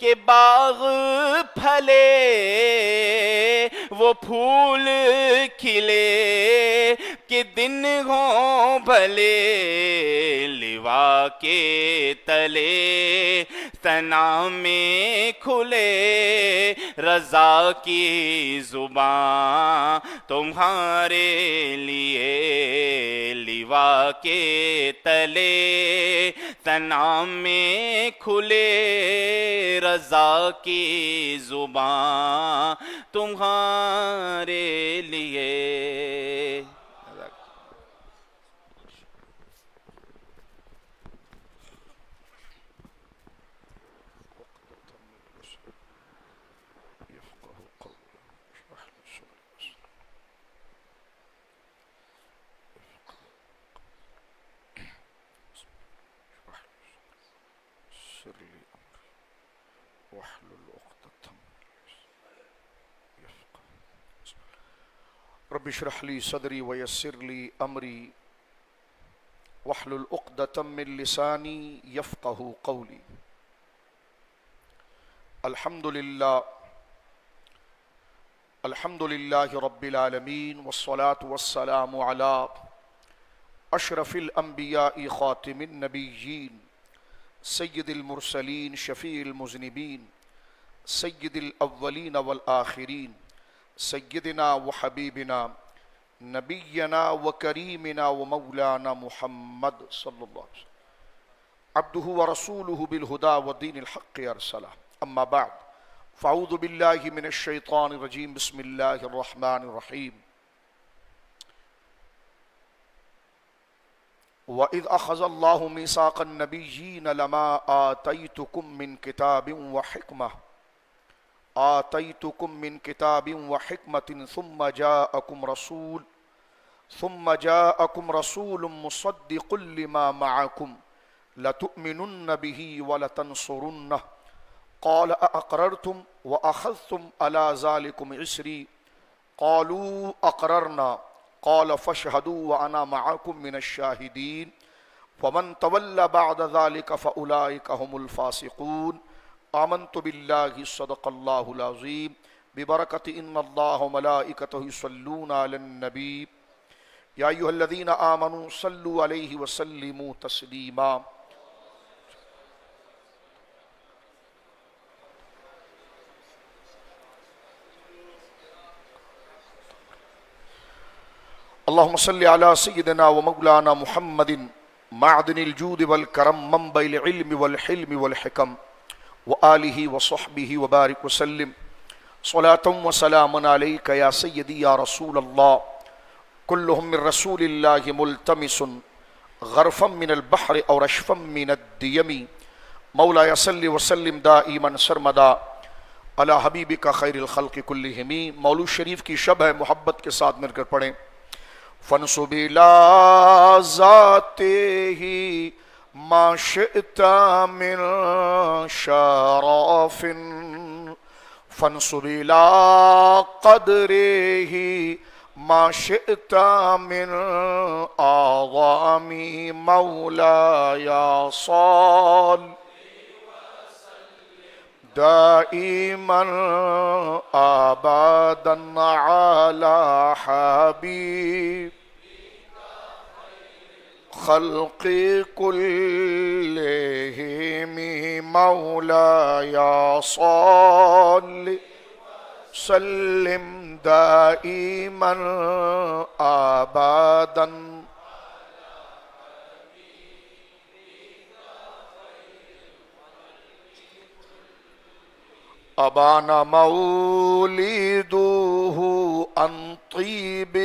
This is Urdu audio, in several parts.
کہ باغ پھلے وہ پھول کھلے، کہ دن ہوں بھلے لوا کے تلے، ثنا میں کھلے رضا کی زباں تمہارے لیے، لوا کے تلے ثنا میں کھلے رضا کی زباں تمہارے لیے۔ رب اشرح لي صدري ويسر لي امري واحلل عقدة من لساني يفقهوا قولي۔ الحمد لله رب العالمين، والصلاة والسلام على اشرف الانبياء خاتم النبيين سيد المرسلين شفيع المذنبين سيد الاولين والآخرين سيدنا وحبيبنا نبينا وكريمنا ومولانا محمد صلى الله عليه وسلم عبده ورسوله بالهدى ودين الحق أرسله، أما بعد فأعوذ بالله من الشيطان الرجيم، بسم الله الرحمن الرحيم۔ وَإِذْ أَخَذَ اللَّهُ مِيثَاقَ النَّبِيِّينَ لَمَا آتَيْتُكُم من كتاب وحكمة ثم جاءكم رسول مصدق لما معكم لتؤمنن به ولتنصرنه قال أأقررتم وأخذتم على ذلكم إصري قالوا أقررنا قال فاشهدوا وأنا معكم من الشاهدين فمن تولى بعد ذلك فأولئك هم الفاسقون۔ آمنت بالله صدق الله العظيم ببركة إن الله وملائكته يصلون على النبي يا أيها الذين آمنوا صلوا عليه وسلموا تسليما۔ اللهم صل على سيدنا ومولانا محمد معدن الجود والكرم منبع العلم والحلم والحكم وآلہ وصحبہ وبارک وسلم صلاة وسلام علیک یا سیدی یا رسول اللہ، کلہم من رسول اللہ ملتمس غرفا من البحر اور رشفا من الدیم، مولا صلی وسلم دائما سرمدا علی حبیبک خیر الخلق کلہم۔ مولود شریف کی شب ہے، محبت کے ساتھ مل کر پڑھیں۔ فانصب الی ذاتہ ما شئت من شرف فانصب إلى قدره ما شئت من أعظم مولاي صل دائما أبدا على حبيب خلق كلهم مولاي صل سلم دائما أبدا أبان مولده عن طيب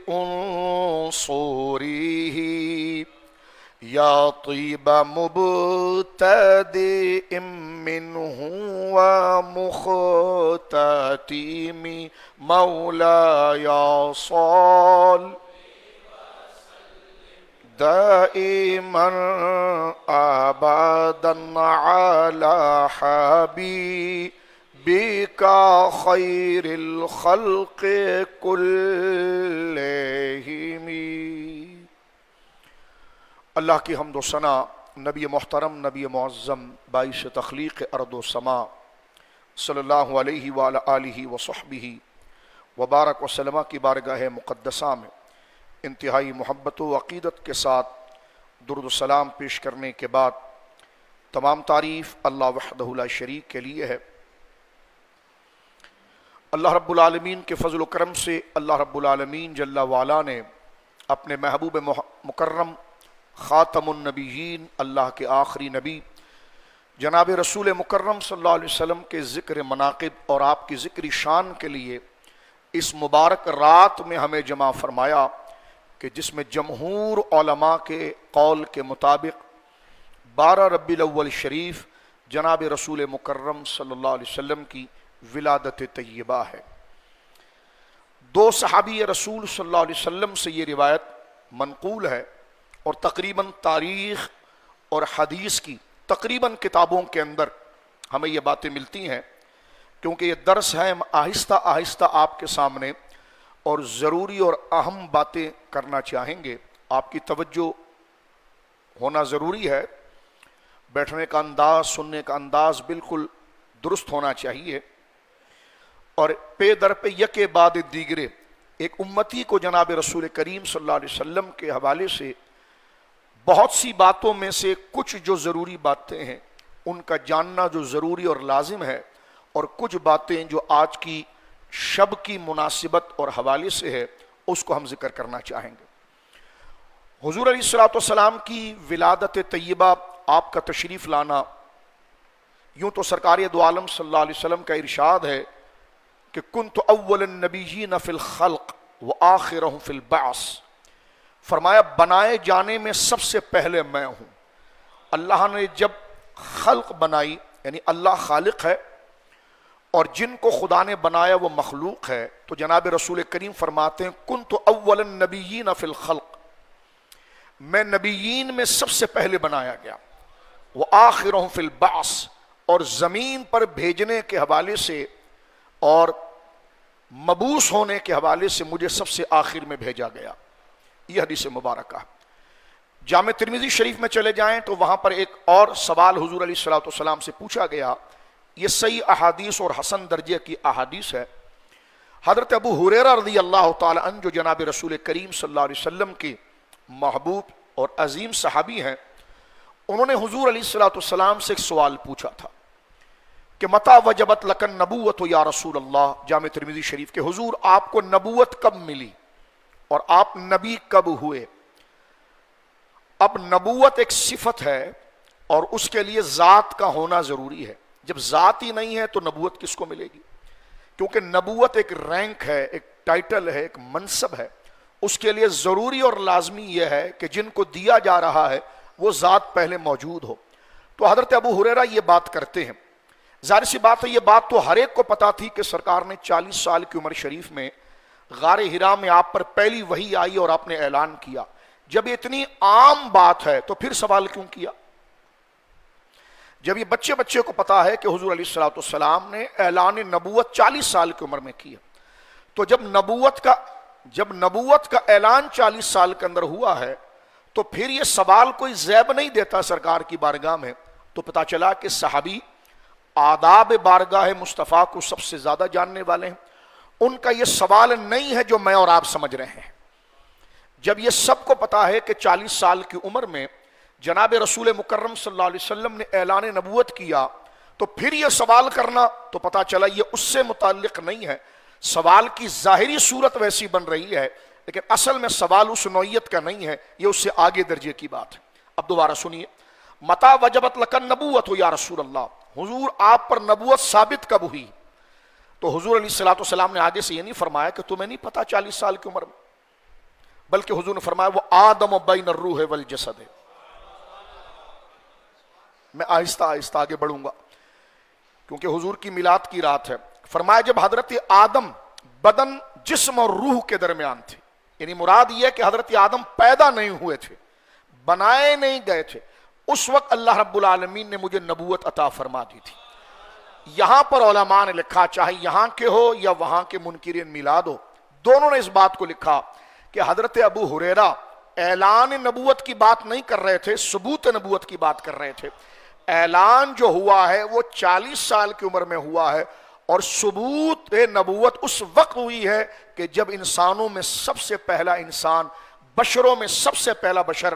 أنصره يا طيب مبتدئ منه ومختتم مولاي صل دائما أبدا على حبيبك خير الخلق كلهم۔ اللہ کی حمد و ثنا، نبی محترم، نبی معظم، باعث تخلیق ارض و سما، صلی اللہ علیہ وآلہ آلہ وصحبہ وبارک وسلم کی بارگاہ مقدسہ میں انتہائی محبت و عقیدت کے ساتھ درود و سلام پیش کرنے کے بعد تمام تعریف اللہ وحدہ لا شریک کے لیے ہے۔ اللہ رب العالمین کے فضل و کرم سے اللہ رب العالمین جل وعلا نے اپنے محبوب مکرم خاتم النبیین اللہ کے آخری نبی جناب رسول مکرم صلی اللہ علیہ وسلم کے ذکر مناقب اور آپ کی ذکری شان کے لیے اس مبارک رات میں ہمیں جمع فرمایا کہ جس میں جمہور علماء کے قول کے مطابق 12 ربیع الاول شریف جناب رسول مکرم صلی اللہ علیہ وسلم کی ولادت طیبہ ہے۔ 2 صحابی رسول صلی اللہ علیہ وسلم سے یہ روایت منقول ہے اور تقریباً تاریخ اور حدیث کی تقریباً کتابوں کے اندر ہمیں یہ باتیں ملتی ہیں، کیونکہ یہ درس ہے آہستہ آہستہ آپ کے سامنے اور ضروری اور اہم باتیں کرنا چاہیں گے۔ آپ کی توجہ ہونا ضروری ہے، بیٹھنے کا انداز سننے کا انداز بالکل درست ہونا چاہیے، اور پے در پہ یکے بعد دیگرے ایک امتی کو جناب رسول کریم صلی اللہ علیہ وسلم کے حوالے سے بہت سی باتوں میں سے کچھ جو ضروری باتیں ہیں ان کا جاننا جو ضروری اور لازم ہے، اور کچھ باتیں جو آج کی شب کی مناسبت اور حوالے سے ہے اس کو ہم ذکر کرنا چاہیں گے۔ حضور علیہ الصلوۃ والسلام کی ولادت طیبہ، آپ کا تشریف لانا، یوں تو سرکار دو عالم صلی اللہ علیہ وسلم کا ارشاد ہے کہ کنت اول النبیین فی الخلق وآخرہم فی البعث، فرمایا بنائے جانے میں سب سے پہلے میں ہوں۔ اللہ نے جب خلق بنائی، یعنی اللہ خالق ہے اور جن کو خدا نے بنایا وہ مخلوق ہے، تو جناب رسول کریم فرماتے ہیں کنت اول النبیین فی الخلق، میں نبیین میں سب سے پہلے بنایا گیا، وآخرہم فی البعث، اور زمین پر بھیجنے کے حوالے سے اور مبعوث ہونے کے حوالے سے مجھے سب سے آخر میں بھیجا گیا۔ یہ حدیث مبارکہ۔ جامع ترمذی شریف میں چلے جائیں تو وہاں پر ایک اور سوال حضور علیہ الصلوۃ والسلام سے پوچھا گیا، یہ صحیح احادیث اور حسن درجے کی احادیث ہے۔ حضرت ابو ہریرہ رضی اللہ تعالی عنہ جو جناب رسول کریم صلی اللہ علیہ وسلم کے محبوب اور عظیم صحابی ہیں، انہوں نے حضور علیہ الصلوۃ والسلام سے ایک سوال پوچھا تھا کہ متی وجبت لک النبوۃ یا رسول اللہ، جامع ترمذی شریف کے حضور آپ کو نبوت کب ملی اور آپ نبی کب ہوئے؟ اب نبوت ایک صفت ہے اور اس کے لیے ذات کا ہونا ضروری ہے۔ جب ذات ہی نہیں ہے تو نبوت کس کو ملے گی؟ کیونکہ نبوت ایک رینک ہے، ایک ٹائٹل ہے، ایک منصب ہے، اس کے لیے ضروری اور لازمی یہ ہے کہ جن کو دیا جا رہا ہے وہ ذات پہلے موجود ہو۔ تو حضرت ابو ہریرہ یہ بات کرتے ہیں، ظاہر سی بات ہے یہ بات تو ہر ایک کو پتا تھی کہ سرکار نے 40 سال کی عمر شریف میں غار حرا میں آپ پر پہلی وحی آئی اور آپ نے اعلان کیا۔ جب یہ اتنی عام بات ہے تو پھر سوال کیوں کیا؟ جب یہ بچے کو پتا ہے کہ حضور علیہ الصلوۃ والسلام نے اعلان نبوت 40 سال کی عمر میں کیا، تو جب نبوت کا اعلان 40 سال کے اندر ہوا ہے تو پھر یہ سوال کوئی زیب نہیں دیتا سرکار کی بارگاہ میں۔ تو پتا چلا کہ صحابی آداب بارگاہ مصطفیٰ کو سب سے زیادہ جاننے والے ہیں، ان کا یہ سوال نہیں ہے جو میں اور آپ سمجھ رہے ہیں۔ جب یہ سب کو پتا ہے کہ 40 سال کی عمر میں جناب رسول مکرم صلی اللہ علیہ وسلم نے اعلان نبوت کیا، تو پھر یہ سوال کرنا تو پتا چلا یہ اس سے متعلق نہیں ہے۔ سوال کی ظاہری صورت ویسی بن رہی ہے لیکن اصل میں سوال اس نوعیت کا نہیں ہے، یہ اس سے آگے درجے کی بات ہے۔ اب دوبارہ سنیے، متی وجبت لک النبوۃ یا رسول اللہ، حضور آپ پر نبوت ثابت کب ہوئی؟ تو حضور علیہ الصلوۃ والسلام نے آگے سے یہ نہیں فرمایا کہ تمہیں نہیں پتا 40 سال کی عمر میں، بلکہ حضور نے فرمایا وہ آدم بین الروح والجسد ہے۔ میں آہستہ آہستہ آگے بڑھوں گا کیونکہ حضور کی میلاد کی رات ہے۔ فرمایا جب حضرت آدم بدن جسم اور روح کے درمیان تھے، یعنی مراد یہ ہے کہ حضرت آدم پیدا نہیں ہوئے تھے، بنائے نہیں گئے تھے، اس وقت اللہ رب العالمین نے مجھے نبوت عطا فرما دی تھی۔ یہاں پر علماء نے لکھا، چاہے یہاں کے ہو یا وہاں کے منکرین میلاد ہو، دونوں نے اس بات کو لکھا کہ حضرت ابو ہریرہ اعلان نبوت کی بات نہیں کر رہے تھے، ثبوت نبوت کی بات کر رہے تھے۔ اعلان جو ہوا ہے وہ 40 سال کی عمر میں ہوا ہے، اور ثبوت نبوت اس وقت ہوئی ہے کہ جب انسانوں میں سب سے پہلا انسان، بشروں میں سب سے پہلا بشر،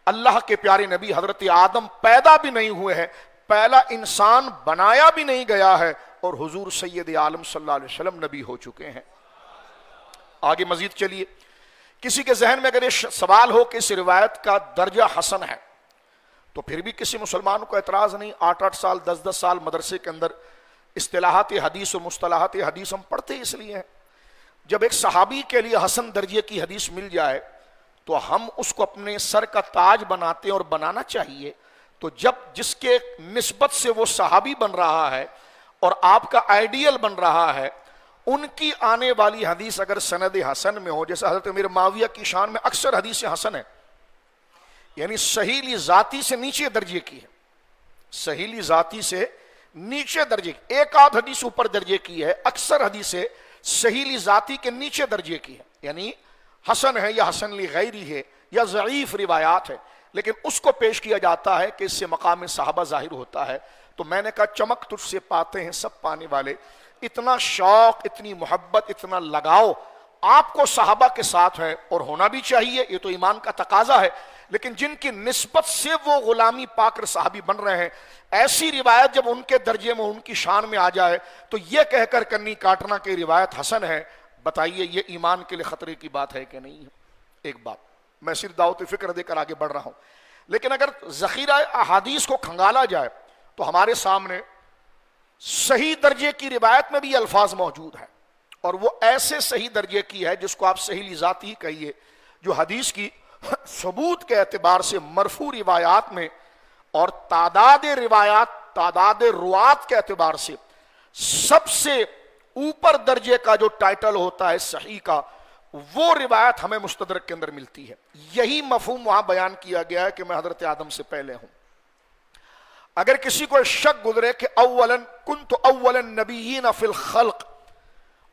اللہ کے پیارے نبی حضرت آدم پیدا بھی نہیں ہوئے ہیں، پہلا انسان بنایا بھی نہیں گیا ہے، اور حضور سید عالم صلی اللہ علیہ وسلم نبی ہو چکے ہیں۔ آگے مزید چلیے، کسی کے ذہن میں اگر یہ سوال ہو کہ اس روایت کا درجہ حسن ہے، تو پھر بھی کسی مسلمان کو اعتراض نہیں۔ 8 سال 10 سال مدرسے کے اندر اصطلاحات حدیث و مصطلحات حدیث ہم پڑھتے اس لیے ہیں۔ جب ایک صحابی کے لیے حسن درجے کی حدیث مل جائے تو ہم اس کو اپنے سر کا تاج بناتے ہیں، اور بنانا چاہیے۔ تو جب جس کے نسبت سے وہ صحابی بن رہا ہے اور آپ کا آئیڈیل بن رہا ہے، ان کی آنے والی حدیث اگر سند حسن میں ہو، جیسے حضرت امیر معاویہ کی شان میں اکثر حدیث حسن ہے، یعنی صحیح ذاتی سے نیچے درجے کی ہے، صحیح ذاتی سے نیچے درجے کی، ایک آدھ حدیث اوپر درجے کی ہے، اکثر حدیثیں صحیح ذاتی کے نیچے درجے کی ہے، یعنی حسن ہے یا حسن لغیری ہے یا ضعیف روایات ہے، لیکن اس کو پیش کیا جاتا ہے کہ اس سے مقام صحابہ ظاہر ہوتا ہے۔ تو میں نے کہا چمک تجھ سے پاتے ہیں سب پانے والے، اتنا شوق، اتنی محبت، اتنا لگاؤ آپ کو صحابہ کے ساتھ ہے، اور ہونا بھی چاہیے، یہ تو ایمان کا تقاضا ہے۔ لیکن جن کی نسبت سے وہ غلامی پا کر صحابی بن رہے ہیں، ایسی روایت جب ان کے درجے میں، ان کی شان میں آ جائے تو یہ کہہ کر کنی کاٹنا کہ روایت حسن ہے، بتائیے یہ ایمان کے لیے خطرے کی بات ہے کہ نہیں ہے؟ ایک بات میں صرف دعوت فکر دے کر آگے بڑھ رہا ہوں، لیکن اگر ذخیرہ احادیث کو کھنگالا جائے تو ہمارے سامنے صحیح درجے کی روایت میں بھی الفاظ موجود ہیں، اور وہ ایسے صحیح درجے کی ہے جس کو آپ صحیح ذاتی کہیے، جو حدیث کی ثبوت کے اعتبار سے مرفوع روایات میں اور تعداد روایات، تعداد روات کے اعتبار سے سب سے اوپر درجے کا جو ٹائٹل ہوتا ہے صحیح کا، وہ روایت ہمیں مستدرک کے اندر ملتی ہے۔ یہی مفہوم وہاں بیان کیا گیا ہے کہ میں حضرت آدم سے پہلے ہوں۔ اگر کسی کو شک گزرے کہ اولا کنت اول النبیین فی الخلق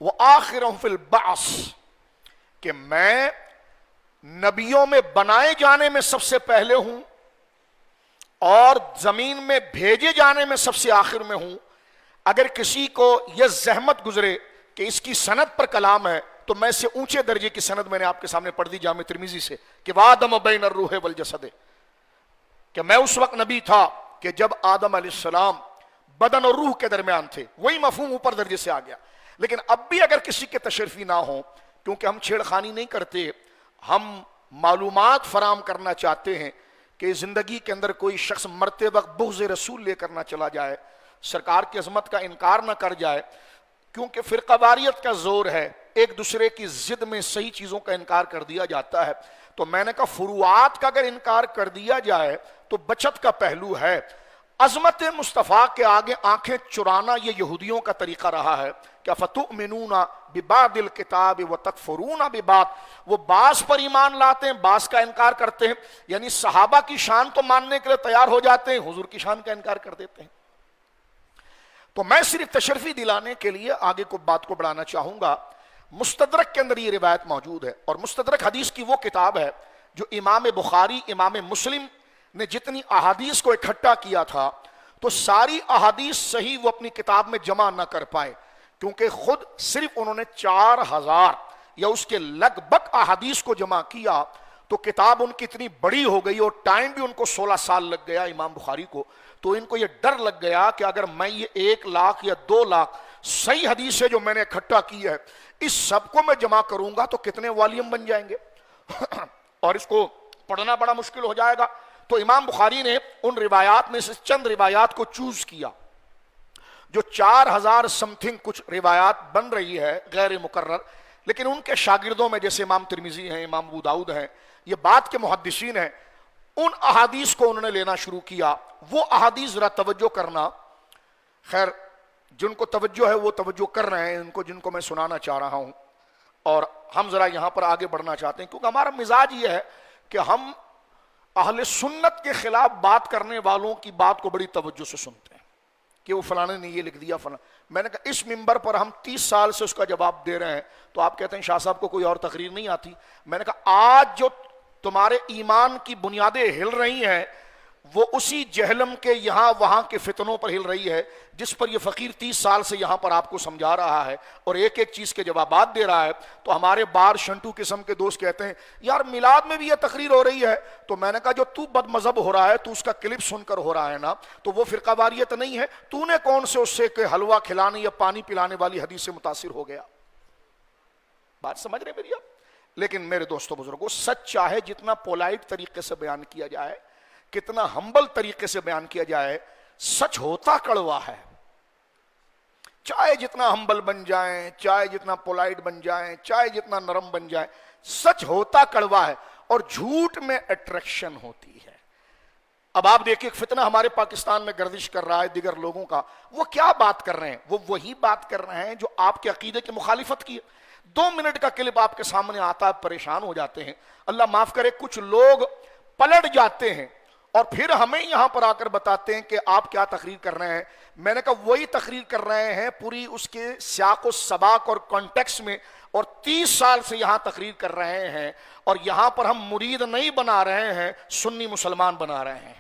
وآخرهم فی البعث، کہ میں نبیوں میں بنائے جانے میں سب سے پہلے ہوں اور زمین میں بھیجے جانے میں سب سے آخر میں ہوں، اگر کسی کو یہ زحمت گزرے کہ اس کی سند پر کلام ہے، تو میں سے اونچے درجے کی سند میں نے آپ کے سامنے پڑھ دی جامع ترمذی سے کہ وآدم بین الروح والجسد، کہ میں اس وقت نبی تھا کہ جب آدم علیہ السلام بدن اور روح کے درمیان تھے، وہی مفہوم اوپر درجے سے آ گیا۔ لیکن اب بھی اگر کسی کے تشریفی نہ ہو، کیونکہ ہم چھیڑ خانی نہیں کرتے، ہم معلومات فراہم کرنا چاہتے ہیں کہ زندگی کے اندر کوئی شخص مرتے وقت بغض رسول لے کر نہ چلا جائے، سرکار کی عظمت کا انکار نہ کر جائے، کیونکہ فرقہ واریت کا زور ہے، ایک دوسرے کی ضد میں صحیح چیزوں کا انکار کر دیا جاتا ہے۔ تو میں نے کہا فروعات کا اگر انکار کر دیا جائے تو بچت کا پہلو ہے۔ عظمت مصطفیٰ کے آگے آنکھیں چرانا یہ یہودیوں کا طریقہ رہا ہے کہ فتؤمنون ببعض الکتاب وتکفرون ببعض، وہ بعض پر ایمان لاتے ہیں، بعض کا انکار کرتے ہیں، یعنی صحابہ کی شان تو ماننے کے لیے تیار ہو جاتے ہیں، حضور کی شان کا انکار کر دیتے ہیں۔ تو میں صرف تشریفی دلانے کے لیے آگے کو بات کو بڑھانا چاہوں گا۔ مستدرک کے اندر یہ روایت موجود ہے، اور مستدرک حدیث کی وہ کتاب ہے جو امام بخاری، امام مسلم نے جتنی احادیث کو اکٹھا کیا تھا، تو ساری احادیث صحیح وہ اپنی کتاب میں جمع نہ کر پائے، کیونکہ خود صرف انہوں نے 4000 یا اس کے لگ بھگ احادیث کو جمع کیا، تو کتاب ان کی اتنی بڑی ہو گئی اور ٹائم بھی ان کو 16 سال لگ گیا امام بخاری کو۔ تو ان کو یہ ڈر لگ گیا کہ اگر میں یہ 1 لاکھ یا 2 لاکھ صحیح حدیث ہے جو میں نے اکٹھا کی ہے، اس سب کو میں جمع کروں گا تو کتنے والیوم بن جائیں گے اور اس کو پڑھنا بڑا مشکل ہو جائے گا۔ تو امام بخاری نے ان روایات میں سے چند روایات کو چوز کیا، جو 4000 سم تھنگ کچھ روایات بن رہی ہے غیر مقرر، لیکن ان کے شاگردوں میں جیسے امام ترمذی ہیں، امام ابو داؤد ہیں، یہ بات کے محدثین ہیں، ان احادیث کو انہوں نے لینا شروع کیا۔ وہ احادیث ذرا توجہ کرنا، خیر جن کو توجہ ہے وہ توجہ کر رہے ہیں، ان کو جن کو میں سنانا چاہ رہا ہوں، اور ہم ذرا یہاں پر آگے بڑھنا چاہتے ہیں، کیونکہ ہمارا مزاج یہ ہے کہ ہم اہل سنت کے خلاف بات کرنے والوں کی بات کو بڑی توجہ سے سنتے ہیں کہ وہ فلانے نے یہ لکھ دیا فلاں۔ میں نے کہا اس ممبر پر ہم 30 سال سے اس کا جواب دے رہے ہیں، تو آپ کہتے ہیں شاہ صاحب کو کوئی اور تقریر نہیں آتی۔ میں نے کہا آج جو تمہارے ایمان کی بنیادیں ہل رہی ہیں، وہ اسی جہلم کے یہاں وہاں کے فتنوں پر ہل رہی ہے جس پر یہ فقیر 30 سال سے یہاں پر آپ کو سمجھا رہا ہے اور ایک ایک چیز کے جوابات دے رہا ہے. تو ہمارے بار شنٹو قسم کے دوست کہتے ہیں یار میلاد میں بھی یہ تقریر ہو رہی ہے. تو میں نے کہا جو تو بد مذہب ہو رہا ہے تو اس کا کلپ سن کر ہو رہا ہے نا, تو وہ فرقہ واریت نہیں ہے. تو نے کون سے اس سے کہ حلوہ کھلانے یا پانی پلانے والی حدیث سے متاثر ہو گیا؟ بات سمجھ رہے میری آپ؟ لیکن میرے دوستوں بزرگوں, سچ چاہے جتنا پولائٹ طریقے سے بیان کیا جائے, کتنا ہمبل طریقے سے بیان کیا جائے, سچ ہوتا کڑوا ہے. چاہے جتنا ہمبل بن جائیں, چاہے جتنا پولائٹ بن جائیں, چاہے جتنا نرم بن جائیں, سچ ہوتا کڑوا ہے اور جھوٹ میں اٹریکشن ہوتی ہے. اب آپ دیکھیں ایک فتنہ ہمارے پاکستان میں گردش کر رہا ہے دیگر لوگوں کا. وہ کیا بات کر رہے ہیں؟ وہ وہی بات کر رہے ہیں جو آپ کے عقیدے کی مخالفت کی ہے. 2 منٹ کا کلپ آپ کے سامنے آتا ہے, پریشان ہو جاتے ہیں. اللہ معاف کرے, کچھ لوگ پلٹ جاتے ہیں اور پھر ہمیں یہاں پر آ کر بتاتے ہیں کہ آپ کیا تقریر کر رہے ہیں. میں نے کہا وہی تقریر کر رہے ہیں پوری اس کے سیاق و سباق اور کانٹیکس میں, اور 30 سال سے یہاں تقریر کر رہے ہیں, اور یہاں پر ہم مرید نہیں بنا رہے ہیں, سنی مسلمان بنا رہے ہیں.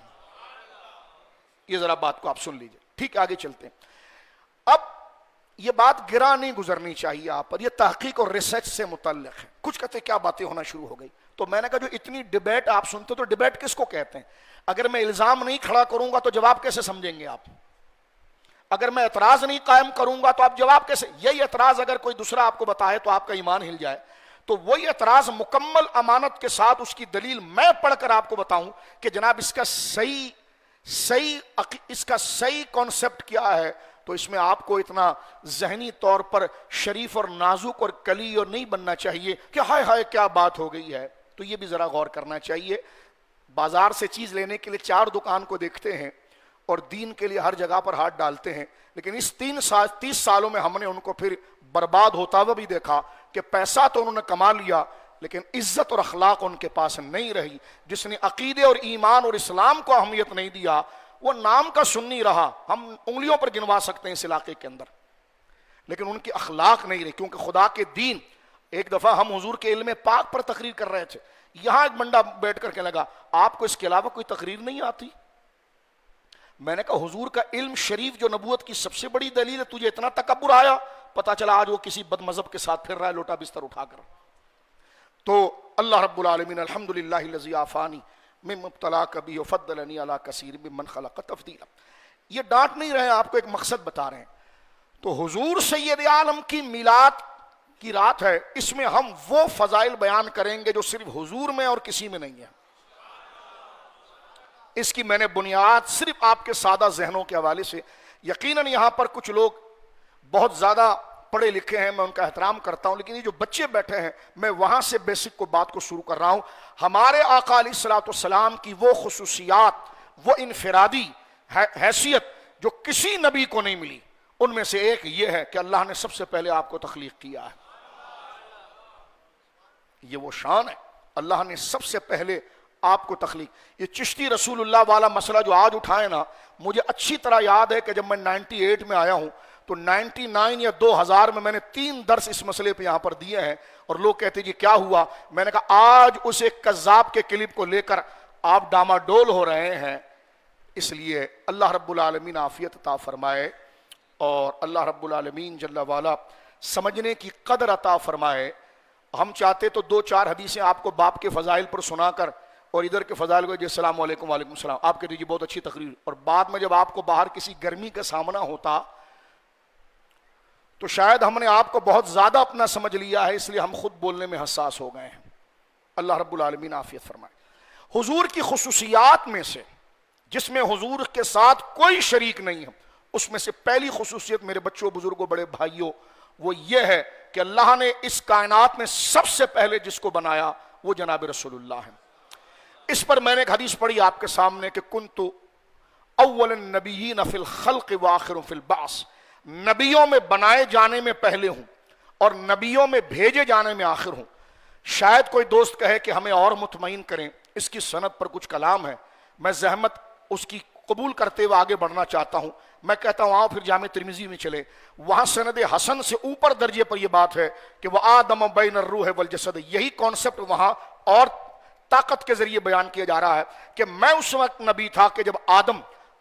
یہ ذرا بات کو آپ سن لیجئے. ٹھیک, آگے چلتے ہیں. اب یہ بات گرا نہیں گزرنی چاہیے آپ پر, یہ تحقیق اور ریسرچ سے متعلق ہے. کچھ کہتے کیا باتیں ہونا شروع ہو گئی. تو میں نے کہا جو اتنی ڈیبیٹ آپ سنتے تو ڈیبیٹ کس کو کہتے ہیں؟ اگر میں الزام نہیں کھڑا کروں گا تو جواب کیسے سمجھیں گے آپ؟ اگر میں اعتراض نہیں قائم کروں گا تو آپ جواب کیسے؟ یہی اعتراض اگر کوئی دوسرا آپ کو بتائے تو آپ کا ایمان ہل جائے. تو وہی اعتراض مکمل امانت کے ساتھ اس کی دلیل میں پڑھ کر آپ کو بتاؤں کہ جناب اس کا صحیح کانسیپٹ کیا ہے, تو اس میں آپ کو اتنا ذہنی طور پر شریف اور نازک اور کلی اور نہیں بننا چاہیے کہ ہائے ہائے کیا بات ہو گئی ہے. تو یہ بھی ذرا غور کرنا چاہیے. بازار سے چیز لینے کے لیے 4 دکان کو دیکھتے ہیں اور دین کے لیے ہر جگہ پر ہاتھ ڈالتے ہیں, لیکن اس 30 سالوں میں ہم نے ان کو پھر برباد ہوتا ہوا بھی دیکھا کہ پیسہ تو انہوں نے کما لیا لیکن عزت اور اخلاق ان کے پاس نہیں رہی. جس نے عقیدے اور ایمان اور اسلام کو اہمیت نہیں دیا وہ نام کا سنی رہا. ہم انگلیوں پر گنوا سکتے ہیں اس علاقے کے اندر, لیکن ان کی اخلاق نہیں رہی. کیونکہ خدا کے دین, ایک دفعہ ہم حضور کے علم پاک پر تقریر کر رہے تھے, یہاں ایک بندہ بیٹھ کر کے لگا آپ کو اس کے علاوہ کوئی تقریر نہیں آتی؟ میں نے کہا حضور کا علم شریف جو نبوت کی سب سے بڑی دلیل ہے, تجھے اتنا تکبر آیا؟ پتا چلا آج وہ کسی بد مذہب کے ساتھ پھر رہا ہے لوٹا بستر اٹھا کر. تو اللہ رب العالمین الحمدللہ الذی عافانی من مبتلاک بہ وفضلنی علی کثیر ممن خلق تفضیلا. یہ ڈانٹ نہیں رہے, آپ کو ایک مقصد بتا رہے ہیں. تو حضور سید عالم کی میلاد کی رات ہے, اس میں ہم وہ فضائل بیان کریں گے جو صرف حضور میں اور کسی میں نہیں ہے. اس کی میں نے بنیاد صرف آپ کے سادہ ذہنوں کے حوالے سے, یقیناً یہاں پر کچھ لوگ بہت زیادہ پڑھے لکھے ہیں, میں ان کا احترام کرتا ہوں, لیکن یہ جو بچے بیٹھے ہیں میں وہاں سے بیسک کو بات کو شروع کر رہا ہوں. ہمارے آقا علیہ الصلوۃ والسلام کی وہ خصوصیات, وہ انفرادی حیثیت جو کسی نبی کو نہیں ملی, ان میں سے ایک یہ ہے کہ اللہ نے سب سے پہلے آپ کو تخلیق کیا ہے. یہ وہ شان ہے, اللہ نے سب سے پہلے آپ کو تخلیق. یہ چشتی رسول اللہ والا مسئلہ جو آج اٹھائے نا, مجھے اچھی طرح یاد ہے کہ جب میں 98 میں آیا ہوں تو 99 یا 2000 میں نے 3 درس اس مسئلے پہ یہاں پر دیے ہیں, اور لوگ کہتے جی کیا ہوا؟ میں نے کہا آج اس ایک کذاب کے کلپ کو لے کر آپ ڈاماڈول ہو رہے ہیں. اس لیے اللہ رب العالمین عافیت عطا فرمائے, اور اللہ رب العالمین جل والا سمجھنے کی قدر عطا فرمائے. ہم چاہتے تو 2-4 حدیثیں آپ کو باپ کے فضائل پر سنا کر اور ادھر کے فضائل کو جی السلام علیکم وعلیکم السلام, آپ کہتے جی بہت اچھی تقریر, اور بعد میں جب آپ کو باہر کسی گرمی کا سامنا ہوتا تو شاید ہم نے آپ کو بہت زیادہ اپنا سمجھ لیا ہے, اس لیے ہم خود بولنے میں حساس ہو گئے ہیں. اللہ رب العالمین عافیت فرمائے. حضور کی خصوصیات میں سے جس میں حضور کے ساتھ کوئی شریک نہیں ہے, اس میں سے پہلی خصوصیت میرے بچوں, بزرگوں, بڑے بھائیوں, وہ یہ ہے کہ اللہ نے اس کائنات میں سب سے پہلے جس کو بنایا وہ جناب رسول اللہ ہے. اس پر میں نے ایک حدیث پڑھی آپ کے سامنے کہ کنت اول النبیین فی الخلق وآخر فی البعث, نبیوں میں بنائے جانے میں پہلے ہوں اور نبیوں میں بھیجے جانے میں آخر ہوں. شاید کوئی دوست کہے کہ ہمیں اور مطمئن کریں, اس کی سند پر کچھ کلام ہے, میں زحمت اس کی قبول کرتے ہوئے آگے بڑھنا چاہتا ہوں. میں کہتا ہوں آؤ پھر جامع ترمذی میں چلے, وہاں سند حسن سے اوپر درجے پر یہ بات ہے کہ وہ آدم بین الروح والجسد, یہی کانسیپٹ وہاں اور طاقت کے ذریعے بیان کیا جا رہا ہے کہ میں اس وقت نبی تھا کہ جب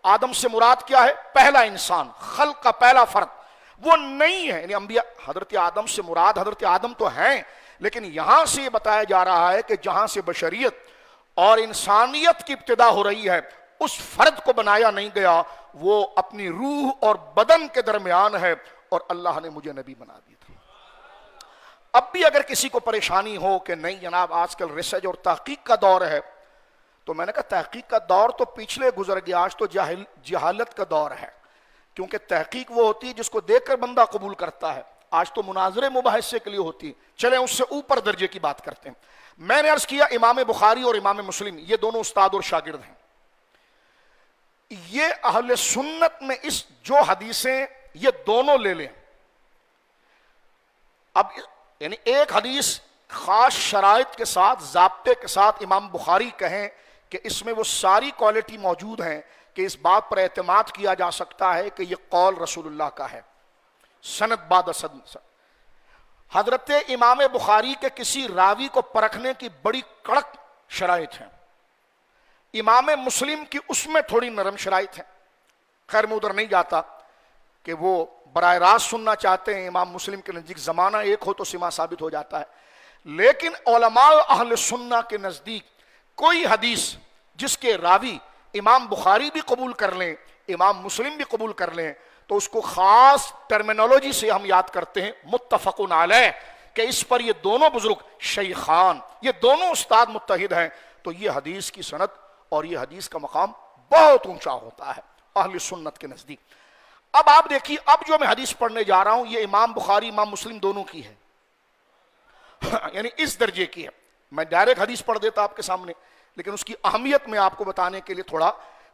آدم سے مراد کیا ہے؟ پہلا انسان، خلق کا پہلا فرد، وہ نہیں ہے، یعنی انبیاء حضرت آدم سے مراد حضرت آدم تو ہیں، لیکن یہاں سے یہ بتایا جا رہا ہے کہ جہاں سے بشریت اور انسانیت کی ابتدا ہو رہی ہے اس فرد کو بنایا نہیں گیا، وہ اپنی روح اور بدن کے درمیان ہے، اور اللہ نے مجھے نبی بنا دیا تھا۔ اب بھی اگر کسی کو پریشانی ہو کہ نہیں جناب آج کل ریسرچ اور تحقیق کا دور ہے، تو میں نے کہا تحقیق کا دور تو پچھلے گزر گیا، آج تو جہالت کا دور ہے، کیونکہ تحقیق وہ ہوتی ہے جس کو دیکھ کر بندہ قبول کرتا ہے، آج تو مناظرے مباحثے کے لیے ہوتی ہے۔ چلیں اس سے اوپر درجے کی بات کرتے ہیں۔ میں نے عرض کیا امام بخاری اور امام مسلم یہ دونوں استاد اور شاگرد ہیں، یہ اہل سنت میں اس جو حدیثیں یہ دونوں لے لیں، اب یعنی ایک حدیث خاص شرائط کے ساتھ ضابطے کے ساتھ امام بخاری کہیں کہ اس میں وہ ساری کوالٹی موجود ہیں کہ اس بات پر اعتماد کیا جا سکتا ہے کہ یہ قول رسول اللہ کا ہے، سند بعد سند۔ حضرت امام بخاری کے کسی راوی کو پرکھنے کی بڑی کڑک شرائط ہیں، امام مسلم کی اس میں تھوڑی نرم شرائط ہیں۔ خیر میں ادھر نہیں جاتا کہ وہ براہ راست سننا چاہتے ہیں، امام مسلم کے نزدیک زمانہ ایک ہو تو سما ثابت ہو جاتا ہے، لیکن علماء اہل سنہ کے نزدیک کوئی حدیث جس کے راوی امام بخاری بھی قبول کر لیں امام مسلم بھی قبول کر لیں تو اس کو خاص ٹرمینالوجی سے ہم یاد کرتے ہیں متفقن علیہ، کہ اس پر یہ دونوں بزرگ شیخان، یہ دونوں استاد متحد ہیں، تو یہ حدیث کی سند اور یہ حدیث کا مقام بہت اونچا ہوتا ہے اہل سنت کے نزدیک۔ اب آپ دیکھیے، اب جو میں حدیث پڑھنے جا رہا ہوں یہ امام بخاری امام مسلم دونوں کی ہے، یعنی اس درجے کی ہے۔ میں ڈائریکٹ حدیث پڑھ دیتا آپ کے سامنے، لیکن اس کی اہمیت میں آپ کو بتانے کے لیے تھوڑا،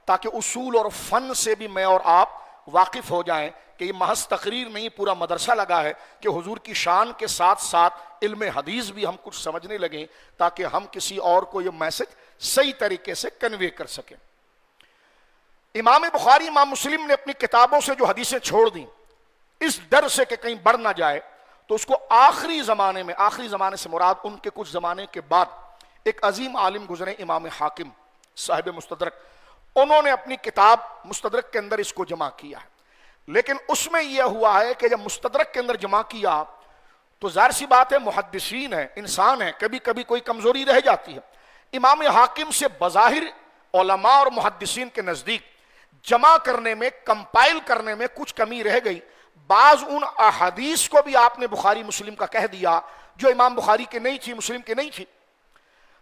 تاکہ اصول اور فن سے بھی میں اور آپ واقف ہو جائیں کہ یہ محض تقریر نہیں، پورا مدرسہ لگا ہے کہ حضور کی شان کے ساتھ ساتھ علم حدیث بھی ہم کچھ سمجھنے لگیں تاکہ ہم کسی اور کو یہ میسج صحیح طریقے سے کنوے کر سکیں۔ امام بخاری امام مسلم نے اپنی کتابوں سے جو حدیثیں چھوڑ دیں اس ڈر سے کہ کہیں بڑھ نہ جائے، تو اس کو آخری زمانے میں، آخری زمانے سے مراد ان کے کچھ زمانے کے بعد ایک عظیم عالم گزرے امام حاکم صاحب مستدرک، انہوں نے اپنی کتاب مستدرک کے اندر اس کو جمع کیا ہے، لیکن اس میں یہ ہوا ہے کہ جب مستدرک کے اندر جمع کیا تو ظاہر سی بات ہے محدثین ہیں، انسان ہیں، کبھی کبھی کوئی کمزوری رہ جاتی ہے۔ امام حاکم سے بظاہر علماء اور محدثین کے نزدیک جمع کرنے میں، کمپائل کرنے میں کچھ کمی رہ گئی، بعض ان احادیث کو بھی آپ نے بخاری مسلم کا کہہ دیا جو امام بخاری کے نہیں تھی، مسلم کے نہیں تھی،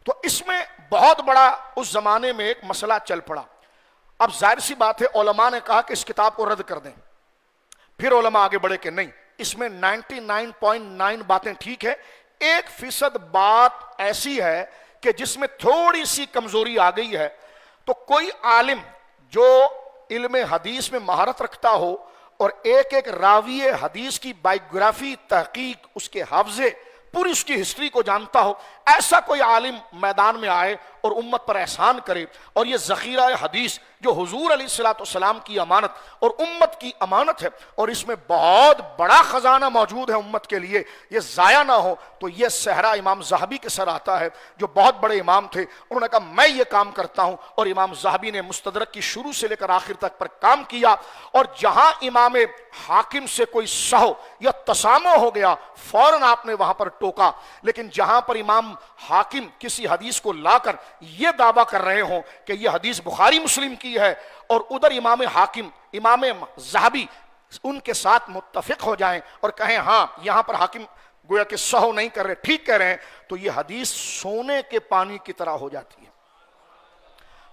تو اس میں بہت بڑا اس زمانے میں ایک مسئلہ چل پڑا۔ اب ظاہر سی بات ہے علماء نے کہا کہ اس کتاب کو رد کر دیں، پھر علماء آگے بڑھے کہ نہیں، اس میں 99.9 باتیں ٹھیک ہے، 1% بات ایسی ہے کہ جس میں تھوڑی سی کمزوری آ گئی ہے، تو کوئی عالم جو علم حدیث میں مہارت رکھتا ہو اور ایک ایک راوی حدیث کی بائیوگرافی، تحقیق، اس کے حافظے، پوری اس کی ہسٹری کو جانتا ہو، ایسا کوئی عالم میدان میں آئے اور امت پر احسان کرے، اور یہ ذخیرہ حدیث جو حضور علیہ السلام کی امانت اور امت کی امانت ہے، اور اس میں بہت بڑا خزانہ موجود ہے امت کے لیے، یہ ضائع نہ ہو، تو یہ صحرا امام ذہبی کے سر آتا ہے جو بہت بڑے امام تھے۔ انہوں نے کہا میں یہ کام کرتا ہوں، اور امام ذہبی نے مستدرک کی شروع سے لے کر آخر تک پر کام کیا، اور جہاں امام حاکم سے کوئی سہو یا تسامح ہو گیا فوراً آپ نے وہاں پر ٹوکا، لیکن جہاں پر امام حاکم کسی حدیث کو لا کر یہ دعویٰ کر رہے ہوں کہ یہ حدیث بخاری مسلم کی ہے، اور ادھر امام حاکم امام ذہبی ان کے ساتھ متفق ہو جائیں اور کہیں ہاں یہاں پر حاکم گویا کہ سہو نہیں کر رہے، ٹھیک کہہ رہے ہیں، تو یہ حدیث سونے کے پانی کی طرح ہو جاتی ہے۔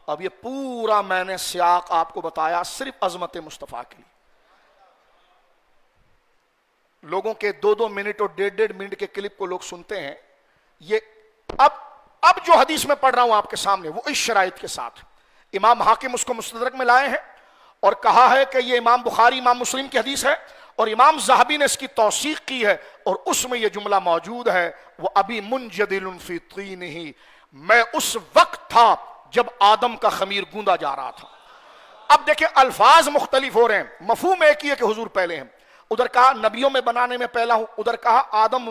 اب یہ پورا میں نے سیاق آپ کو بتایا صرف عظمت مصطفیٰ کے لیے۔ لوگوں کے 2 منٹ اور 1.5 منٹ کے کلپ کو لوگ سنتے ہیں، یہ اب جو حدیث میں پڑھ رہا ہوں آپ کے سامنے وہ اس شرائط کے ساتھ امام حاکم اس کو مستدرک میں لائے ہیں اور کہا ہے کہ یہ امام بخاری امام مسلم کی حدیث ہے، اور امام ذہبی نے اس کی توثیق کی ہے، اور اس میں یہ جملہ موجود ہے وہ ابھی منجدل فی طینہ، میں اس وقت تھا جب آدم کا خمیر گوندا جا رہا تھا۔ اب دیکھیں الفاظ مختلف ہو رہے ہیں، مفہوم ایک ہی ہے کہ حضور پہلے ہیں، ادھر کہا نبیوں میں بنانے میں پہلا ہوں، ادھر کہا آدم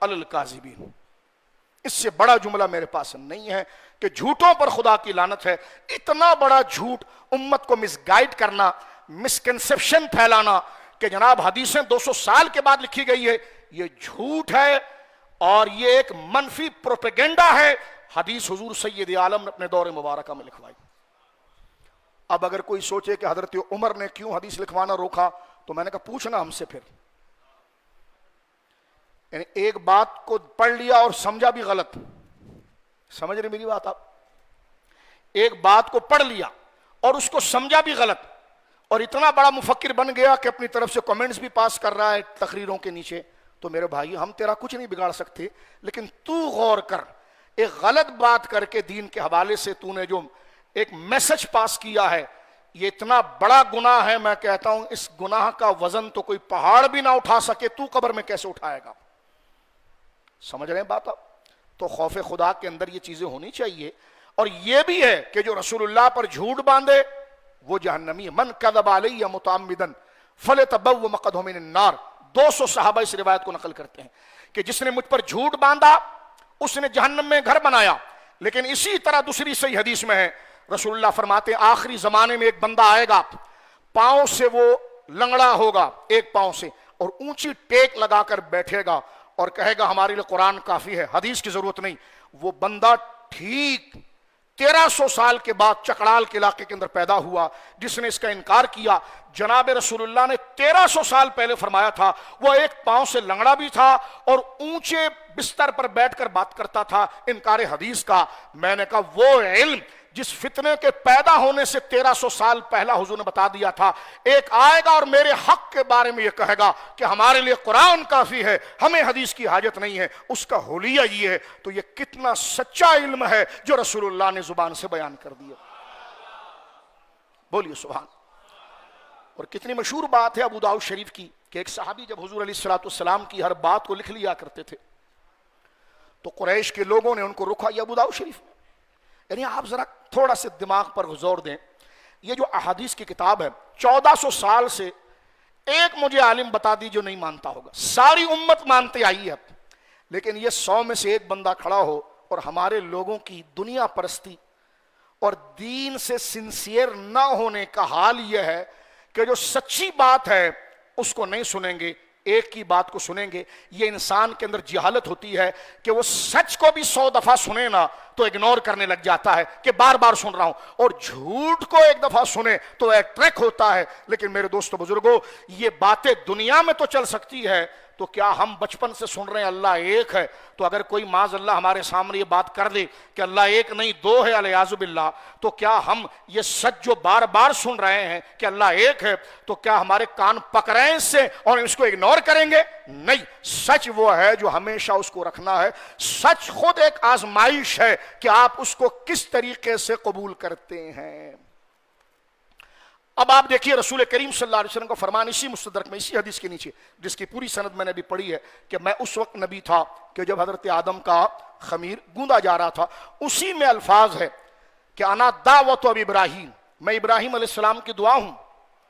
علی الکاذبین۔ اس سے بڑا جملہ میرے پاس نہیں ہے کہ جھوٹوں پر خدا کی لعنت ہے۔ اتنا بڑا جھوٹ، امت کو مس گائیڈ کرنا، مسکنسپشن پھیلانا کہ جناب حدیثیں 200 سال کے بعد لکھی گئی ہے، یہ جھوٹ ہے اور یہ ایک منفی پروپیگنڈا ہے۔ حدیث حضور سید عالم نے اپنے دور مبارکہ میں لکھوائی۔ اب اگر کوئی سوچے کہ حضرت عمر نے کیوں حدیث لکھوانا روکا، تو میں نے کہا پوچھنا ہم سے پھر۔ یعنی ایک بات کو پڑھ لیا اور سمجھا بھی غلط، سمجھ رہے میری بات آپ؟ ایک بات کو پڑھ لیا اور اس کو سمجھا بھی غلط، اور اتنا بڑا مفکر بن گیا کہ اپنی طرف سے کمنٹس بھی پاس کر رہا ہے تقریروں کے نیچے۔ تو میرے بھائی، ہم تیرا کچھ نہیں بگاڑ سکتے، لیکن تو غور کر، ایک غلط بات کر کے دین کے حوالے سے تو نے جو ایک میسج پاس کیا ہے، یہ اتنا بڑا گناہ ہے۔ میں کہتا ہوں اس گناہ کا وزن تو کوئی پہاڑ بھی نہ اٹھا سکے، تو قبر میں کیسے اٹھائے گا؟ سمجھ رہے ہیں بات آپ؟ تو خوف خدا کے اندر یہ چیزیں ہونی چاہیے۔ اور یہ بھی ہے کہ جو رسول اللہ پر جھوٹ باندھے وہ جہنمی ہے۔ من کذب علی متعمدا فليتبوأ مقعده من النار۔ 200 صحابہ اس روایت کو نقل کرتے ہیں کہ جس نے مجھ پر جھوٹ باندھا اس نے جہنم میں گھر بنایا۔ لیکن اسی طرح دوسری صحیح حدیث میں ہے، رسول اللہ فرماتے ہیں آخری زمانے میں ایک بندہ آئے گا، پاؤں سے وہ لنگڑا ہوگا ایک پاؤں سے، اور اونچی ٹیک لگا کر بیٹھے گا اور کہے گا ہمارے لیے قرآن کافی ہے، حدیث کی ضرورت نہیں۔ وہ بندہ ٹھیک 1300 سال کے بعد چکڑال کے علاقے کے اندر پیدا ہوا جس نے اس کا انکار کیا۔ جناب رسول اللہ نے 1300 سال پہلے فرمایا تھا، وہ ایک پاؤں سے لنگڑا بھی تھا اور اونچے بستر پر بیٹھ کر بات کرتا تھا، انکار حدیث کا۔ میں نے کہا وہ علم جس فتنے کے پیدا ہونے سے 1300 سال پہلا حضور نے بتا دیا تھا، ایک آئے گا اور میرے حق کے بارے میں یہ کہے گا کہ ہمارے لیے قرآن کافی ہے، ہمیں حدیث کی حاجت نہیں ہے، اس کا حلیہ یہ ہے۔ تو یہ کتنا سچا علم ہے جو رسول اللہ نے زبان سے بیان کر دیا، بولیے سبحان۔ اور کتنی مشہور بات ہے ابو داؤد شریف کی کہ ایک صحابی جب حضور علیہ السلام کی ہر بات کو لکھ لیا کرتے تھے تو قریش کے لوگوں نے ان کو رکھا، یہ ابو داؤد شریف میں، یعنی آپ ذرا تھوڑا سے دماغ پر زور دیں، یہ جو احادیث کی کتاب ہے 1400 سال سے ایک مجھے عالم بتا دی جو نہیں مانتا ہوگا، ساری امت مانتے آئی ہے، لیکن یہ 100 میں سے ایک بندہ کھڑا ہو اور ہمارے لوگوں کی دنیا پرستی اور دین سے سنسیئر نہ ہونے کا حال یہ ہے کہ جو سچی بات ہے اس کو نہیں سنیں گے، ایک کی بات کو سنیں گے۔ یہ انسان کے اندر جہالت ہوتی ہے کہ وہ سچ کو بھی 100 دفعہ سنے نا تو اگنور کرنے لگ جاتا ہے کہ بار بار سن رہا ہوں، اور جھوٹ کو ایک دفعہ سنے تو اٹریکٹ ہوتا ہے۔ لیکن میرے دوستو بزرگوں، یہ باتیں دنیا میں تو چل سکتی ہے، تو کیا ہم بچپن سے سن رہے ہیں اللہ ایک ہے، تو اگر کوئی معاذ اللہ ہمارے سامنے یہ بات کر دے کہ اللہ ایک نہیں دو ہے علیاذ باللہ، تو کیا ہم یہ سچ جو بار بار سن رہے ہیں کہ اللہ ایک ہے، تو کیا ہمارے کان پک رہے ہیں اس سے اور اس کو اگنور کریں گے؟ نہیں، سچ وہ ہے جو ہمیشہ اس کو رکھنا ہے۔ سچ خود ایک آزمائش ہے کہ آپ اس کو کس طریقے سے قبول کرتے ہیں۔ اب آپ دیکھیے رسول کریم صلی اللہ علیہ وسلم کا فرمان اسی مستدرک میں، اسی حدیث کے نیچے جس کی پوری سند میں نے بھی پڑھی ہے کہ میں اس وقت نبی تھا کہ جب حضرت آدم کا خمیر گوندا جا رہا تھا، اسی میں الفاظ ہے کہ انا دعوت اب ابراہیم، میں ابراہیم علیہ السلام کی دعا ہوں۔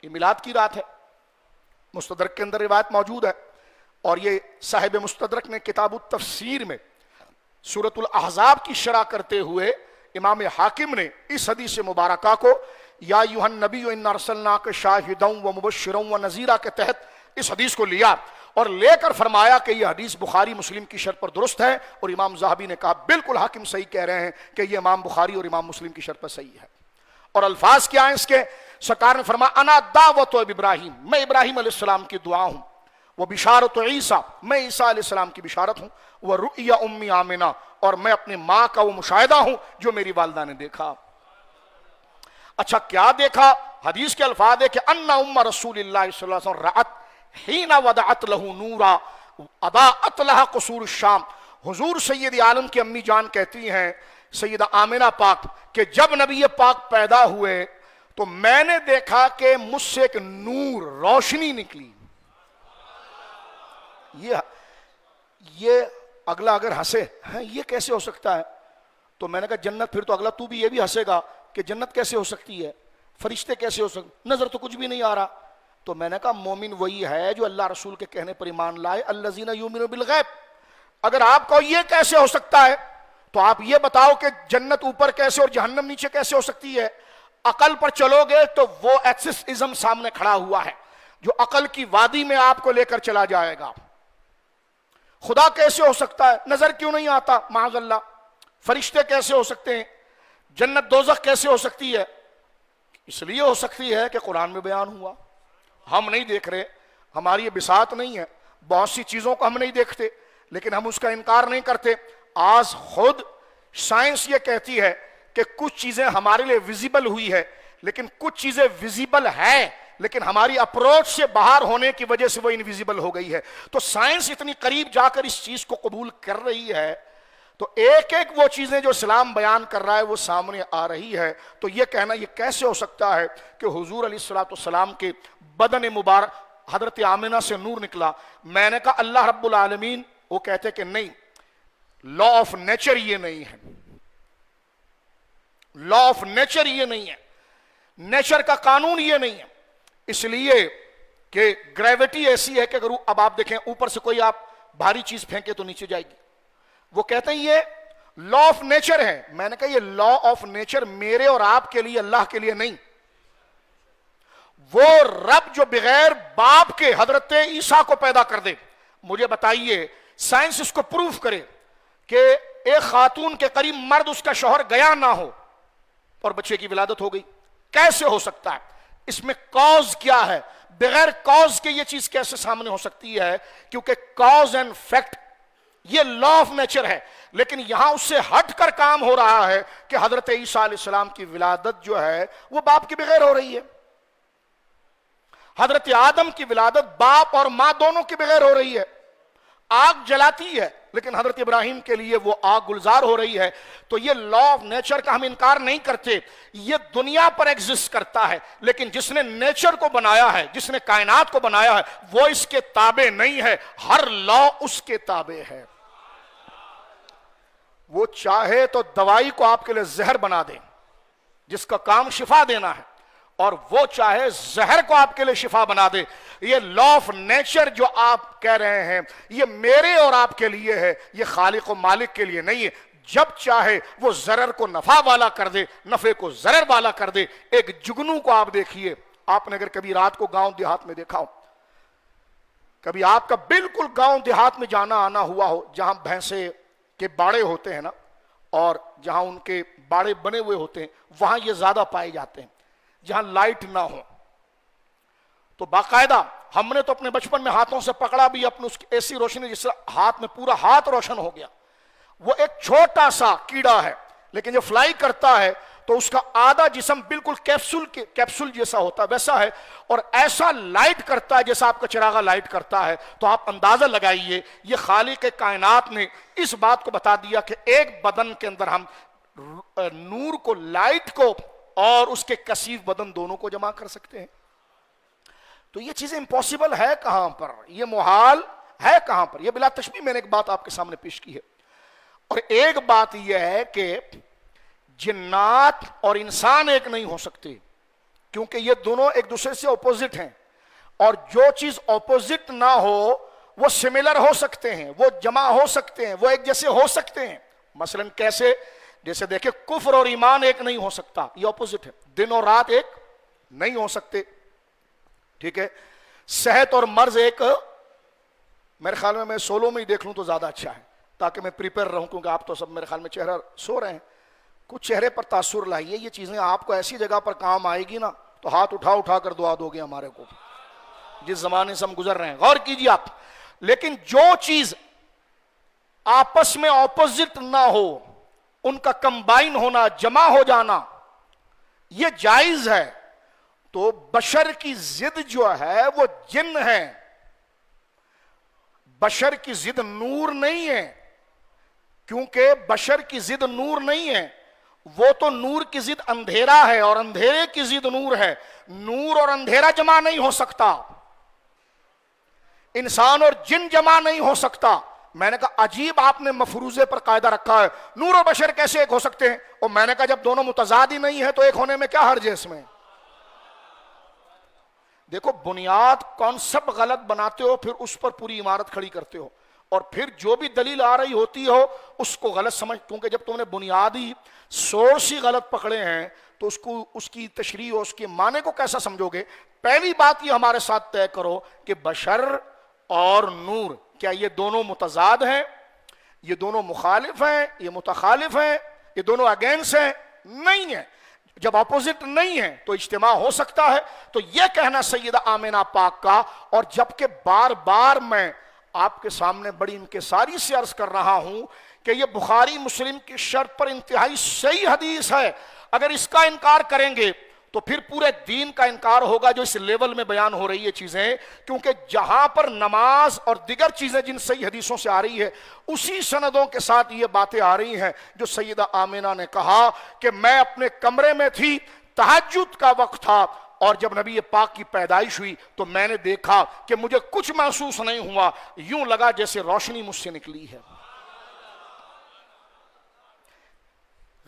یہ میلاد کی رات ہے، مستدرک کے اندر روایت موجود ہے، اور یہ صاحب مستدرک نے کتاب التفسیر میں سورۃ الاحزاب کی شرح کرتے ہوئے امام حاکم نے اس حدیث مبارکہ کو یا ایھا النبی انا ارسلناک شاہدا ومبشرا ونذیرا کے تحت اس حدیث کو لیا اور لے کر فرمایا کہ یہ حدیث بخاری مسلم کی شرط پر درست ہے، اور امام ذہبی نے کہا بالکل حاکم صحیح کہہ رہے ہیں کہ یہ امام بخاری اور امام مسلم کی شرط پر صحیح ہے۔ اور الفاظ کیا ہیں اس کے؟ سرکار نے فرمایا انا دعوت ابراہیم، میں ابراہیم علیہ السلام کی دعا ہوں، وہ بشارت عیسیٰ، میں عیسیٰ علیہ السلام کی بشارت ہوں، وہ رؤیا امی آمنہ، اور میں اپنی ماں کا وہ مشاہدہ ہوں جو میری والدہ نے دیکھا۔ اچھا کیا دیکھا؟ حدیث کے الفاظ ہے کہ ان ام رسول اللہ صلی اللہ علیہ وسلم رأت حین وضعت له نورا اضاءت لها قصور الشام۔ حضور سید عالم کی امی جان کہتی ہیں سیدہ آمنہ پاک کہ جب نبی پاک پیدا ہوئے تو میں نے دیکھا کہ مجھ سے ایک نور، روشنی نکلی۔ یہ اگلا اگر ہنسے یہ کیسے ہو سکتا ہے، تو میں نے کہا جنت، پھر تو اگلا تو بھی یہ بھی ہنسے گا کہ جنت کیسے ہو سکتی ہے، فرشتے کیسے ہو سکتے، نظر تو کچھ بھی نہیں آ رہا۔ تو میں نے کہا مومن وہی ہے جو اللہ رسول کے کہنے پر ایمان لائے، الذین یؤمنون بالغیب، اگر آپ کو یہ کیسے ہو سکتا ہے تو آپ یہ بتاؤ کہ جنت اوپر کیسے اور جہنم نیچے کیسے ہو سکتی ہے؟ عقل پر چلو گے تو وہ ایکسسزم سامنے کھڑا ہوا ہے جو عقل کی وادی میں آپ کو لے کر چلا جائے گا۔ خدا کیسے ہو سکتا ہے؟ نظر کیوں نہیں آتا؟ معاذ اللہ۔ فرشتے کیسے ہو سکتے ہیں؟ جنت دوزخ کیسے ہو سکتی ہے؟ اس لیے ہو سکتی ہے کہ قرآن میں بیان ہوا، ہم نہیں دیکھ رہے، ہماری یہ بساط نہیں ہے، بہت سی چیزوں کو ہم نہیں دیکھتے لیکن ہم اس کا انکار نہیں کرتے۔ آج خود سائنس یہ کہتی ہے کہ کچھ چیزیں ہمارے لیے ویزیبل ہوئی ہے لیکن کچھ چیزیں ویزیبل ہے لیکن ہماری اپروچ سے باہر ہونے کی وجہ سے وہ انویزیبل ہو گئی ہے۔ تو سائنس اتنی قریب جا کر اس چیز کو قبول کر رہی ہے تو ایک ایک وہ چیزیں جو اسلام بیان کر رہا ہے وہ سامنے آ رہی ہے۔ تو یہ کہنا یہ کیسے ہو سکتا ہے کہ حضور علیہ الصلوۃ والسلام کے بدن مبارک حضرت آمنہ سے نور نکلا؟ میں نے کہا اللہ رب العالمین، وہ کہتے کہ نہیں، لا آف نیچر یہ نہیں ہے، لا آف نیچر یہ نہیں ہے، نیچر کا قانون یہ نہیں ہے، اس لیے کہ گریویٹی ایسی ہے کہ اگر اب آپ دیکھیں اوپر سے کوئی آپ بھاری چیز پھینکے تو نیچے جائے گی۔ وہ کہتے ہیں یہ لا آف نیچر ہے۔ میں نے کہا یہ لا آف نیچر میرے اور آپ کے لیے، اللہ کے لیے نہیں۔ وہ رب جو بغیر باپ کے حضرت عیسیٰ کو پیدا کر دے، مجھے بتائیے سائنس اس کو پروف کرے کہ ایک خاتون کے قریب مرد اس کا شوہر گیا نہ ہو اور بچے کی ولادت ہو گئی، کیسے ہو سکتا ہے؟ اس میں کاز کیا ہے؟ بغیر کاز کے یہ چیز کیسے سامنے ہو سکتی ہے؟ کیونکہ کاز اینڈ فیکٹ یہ لا آف نیچر ہے، لیکن یہاں اس سے ہٹ کر کام ہو رہا ہے کہ حضرت عیسیٰ علیہ السلام کی ولادت جو ہے وہ باپ کے بغیر ہو رہی ہے۔ حضرت آدم کی ولادت باپ اور ماں دونوں کے بغیر ہو رہی ہے۔ آگ جلاتی ہے لیکن حضرت ابراہیم کے لیے وہ آگ گلزار ہو رہی ہے۔ تو یہ لا آف نیچر کا ہم انکار نہیں کرتے، یہ دنیا پر ایگزسٹ کرتا ہے، لیکن جس نے نیچر کو بنایا ہے، جس نے کائنات کو بنایا ہے، وہ اس کے تابع نہیں ہے، ہر لا اس کے تابع ہے۔ وہ چاہے تو دوائی کو آپ کے لیے زہر بنا دے جس کا کام شفا دینا ہے، اور وہ چاہے زہر کو آپ کے لیے شفا بنا دے۔ یہ لا آف نیچر جو آپ کہہ رہے ہیں یہ میرے اور آپ کے لیے ہے، یہ خالق و مالک کے لیے نہیں ہے۔ جب چاہے وہ ضرر کو نفع والا کر دے، نفع کو ضرر والا کر دے۔ ایک جگنو کو آپ دیکھیے، آپ نے اگر کبھی رات کو گاؤں دیہات میں دیکھا ہو، کبھی آپ کا بالکل گاؤں دیہات میں جانا آنا ہوا ہو جہاں بھینسے کے باڑے ہوتے ہیں نا، اور جہاں ان کے باڑے بنے ہوئے ہوتے ہیں وہاں یہ زیادہ پائے جاتے ہیں جہاں لائٹ نہ ہو۔ تو باقاعدہ ہم نے تو اپنے بچپن میں ہاتھوں سے پکڑا بھی اپنے اس کی ایسی روشنی جس سے ہاتھ میں پورا ہاتھ روشن ہو گیا۔ وہ ایک چھوٹا سا کیڑا ہے لیکن جب فلائی کرتا ہے تو اس کا آدھا جسم بالکل کیپسول جیسا ہوتا ہے، ویسا ہے، اور ایسا لائٹ کرتا ہے جیسا آپ کا چراغا لائٹ کرتا ہے۔ تو آپ اندازہ لگائیے یہ خالق کائنات نے اس بات کو بتا دیا کہ ایک بدن کے اندر ہم نور کو، لائٹ کو اور اس کے کثیف بدن دونوں کو جمع کر سکتے ہیں۔ تو یہ چیزیں امپاسبل ہے کہاں پر، یہ محال ہے کہاں پر؟ یہ بلا تشبیہ میں نے ایک بات آپ کے سامنے پیش کی ہے۔ اور ایک بات یہ ہے کہ جنات اور انسان ایک نہیں ہو سکتے کیونکہ یہ دونوں ایک دوسرے سے اپوزٹ ہیں، اور جو چیز اپوزٹ نہ ہو وہ سملر ہو سکتے ہیں، وہ جمع ہو سکتے ہیں، وہ ایک جیسے ہو سکتے ہیں۔ مثلا کیسے؟ جیسے دیکھیں کفر اور ایمان ایک نہیں ہو سکتا، یہ اپوزٹ ہے۔ دن اور رات ایک نہیں ہو سکتے، ٹھیک ہے۔ صحت اور مرض ایک، میرے خیال میں سولو میں ہی دیکھ لوں تو زیادہ اچھا ہے تاکہ میں پریپئر رہوں، کیونکہ آپ تو سب میرے خیال میں چہرہ سو رہے ہیں۔ کچھ چہرے پر تاثر لائیے، یہ چیزیں آپ کو ایسی جگہ پر کام آئے گی نا تو ہاتھ اٹھا اٹھا کر دعا دو گے ہمارے کو، جس زمانے سے ہم گزر رہے ہیں۔ غور کیجیے آپ، لیکن جو چیز آپس میں اپوزٹ نہ ہو، ان کا کمبائن ہونا، جمع ہو جانا، یہ جائز ہے۔ تو بشر کی ضد جو ہے وہ جن ہے، بشر کی ضد نور نہیں ہے، کیونکہ بشر کی ضد نور نہیں ہے، وہ تو نور کی ضد اندھیرا ہے اور اندھیرے کی ضد نور ہے۔ نور اور اندھیرا جمع نہیں ہو سکتا، انسان اور جن جمع نہیں ہو سکتا۔ میں نے کہا عجیب آپ نے مفروضے پر قاعدہ رکھا ہے، نور اور بشر کیسے ایک ہو سکتے ہیں؟ اور میں نے کہا جب دونوں متضاد ہی نہیں ہے تو ایک ہونے میں کیا حرج ہے اس میں؟ دیکھو بنیاد کانسیپٹ غلط بناتے ہو پھر اس پر پوری عمارت کھڑی کرتے ہو۔ اور پھر جو بھی دلیل آ رہی ہوتی ہو اس کو غلط سمجھ، کیونکہ جب تم نے بنیادی سورس ہی غلط پکڑے ہیں تو اس کی تشریح اور اس کے معنی کو کیسا سمجھو گے؟ پہلی بات یہ ہمارے ساتھ طے کرو کہ بشر اور نور کیا یہ دونوں متضاد ہیں، یہ دونوں مخالف ہیں، یہ متخالف ہیں، یہ دونوں اگینسٹ ہیں؟ نہیں ہے۔ جب اپوزٹ نہیں ہے تو اجتماع ہو سکتا ہے۔ تو یہ کہنا سیدہ آمنہ پاک کا، اور جبکہ بار بار میں آپ کے سامنے بڑی انکساری سے عرض کر رہا ہوں کہ یہ بخاری مسلم کی شرط پر انتہائی صحیح حدیث ہے، اگر اس کا انکار کریں گے تو پھر پورے دین کا انکار ہوگا جو اس لیول میں بیان ہو رہی ہے چیزیں، کیونکہ جہاں پر نماز اور دیگر چیزیں جن صحیح حدیثوں سے آ رہی ہے اسی سندوں کے ساتھ یہ باتیں آ رہی ہیں جو سیدہ آمنہ نے کہا کہ میں اپنے کمرے میں تھی، تہجد کا وقت تھا، اور جب نبی پاک کی پیدائش ہوئی تو میں نے دیکھا کہ مجھے کچھ محسوس نہیں ہوا، یوں لگا جیسے روشنی مجھ سے نکلی ہے،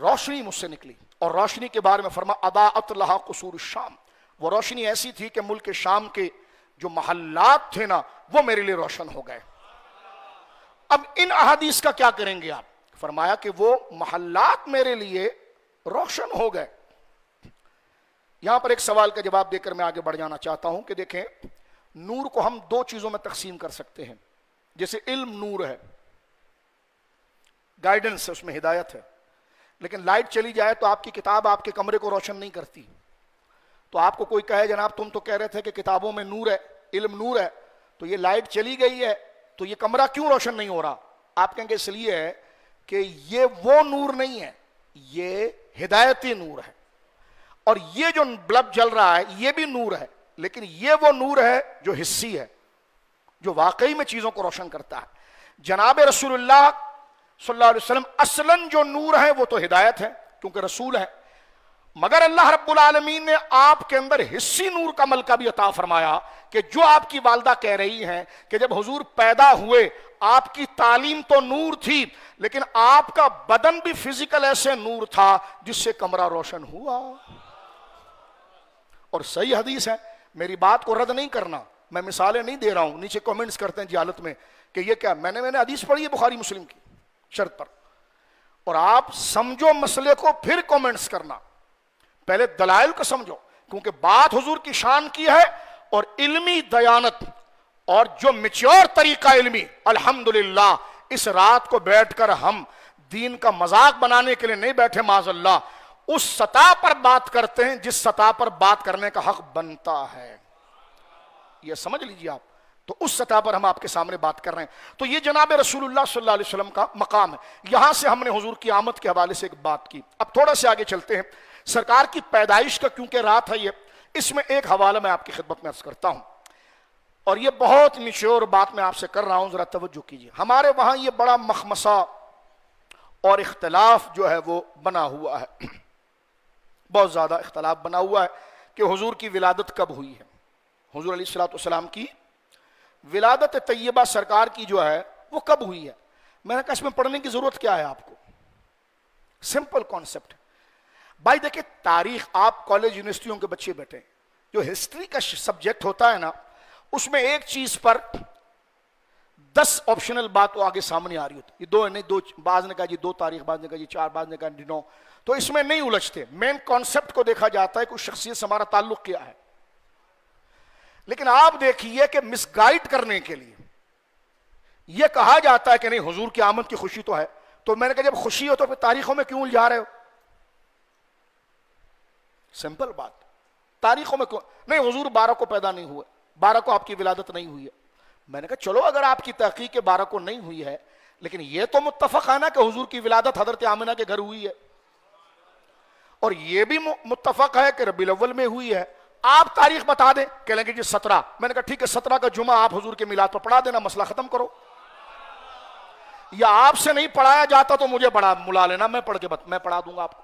روشنی مجھ سے نکلی۔ اور روشنی کے بارے میں فرما اضاءت لہا قصور الشام، وہ روشنی ایسی تھی کہ ملک شام کے جو محلات تھے نا وہ میرے لیے روشن ہو گئے۔ اب ان احادیث کا کیا کریں گے آپ؟ فرمایا کہ وہ محلات میرے لیے روشن ہو گئے۔ یہاں پر ایک سوال کا جواب دے کر میں آگے بڑھ جانا چاہتا ہوں کہ دیکھیں، نور کو ہم دو چیزوں میں تقسیم کر سکتے ہیں، جیسے علم نور ہے، گائیڈنس ہے، اس میں ہدایت ہے، لیکن لائٹ چلی جائے تو آپ کی کتاب آپ کے کمرے کو روشن نہیں کرتی۔ تو آپ کو کوئی کہے جناب تم تو کہہ رہے تھے کہ کتابوں میں نور ہے، علم نور ہے، تو یہ لائٹ چلی گئی ہے تو یہ کمرہ کیوں روشن نہیں ہو رہا؟ آپ کہیں گے اس لیے ہے کہ یہ وہ نور نہیں ہے، یہ ہدایتی نور ہے، اور یہ جو بلب جل رہا ہے یہ بھی نور ہے، لیکن یہ وہ نور ہے جو حسی ہے، جو واقعی میں چیزوں کو روشن کرتا ہے۔ جناب رسول اللہ صلی اللہ علیہ وسلم اصلاً جو نور ہے وہ تو ہدایت ہے کیونکہ رسول ہے، مگر اللہ رب العالمین نے آپ کے اندر حسی نور کا ملکہ بھی عطا فرمایا کہ جو آپ کی والدہ کہہ رہی ہیں کہ جب حضور پیدا ہوئے آپ کی تعلیم تو نور تھی، لیکن آپ کا بدن بھی فزیکل ایسے نور تھا جس سے کمرہ روشن ہوا۔ اور صحیح حدیث ہے، میری بات کو رد نہیں کرنا، میں مثالیں نہیں دے رہا ہوں، نیچے کومنٹس کرتے ہیں جہالت میں کہ یہ کیا، میں نے حدیث پڑھی ہے بخاری مسلم کی شرط پر، اور آپ سمجھو مسئلے کو پھر کومنٹس کرنا، پہلے دلائل کو سمجھو، کیونکہ بات حضور کی شان کی ہے، اور علمی دیانت اور جو میچور طریقہ علمی، الحمدللہ اس رات کو بیٹھ کر ہم دین کا مذاق بنانے کے لیے نہیں بیٹھے، معاذ اللہ، اس سطح پر بات کرتے ہیں جس سطح پر بات کرنے کا حق بنتا ہے، یہ سمجھ لیجیے آپ، تو اس سطح پر ہم آپ کے سامنے بات کر رہے ہیں۔ تو یہ جناب رسول اللہ صلی اللہ علیہ وسلم کا مقام ہے۔ یہاں سے ہم نے حضور کی آمد کے حوالے سے ایک بات کی، اب تھوڑا سے آگے چلتے ہیں۔ سرکار کی پیدائش کا کیونکہ رات ہے یہ، اس میں ایک حوالہ میں آپ کی خدمت میں عرض کرتا ہوں، اور یہ بہت میچور بات میں آپ سے کر رہا ہوں، ذرا توجہ کیجیے۔ ہمارے وہاں یہ بڑا مخمصہ اور اختلاف جو ہے وہ بنا ہوا ہے، بہت زیادہ اختلاف بنا ہوا ہے کہ حضور کی ولادت کب ہوئی ہے۔ حضور علیہ الصلوۃ والسلام کی ولادت طیبہ سرکار کی جو ہے وہ کب ہوئی ہے؟ میں نے کہا اس میں پڑھنے کی ضرورت کیا ہے آپ کو، سمپل کانسیپٹ بھائی۔ دیکھیں تاریخ، آپ کالج یونیورسٹیوں کے بچے بیٹھے، جو ہسٹری کا سبجیکٹ ہوتا ہے نا، اس میں ایک چیز پر 10 آپشنل بات وہ آگے سامنے آ رہی ہوتی، یہ دو نہیں، دو، بعض نے کہا جی 2 تاریخ، بعض نے کہا جی 4، بعض نے کہا جی 9، تو اس میں نہیں الجھتے، مین کانسیپٹ کو دیکھا جاتا ہے کہ اس شخصیت سے ہمارا تعلق کیا ہے۔ لیکن آپ دیکھیے کہ مس گائیڈ کرنے کے لیے یہ کہا جاتا ہے کہ نہیں حضور کی آمد کی خوشی تو ہے، تو میں نے کہا جب خوشی ہو تو پھر تاریخوں میں کیوں الجھا رہے ہو؟ سمپل بات، تاریخوں میں کیوں نہیں؟ حضور 12 کو پیدا نہیں ہوئے، 12 کو آپ کی ولادت نہیں ہوئی ہے۔ میں نے کہا چلو اگر آپ کی تحقیق 12 کو نہیں ہوئی ہے، لیکن یہ تو متفق ہے نا کہ حضور کی ولادت حضرت آمنہ کے گھر ہوئی ہے، اور یہ بھی متفق ہے کہ ربیع الاول میں ہوئی ہے۔ آپ تاریخ بتا دیں، کہہ لیں گے جی 17، میں نے کہا ٹھیک ہے 17 کا جمعہ آپ حضور کے میلاد پر پڑھا دینا، مسئلہ ختم کرو، یا آپ سے نہیں پڑھایا جاتا تو مجھے ملا لینا، میں پڑھا دوں گا آپ کو۔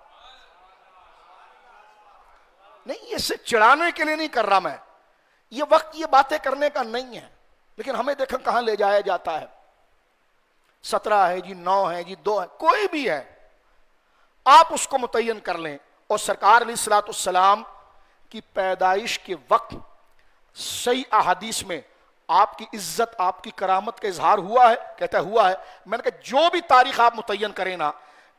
نہیں، یہ صرف چڑھانے کے لیے نہیں کر رہا میں، یہ وقت یہ باتیں کرنے کا نہیں ہے، لیکن ہمیں دیکھیں کہاں لے جایا جاتا ہے۔ 17 ہے جی، 9 ہے جی، 2 ہے، کوئی بھی ہے، آپ اس کو متعین کر لیں۔ اور سرکار علیہ الصلوۃ والسلام کی پیدائش کے وقت صحیح احادیث میں آپ کی عزت آپ کی کرامت کا اظہار ہوا ہے؟ کہتا ہے ہوا ہے۔ میں نے کہا جو بھی تاریخ آپ متعین کریں نا،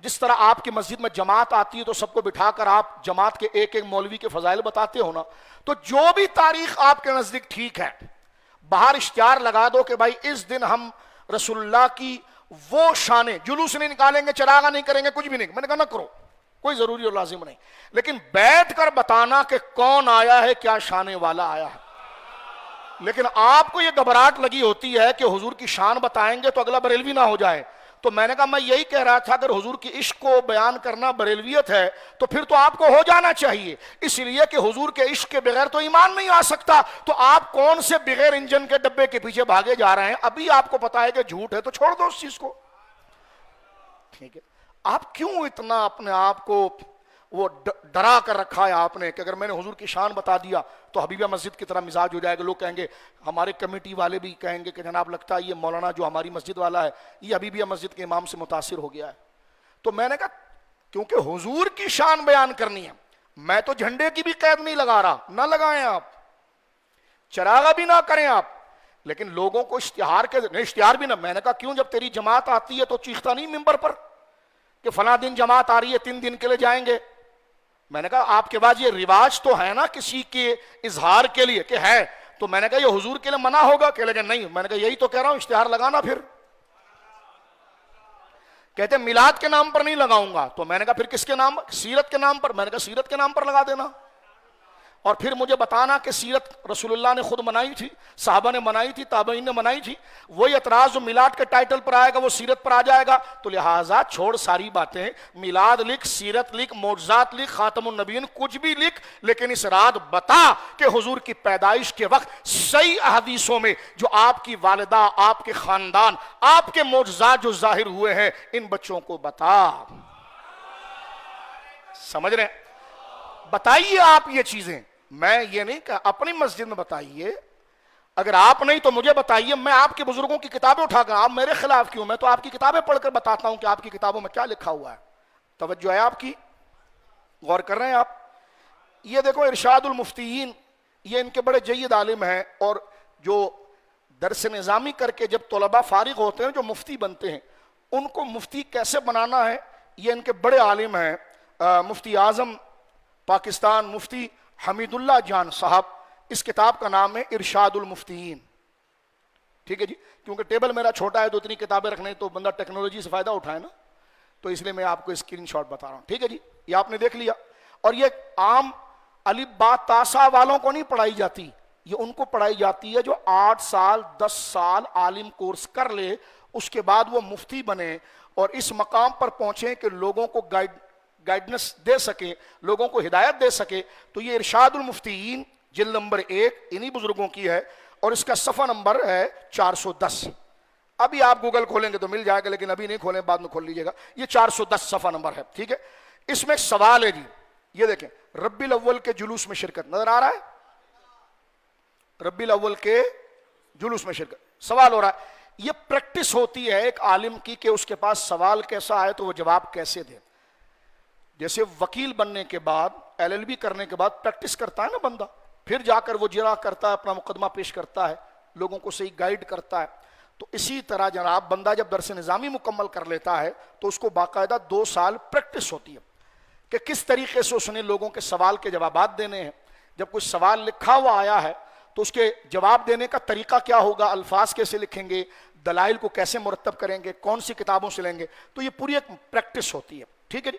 جس طرح آپ کی مسجد میں جماعت آتی ہے تو سب کو بٹھا کر آپ جماعت کے ایک ایک مولوی کے فضائل بتاتے ہو نا، تو جو بھی تاریخ آپ کے نزدیک ٹھیک ہے، باہر اشتہار لگا دو کہ بھائی اس دن ہم رسول اللہ کی وہ شانیں، جلوس نہیں نکالیں گے، چراغاں نہیں کریں گے، کچھ بھی نہیں۔ میں نے کہا نہ کرو، کوئی ضروری اور لازم نہیں، لیکن بیٹھ کر بتانا کہ کون آیا ہے، کیا شانے والا آیا ہے۔ لیکن آپ کو یہ گھبراہٹ لگی ہوتی ہے کہ حضور کی شان بتائیں گے تو اگلا بریلوی نہ ہو جائے۔ تو میں نے کہا میں یہی کہہ رہا تھا اگر حضور کی عشق کو بیان کرنا بریلویت ہے تو پھر تو آپ کو ہو جانا چاہیے، اس لیے کہ حضور کے عشق کے بغیر تو ایمان نہیں آ سکتا۔ تو آپ کون سے بغیر انجن کے ڈبے کے پیچھے بھاگے جا رہے ہیں؟ ابھی آپ کو پتا ہے کہ جھوٹ ہے تو چھوڑ دو اس چیز کو، ٹھیک ہے؟ آپ کیوں اتنا اپنے آپ کو وہ ڈرا کر رکھا ہے آپ نے کہ اگر میں نے حضور کی شان بتا دیا تو حبیبیہ مسجد کی طرح مزاج ہو جائے گا، لوگ کہیں گے، ہمارے کمیٹی والے بھی کہیں گے کہ جناب لگتا ہے یہ مولانا جو ہماری مسجد والا ہے یہ حبیبیہ مسجد کے امام سے متاثر ہو گیا ہے۔ تو میں نے کہا کیونکہ حضور کی شان بیان کرنی ہے، میں تو جھنڈے کی بھی قید نہیں لگا رہا، نہ لگائیں آپ، چراغا بھی نہ کریں آپ، لیکن لوگوں کو اشتہار کے نہیں، اشتہار بھی نہ۔ میں نے کہا کیوں، جب تیری جماعت آتی ہے تو چیختا نہیں ممبر پر کہ فلاں دن جماعت آ رہی ہے 3 دن کے لیے جائیں گے؟ میں نے کہا آپ کے پاس یہ رواج تو ہے نا کسی کے اظہار کے لیے کہ ہے، تو میں نے کہا یہ حضور کے لیے منع ہوگا؟ کہ لیکن نہیں، میں نے کہا یہی تو کہہ رہا ہوں، اشتہار لگانا۔ پھر کہتے ہیں میلاد کے نام پر نہیں لگاؤں گا، تو میں نے کہا پھر کس کے نام؟ سیرت کے نام پر۔ میں نے کہا سیرت کے نام پر لگا دینا، اور پھر مجھے بتانا کہ سیرت رسول اللہ نے خود منائی تھی، صحابہ نے منائی تھی، تابعین نے منائی تھی۔ وہی اعتراض جو میلاد کے ٹائٹل پر آئے گا وہ سیرت پر آ جائے گا۔ تو لہٰذا چھوڑ ساری باتیں، میلاد لکھ، سیرت لکھ، معجزات لکھ، خاتم النبیین کچھ بھی لکھ، لیکن اس رات بتا کہ حضور کی پیدائش کے وقت صحیح احادیثوں میں جو آپ کی والدہ، آپ کے خاندان، آپ کے معجزات جو ظاہر ہوئے ہیں ان بچوں کو بتا۔ سمجھ رہے ہیں؟ بتائیے آپ یہ چیزیں، میں یہ نہیں کہ اپنی مسجد میں بتائیے، اگر آپ نہیں تو مجھے بتائیے، میں آپ کے بزرگوں کی کتابیں اٹھا کر، آپ میرے خلاف کیوں؟ میں تو آپ کی کتابیں پڑھ کر بتاتا ہوں کہ آپ کی کتابوں میں کیا لکھا ہوا ہے۔ توجہ ہے آپ کی؟ غور کر رہے ہیں آپ؟ یہ دیکھو ارشاد المفتیین، یہ ان کے بڑے جید عالم ہیں، اور جو درس نظامی کر کے جب طلباء فارغ ہوتے ہیں جو مفتی بنتے ہیں ان کو مفتی کیسے بنانا ہے، یہ ان کے بڑے عالم ہیں۔ مفتی اعظم پاکستان مفتی حمید اللہ جان صاحب، اس کتاب کا نام ہے ارشاد المفتیین، ٹھیک ہے جی؟ کیونکہ ٹیبل میرا چھوٹا ہے تو اتنی کتابیں رکھنے تو بندہ ٹیکنالوجی سے فائدہ اٹھائے نا، تو اس لیے میں آپ کو اسکرین شاٹ بتا رہا ہوں، ٹھیک ہے جی؟ یہ آپ نے دیکھ لیا، اور یہ عام الف با تا سا والوں کو نہیں پڑھائی جاتی، یہ ان کو پڑھائی جاتی ہے جو 8 سال 10 سال عالم کورس کر لے، اس کے بعد وہ مفتی بنے اور اس مقام پر پہنچے کہ لوگوں کو گائیڈنس دے سکے، لوگوں کو ہدایت دے سکے۔ تو یہ ارشاد المفتیین جلد نمبر 1 انہی بزرگوں کی ہے، اور اس کا صفحہ نمبر ہے 410۔ ابھی آپ گوگل کھولیں گے تو مل جائے گا، لیکن ابھی نہیں کھولیں، بعد میں کھول لیجئے گا۔ یہ 410 صفحہ نمبر ہے، ٹھیک ہے؟ اس میں ایک سوال ہے جی، یہ دیکھیں، ربیع الاول کے جلوس میں شرکت، نظر آ رہا ہے؟ ربیع الاول کے جلوس میں شرکت، سوال ہو رہا ہے۔ یہ پریکٹس ہوتی ہے ایک عالم کی کہ اس کے پاس سوال کیسا آئے تو وہ جواب کیسے دے۔ جیسے وکیل بننے کے بعد، LLB کرنے کے بعد پریکٹس کرتا ہے نا بندہ، پھر جا کر وہ جرح کرتا ہے، اپنا مقدمہ پیش کرتا ہے، لوگوں کو صحیح گائیڈ کرتا ہے۔ تو اسی طرح جناب بندہ جب درس نظامی مکمل کر لیتا ہے تو اس کو باقاعدہ 2 سال پریکٹس ہوتی ہے کہ کس طریقے سے اس نے لوگوں کے سوال کے جوابات دینے ہیں۔ جب کوئی سوال لکھا ہوا آیا ہے تو اس کے جواب دینے کا طریقہ کیا ہوگا، الفاظ کیسے لکھیں گے، دلائل کو کیسے مرتب کریں گے، کون سی کتابوں سے لیں گے، تو یہ پوری ایک پریکٹس ہوتی ہے، ٹھیک ہے جی؟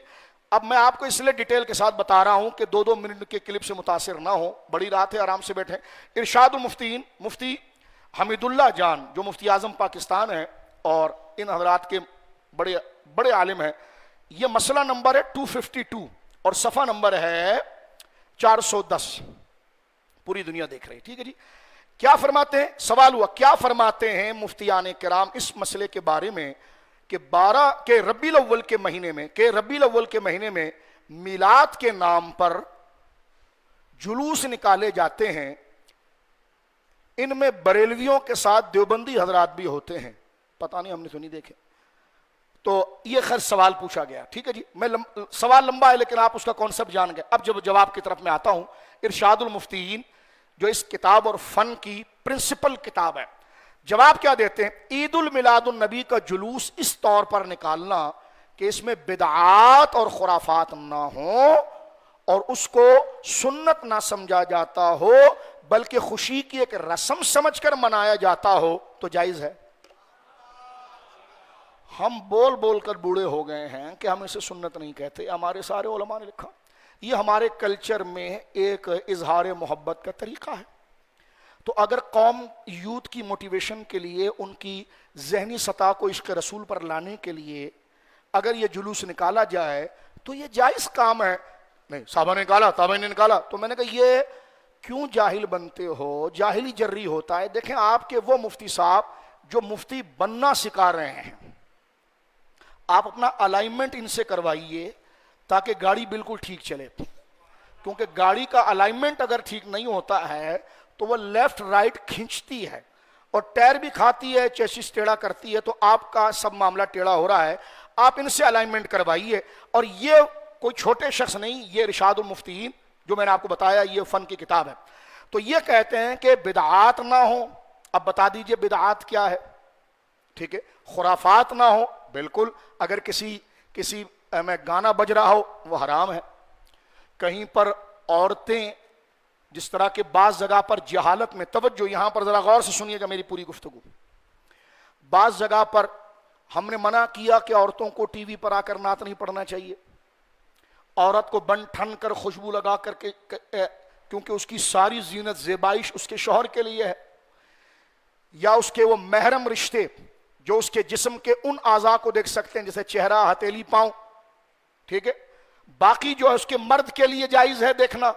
اب میں آپ کو اس لیے ڈیٹیل کے ساتھ بتا رہا ہوں کہ 2-2 منٹ کے کلپ سے متاثر نہ ہو، بڑی رات ہے، آرام سے بیٹھیں۔ ارشاد المفتین مفتی حمید اللہ جان جو مفتی اعظم پاکستان ہیں اور ان حضرات کے بڑے بڑے عالم ہیں، یہ مسئلہ نمبر ہے 252 اور صفحہ نمبر ہے 410، پوری دنیا دیکھ رہی، ٹھیک ہے جی؟ کیا فرماتے ہیں؟ سوال ہوا کیا فرماتے ہیں مفتیان کرام اس مسئلے کے بارے میں کہ ربیع الاول کے مہینے میں میلاد کے نام پر جلوس نکالے جاتے ہیں، ان میں بریلویوں کے ساتھ دیوبندی حضرات بھی ہوتے ہیں، پتہ نہیں ہم نے تو نہیں دیکھے۔ تو یہ خیر سوال پوچھا گیا، ٹھیک ہے جی؟ میں سوال لمبا ہے لیکن آپ اس کا کانسیپٹ جان گئے۔ اب جب جواب کی طرف میں آتا ہوں، ارشاد المفتیین جو اس کتاب اور فن کی پرنسپل کتاب ہے. جواب کیا دیتے ہیں؟ عید المیلاد النبی کا جلوس اس طور پر نکالنا کہ اس میں بدعات اور خرافات نہ ہوں اور اس کو سنت نہ سمجھا جاتا ہو بلکہ خوشی کی ایک رسم سمجھ کر منایا جاتا ہو تو جائز ہے. ہم بول بول کر بوڑھے ہو گئے ہیں کہ ہم اسے سنت نہیں کہتے. ہمارے سارے علماء نے لکھا. یہ ہمارے کلچر میں ایک اظہار محبت کا طریقہ ہے. تو اگر قوم یوتھ کی موٹیویشن کے لیے، ان کی ذہنی سطح کو عشق رسول پر لانے کے لیے اگر یہ جلوس نکالا جائے تو یہ جائز کام ہے. نہیں صحابہ نے نکالا، تابعین نے نکالا، تو میں نے کہا یہ کیوں جاہل بنتے ہو؟ جاہلی جرری ہوتا ہے. دیکھیں آپ کے وہ مفتی صاحب جو مفتی بننا سکھا رہے ہیں، آپ اپنا الائنمنٹ ان سے کروائیے تاکہ گاڑی بالکل ٹھیک چلے. کیونکہ گاڑی کا الائنمنٹ اگر ٹھیک نہیں ہوتا ہے تو وہ لیفٹ رائٹ کھینچتی ہے اور ٹائر بھی کھاتی ہے، چیسس ٹیڑھا کرتی ہے، تو آپ کا سب معاملہ ٹیڑھا ہو رہا ہے. آپ ان سے الائنمنٹ کروائیے. اور یہ کوئی چھوٹے شخص نہیں، یہ ارشاد المفتین جو میں نے آپ کو بتایا یہ فن کی کتاب ہے. تو یہ کہتے ہیں کہ بدعات نہ ہوں. اب بتا دیجئے بدعات کیا ہے؟ ٹھیک ہے، خرافات نہ ہو. بالکل، اگر کسی میں گانا بج رہا ہو وہ حرام ہے. کہیں پر عورتیں جس طرح کے بعض جگہ پر جہالت میں، توجہ یہاں پر ذرا غور سے سنیے گا میری پوری گفتگو، بعض جگہ پر ہم نے منع کیا کہ عورتوں کو ٹی وی پر آ کر نعت نہیں پڑھنا چاہیے. عورت کو بن ٹھن کر خوشبو لگا کر کے، کیونکہ اس کی ساری زینت زیبائش اس کے شوہر کے لیے ہے، یا اس کے وہ محرم رشتے جو اس کے جسم کے ان اعضاء کو دیکھ سکتے ہیں جیسے چہرہ، ہتھیلی، پاؤں. ٹھیک ہے، باقی جو ہے اس کے مرد کے لیے جائز ہے دیکھنا.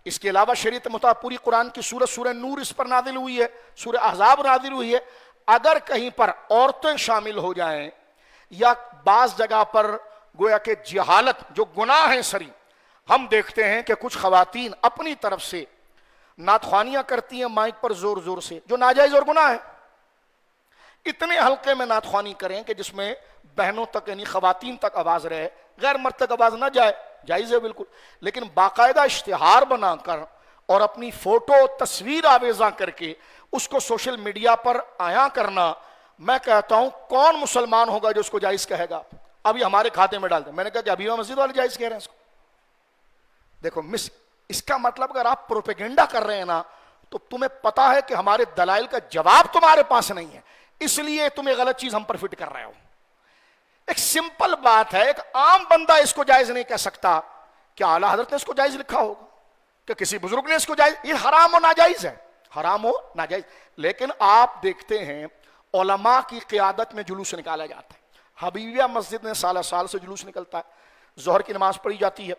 اس کے علاوہ شریعت مطابق پوری قرآن کی سورت سورہ نور اس پر نازل ہوئی ہے، سورہ احزاب نازل ہوئی ہے. اگر کہیں پر عورتیں شامل ہو جائیں یا بعض جگہ پر گویا کہ جہالت جو گناہ ہے سری، ہم دیکھتے ہیں کہ کچھ خواتین اپنی طرف سے نعت خوانیاں کرتی ہیں مائک پر زور زور سے، جو ناجائز اور گناہ ہے. اتنے حلقے میں نعت خوانی کریں کہ جس میں بہنوں تک یعنی خواتین تک آواز رہے، غیر مرد تک آواز نہ جائے، جائز ہے بالکل. لیکن باقاعدہ اشتہار بنا کر اور اپنی فوٹو تصویر آویزاں کر کے اس کو سوشل میڈیا پر آیا کرنا، میں کہتا ہوں کون مسلمان ہوگا جو اس کو جائز کہے گا؟ ابھی ہمارے کھاتے میں ڈال دیں. میں نے کہا کہ ابھی مسجد والے جائز کہہ رہے ہیں اس کو. دیکھو اس کا مطلب اگر آپ پروپیگنڈا کر رہے ہیں نا تو تمہیں پتا ہے کہ ہمارے دلائل کا جواب تمہارے پاس نہیں ہے، اس لیے تمہیں غلط چیز ہم پر فٹ کر رہے ہو. ایک سمپل بات ہے، ایک عام بندہ اس کو جائز نہیں کہہ سکتا. کیا اعلیٰ حضرت نے اس کو جائز لکھا ہوگا؟ کہ کسی بزرگ نے اس کو جائز؟ یہ حرام و ناجائز ہے، حرام و ناجائز. لیکن آپ دیکھتے ہیں علماء کی قیادت میں جلوس نکالا جاتا ہے. حبیبیہ مسجد میں سالہ سال سے جلوس نکلتا ہے، ظہر کی نماز پڑھی جاتی ہے،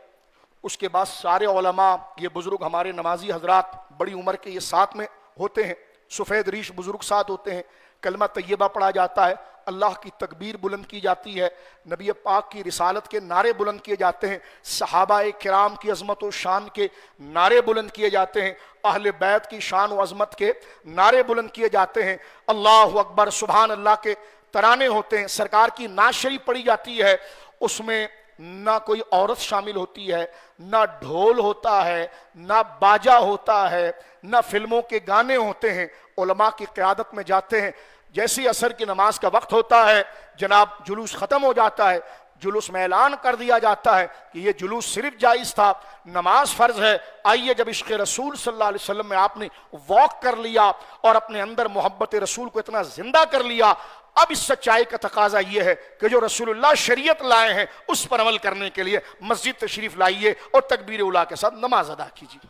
اس کے بعد سارے علماء، یہ بزرگ ہمارے نمازی حضرات بڑی عمر کے، یہ ساتھ میں ہوتے ہیں، سفید ریش بزرگ ساتھ ہوتے ہیں، کلمہ طیبہ پڑھا جاتا ہے، اللہ کی تکبیر بلند کی جاتی ہے، نبی پاک کی رسالت کے نعرے بلند کیے جاتے ہیں، صحابہ کرام کی عظمت و شان کے نعرے بلند کیے جاتے ہیں، اہل بیت کی شان و عظمت کے نعرے بلند کیے جاتے ہیں، اللہ اکبر سبحان اللہ کے ترانے ہوتے ہیں، سرکار کی نعت شریف پڑھی جاتی ہے. اس میں نہ کوئی عورت شامل ہوتی ہے، نہ ڈھول ہوتا ہے، نہ باجا ہوتا ہے، نہ فلموں کے گانے ہوتے ہیں. علماء کی قیادت میں جاتے ہیں. جیسی عصر کی نماز کا وقت ہوتا ہے جناب جلوس ختم ہو جاتا ہے، جلوس میں اعلان کر دیا جاتا ہے کہ یہ جلوس صرف جائز تھا، نماز فرض ہے. آئیے جب عشق رسول صلی اللہ علیہ وسلم میں آپ نے واک کر لیا اور اپنے اندر محبت رسول کو اتنا زندہ کر لیا، اب اس سچائی کا تقاضا یہ ہے کہ جو رسول اللہ شریعت لائے ہیں اس پر عمل کرنے کے لیے مسجد تشریف لائیے اور تکبیر اولیٰ کے ساتھ نماز ادا کیجیے.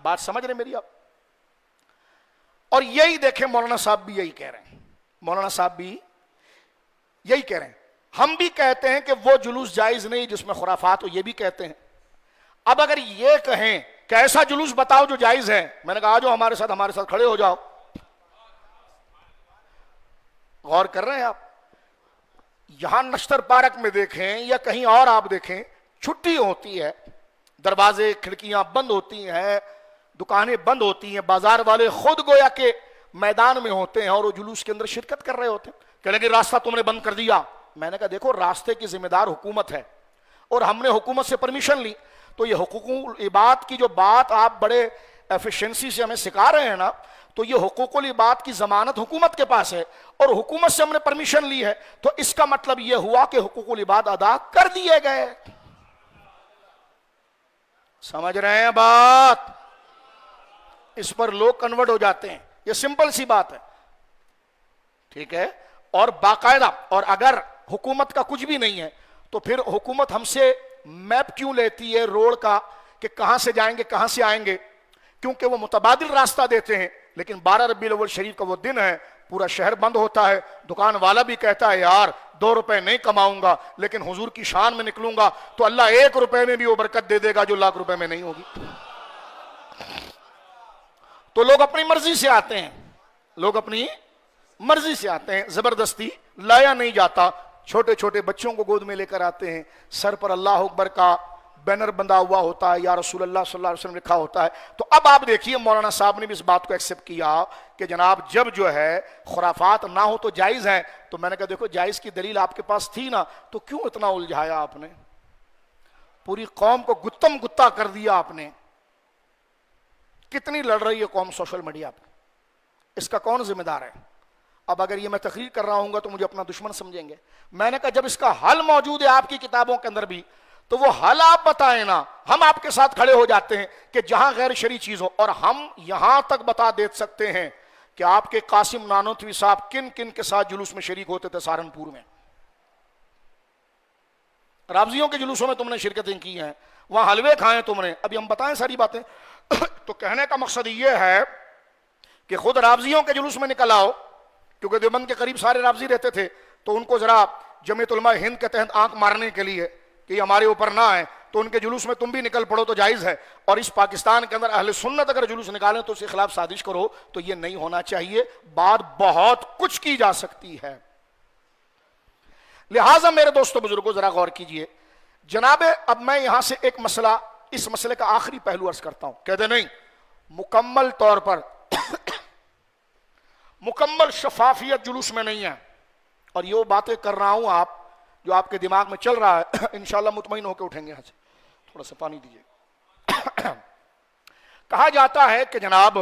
بات سمجھ رہے میری آپ؟ اور یہی دیکھیں مولانا صاحب بھی یہی کہہ رہے ہیں، مولانا صاحب بھی یہی کہہ رہے ہیں. ہم بھی کہتے ہیں کہ وہ جلوس جائز نہیں جس میں خرافات ہو، یہ بھی کہتے ہیں. اب اگر یہ کہیں کہ ایسا جلوس بتاؤ جو جائز ہے، میں نے کہا آ جاؤ ہمارے ساتھ کھڑے ہو جاؤ. غور کر رہے ہیں آپ؟ یہاں نشتر پارک میں دیکھیں یا کہیں اور آپ دیکھیں، چھٹی ہوتی ہے، دروازے کھڑکیاں بند ہوتی ہیں، دکانیں بند ہوتی ہیں، بازار والے خود گویا کہ میدان میں ہوتے ہیں اور وہ جلوس کے اندر شرکت کر رہے ہوتے ہیں. کہ لیکن راستہ تم نے بند کر دیا. میں نے کہا دیکھو راستے کی ذمہ دار حکومت ہے اور ہم نے حکومت سے پرمیشن لی، تو یہ حقوق العباد کی جو بات آپ بڑے ایفیشنسی سے ہمیں سکھا رہے ہیں نا، تو یہ حقوق العباد کی ضمانت حکومت کے پاس ہے اور حکومت سے ہم نے پرمیشن لی ہے، تو اس کا مطلب یہ ہوا کہ حقوق العباد ادا کر دیے گئے۔ سمجھ رہے ہیں بات؟ اس پر لوگ کنورٹ ہو جاتے ہیں، یہ سمپل سی بات ہے، ٹھیک ہے۔ اور باقاعدہ، اور اگر حکومت کا کچھ بھی نہیں ہے تو پھر حکومت ہم سے میپ کیوں لیتی ہے روڈ کا کہ کہاں سے جائیں گے کہاں سے آئیں گے؟ کیونکہ وہ متبادل راستہ دیتے ہیں، لیکن 12 ربیع الاول شریف کا وہ دن ہے، پورا شہر بند ہوتا ہے، دکان والا بھی کہتا ہے یار 2 روپے نہیں کماؤں گا لیکن حضور کی شان میں نکلوں گا تو اللہ 1 روپے میں بھی وہ برکت دے دے گا جو لاکھ روپے میں نہیں ہوگی۔ تو لوگ اپنی مرضی سے آتے ہیں، لوگ اپنی مرضی سے آتے ہیں، زبردستی لایا نہیں جاتا۔ چھوٹے چھوٹے بچوں کو گود میں لے کر آتے ہیں، سر پر اللہ اکبر کا بینر بندھا ہوا ہوتا ہے، یا رسول اللہ صلی اللہ علیہ وسلم لکھا ہوتا ہے۔ تو اب آپ دیکھیے مولانا صاحب نے بھی اس بات کو ایکسپٹ کیا کہ جناب جب جو ہے خرافات نہ ہو تو جائز ہیں، تو میں نے کہا دیکھو جائز کی دلیل آپ کے پاس تھی نا، تو کیوں اتنا الجھایا آپ نے؟ پوری قوم کو گتم گتا کر دیا آپ نے۔ کتنی لڑ رہی ہے قوم سوشل میڈیا پہ، اس کا کون ذمہ دار ہے؟ اب اگر یہ میں تقریر کر رہا ہوں گا تو مجھے اپنا دشمن سمجھیں گے۔ میں نے کہا جب اس کا حل موجود ہے آپ کی کتابوں کے اندر بھی، تو وہ حل آپ بتائیں نا، ہم آپ کے ساتھ کھڑے ہو جاتے ہیں کہ جہاں غیر شرعی چیز ہو۔ اور ہم یہاں تک بتا دے سکتے ہیں کہ آپ کے قاسم نانوتوی صاحب کن کن کے ساتھ جلوس میں شریک ہوتے تھے سہارنپور میں۔ رابضیوں کے جلوسوں میں تم نے شرکتیں کی ہیں، وہاں حلوے کھائے تم نے، ابھی ہم بتائیں ساری باتیں۔ تو کہنے کا مقصد یہ ہے کہ خود رابضیوں کے جلوس میں نکل آؤ، کیونکہ دیوبند کے قریب سارے رابضی رہتے تھے، تو ان کو ذرا جمعیت علماء ہند کے تحت آنکھ مارنے کے لیے کہ یہ ہمارے اوپر نہ آئے، تو ان کے جلوس میں تم بھی نکل پڑو تو جائز ہے۔ اور اس پاکستان کے اندر اہل سنت اگر جلوس نکالیں تو اس کے خلاف سازش کرو، تو یہ نہیں ہونا چاہیے۔ بات بہت کچھ کی جا سکتی ہے۔ لہٰذا میرے دوستو بزرگوں ذرا غور کیجئے جناب۔ اب میں یہاں سے ایک مسئلہ، اس مسئلے کا آخری پہلو عرض کرتا ہوں۔ کہتے نہیں مکمل طور پر مکمل شفافیت جلوس میں نہیں ہے، اور یہ وہ باتیں کر رہا ہوں آپ جو آپ کے دماغ میں چل رہا ہے، انشاءاللہ مطمئن ہو کے اٹھیں گے یہاں سے۔ تھوڑا سا پانی دیجیے۔ کہا جاتا ہے کہ جناب